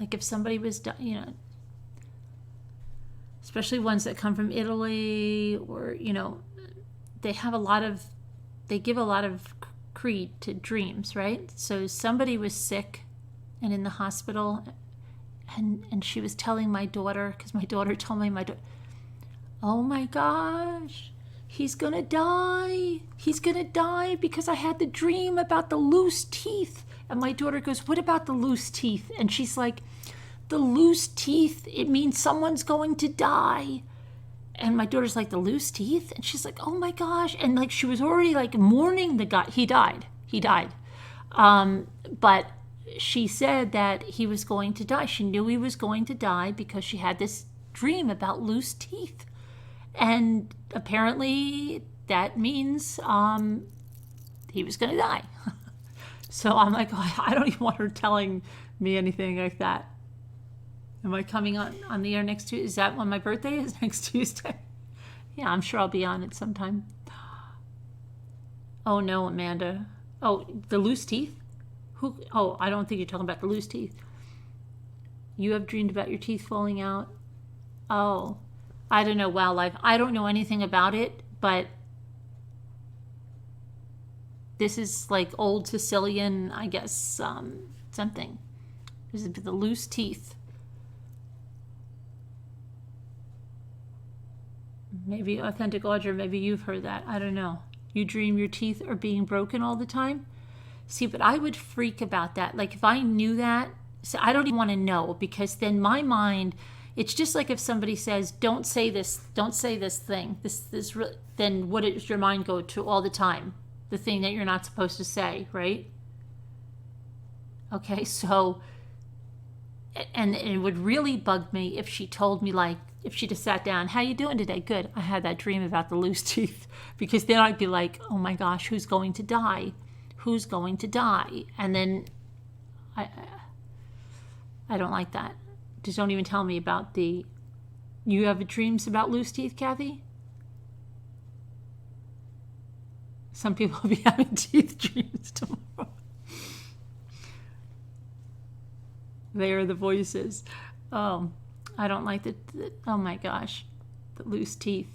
like if somebody was, you know, especially ones that come from Italy, or, you know, they give a lot of creed to dreams, right? So somebody was sick and in the hospital, and she was telling my daughter, because my daughter told me, oh my gosh, he's gonna die because I had the dream about the loose teeth. And my daughter goes, what about the loose teeth? And she's like, the loose teeth, it means someone's going to die. And my daughter's like, the loose teeth? And she's like, oh my gosh. And like, she was already like mourning the guy. He died. But she said that he was going to die. She knew he was going to die because she had this dream about loose teeth. And apparently that means he was going to die. So I'm like, oh, I don't even want her telling me anything like that. Am I coming on the air next Tuesday? Is that when my birthday is, next Tuesday? Yeah, I'm sure I'll be on it sometime. Oh, no, Amanda. Oh, the loose teeth? Who? Oh, I don't think you're talking about the loose teeth. You have dreamed about your teeth falling out? Oh, I don't know, wildlife. I don't know anything about it, but this is like old Sicilian, I guess, something. This is the loose teeth. Maybe Authentic Audra, maybe you've heard that. I don't know. You dream your teeth are being broken all the time? See, but I would freak about that. Like if I knew that, so I don't even want to know, because then my mind, it's just like if somebody says, don't say this thing, then what does your mind go to all the time? The thing that you're not supposed to say, right? Okay, so, and it would really bug me if she told me, like, if she just sat down, how you doing today? Good. I had that dream about the loose teeth, because then I'd be like, oh my gosh, who's going to die? Who's going to die? And then I don't like that. Just don't even tell me about the, you have dreams about loose teeth, Kathy? Some people will be having teeth dreams tomorrow. They are the voices. Oh, I don't like the oh my gosh, the loose teeth.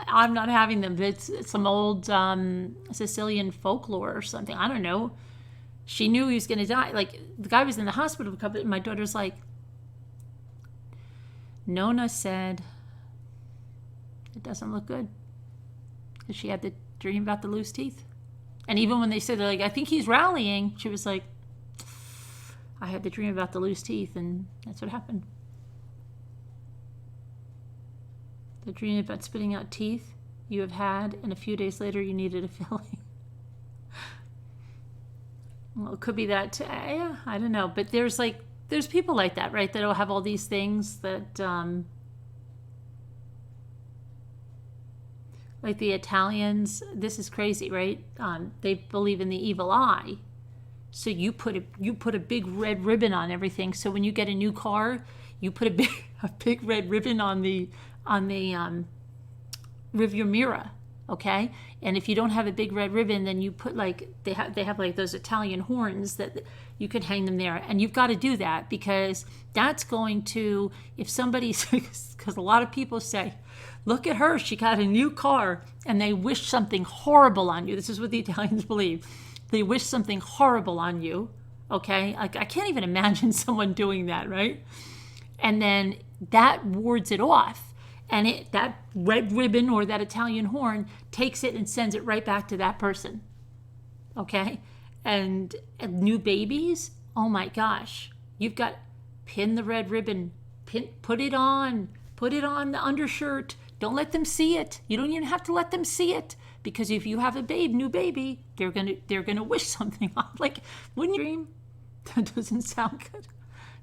I'm not having them. It's some old Sicilian folklore or something. I don't know. She knew he was going to die. Like, the guy was in the hospital, and my daughter's like, Nona said it doesn't look good, because she had the dream about the loose teeth. And even when they said, they're like, I think he's rallying, she was like, I had the dream about the loose teeth, and that's what happened. The dream about spitting out teeth you have had, and a few days later you needed a filling. Well, it could be that, yeah, I don't know. But there's people like that, right? That'll have all these things that, like the Italians, this is crazy, right? They believe in the evil eye. So you put a big red ribbon on everything. So when you get a new car, you put a big red ribbon on the rearview mirror, okay? And if you don't have a big red ribbon, then you put like they have like those Italian horns that you could hang them there, and you've got to do that, because that's going to, if somebody's, because a lot of people say, look at her, she got a new car, and they wish something horrible on you. This is what the Italians believe. They wish something horrible on you, okay? Like, I can't even imagine someone doing that, right? And then that wards it off. And that red ribbon or that Italian horn takes it and sends it right back to that person, okay? And new babies, oh my gosh. You've got, pin the red ribbon, put it on the undershirt. Don't let them see it. You don't even have to let them see it. Because if you have a new baby, they're gonna wish something on. Like, wouldn't you dream? That doesn't sound good.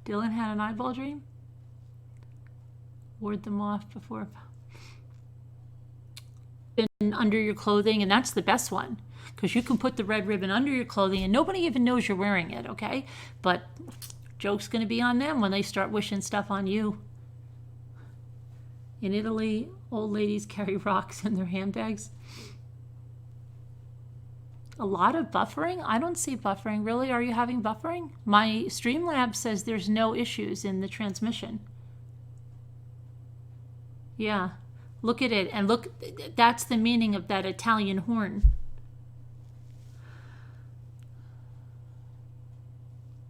Dylan had an eyeball dream. Ward them off before. Under your clothing, and that's the best one, because you can put the red ribbon under your clothing and nobody even knows you're wearing it, okay? But joke's gonna be on them when they start wishing stuff on you. In Italy, old ladies carry rocks in their handbags. A lot of buffering? I don't see buffering. Really? Are you having buffering? My Streamlabs says there's no issues in the transmission. Yeah. Look at it. And look, that's the meaning of that Italian horn.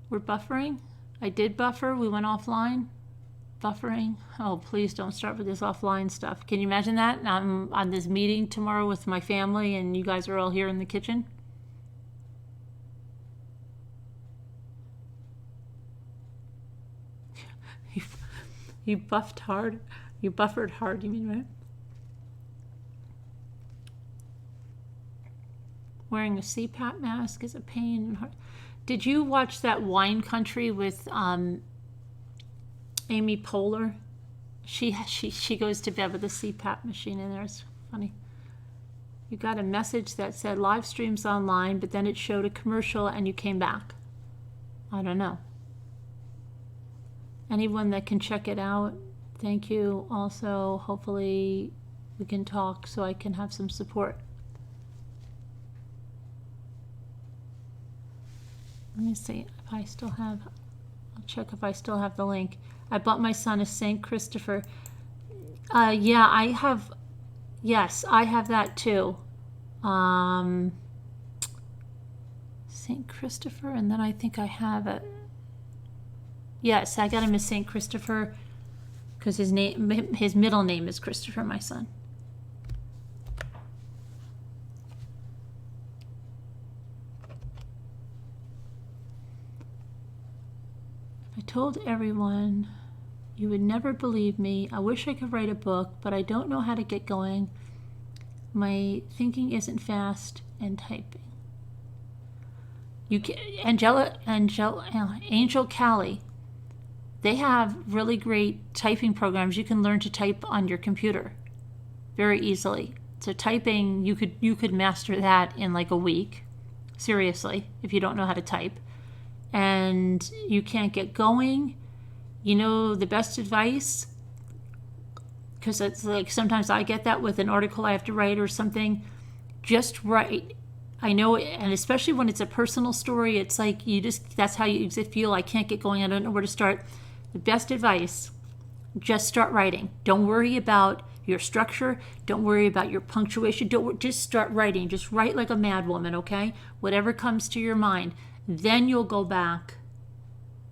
We're buffering? I did buffer. We went offline. Buffering. Oh, please don't start with this offline stuff. Can you imagine that? I'm on this meeting tomorrow with my family and you guys are all here in the kitchen. You buffed hard. You buffered hard, you mean, right? wearing a CPAP mask is a pain. Did you watch that Wine Country with Amy Poehler? She goes to bed with a CPAP machine in there. It's funny. You got a message that said live streams online, but then it showed a commercial and you came back. I don't know. Anyone that can check it out, thank you. Also, hopefully we can talk so I can have some support. Let me see if I still have, I'll check if I still have the link. I bought my son a St. Christopher. Yeah, I have, yes, I have that too. St. Christopher, and then I think I have a, yes, I got him a St. Christopher because his middle name is Christopher, my son. I told everyone you would never believe me. I wish I could write a book, but I don't know how to get going. My thinking isn't fast and typing. You can, Angel Callie, they have really great typing programs. You can learn to type on your computer very easily. So typing, you could master that in like a week, seriously, if you don't know how to type. And you can't get going. You know, the best advice, because it's like sometimes I get that with an article I have to write or something, just write. I know, and especially when it's a personal story, it's like you just, that's how you feel. I can't get going. I don't know where to start. The best advice, just start writing. Don't worry about your structure. Don't worry about your punctuation. Just start writing. Just write like a mad woman, okay? Whatever comes to your mind. Then you'll go back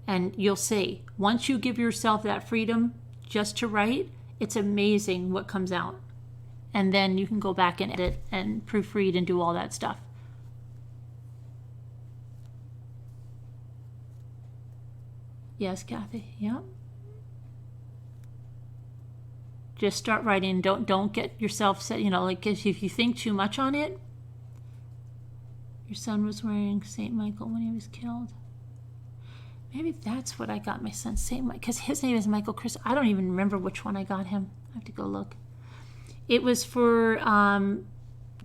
and you'll see. Once you give yourself that freedom just to write, it's amazing what comes out. And then you can go back and edit and proofread and do all that stuff. Yes, Kathy. Yeah. Just start writing. Don't get yourself set, you know, like if you think too much on it. Your son was wearing St. Michael when he was killed. Maybe that's what I got my son, St. Michael, because his name is Michael Chris. I don't even remember which one I got him. I have to go look. It was for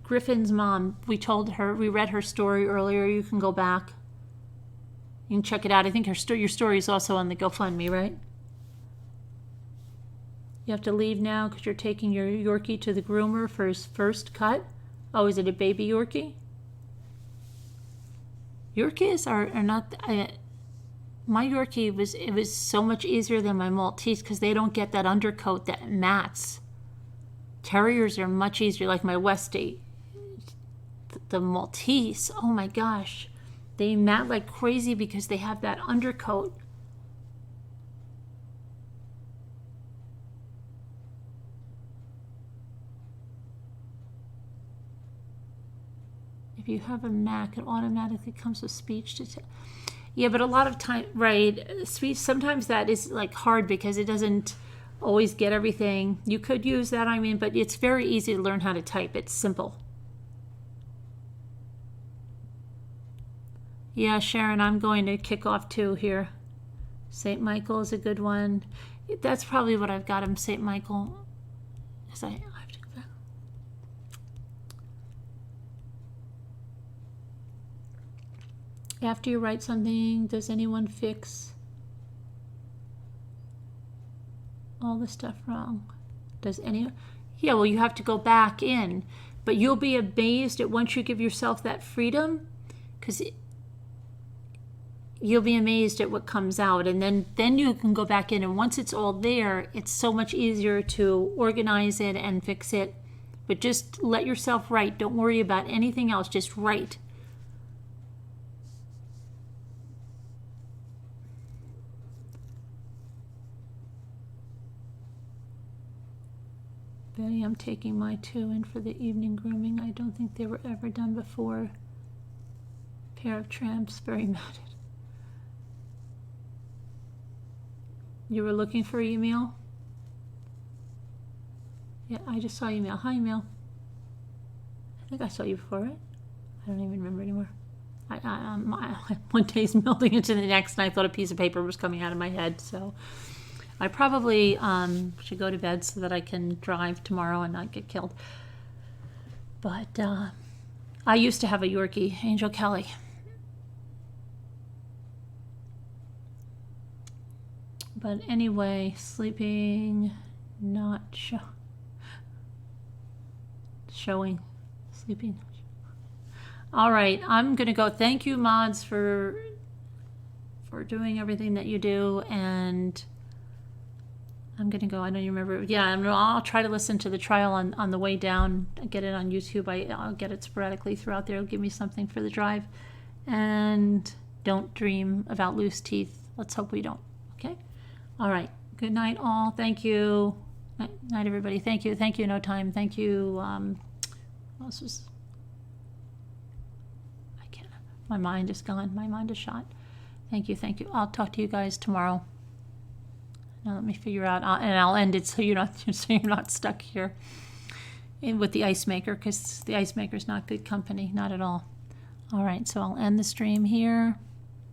Griffin's mom. We read her story earlier. You can go back. You can check it out. I think your story is also on the GoFundMe, right? You have to leave now because you're taking your Yorkie to the groomer for his first cut. Oh, is it a baby Yorkie? Yorkies are not. My Yorkie was so much easier than my Maltese because they don't get that undercoat that mats. Terriers are much easier, like my Westie. The Maltese, oh my gosh, they mat like crazy because they have that undercoat. If you have a Mac, it automatically comes with speech to yeah, but a lot of time, right, speech, sometimes that is like hard because it doesn't always get everything. You could use that, I mean, but it's very easy to learn how to type. It's simple. Yeah, Sharon, I'm going to kick off too here. St. Michael is a good one. That's probably what I've got him, St. Michael. Yes, I have to go back. After you write something, does anyone fix all the stuff wrong? Does anyone? Yeah, well, you have to go back in. But you'll be amazed at once you give yourself that freedom, because you'll be amazed at what comes out. And then you can go back in. And once it's all there, it's so much easier to organize it and fix it. But just let yourself write. Don't worry about anything else. Just write. Betty, I'm taking my 2 in for the evening grooming. I don't think they were ever done before. Pair of tramps, very mad. You were looking for email? Yeah, I just saw email. Hi, email. I think I saw you before, right? I don't even remember anymore. One day's melting into the next, and I thought a piece of paper was coming out of my head. So I probably should go to bed so that I can drive tomorrow and not get killed. But I used to have a Yorkie, Angel Kelly. But anyway, sleeping, not showing, sleeping. All right, I'm going to go. Thank you, mods, for doing everything that you do. And I'm going to go. I don't even remember. Yeah, I'll try to listen to the trial on the way down. Get it on YouTube. I'll get it sporadically throughout there. It'll give me something for the drive. And don't dream about loose teeth. Let's hope we don't. Okay? All right. Good night, all. Thank you. Night, everybody. Thank you. Thank you, No Time. Thank you. What else was... My mind is gone. My mind is shot. Thank you. Thank you. I'll talk to you guys tomorrow. Now let me figure out, and I'll end it so you're not stuck here with the ice maker, because the ice maker's not good company, not at all. All right, so I'll end the stream here.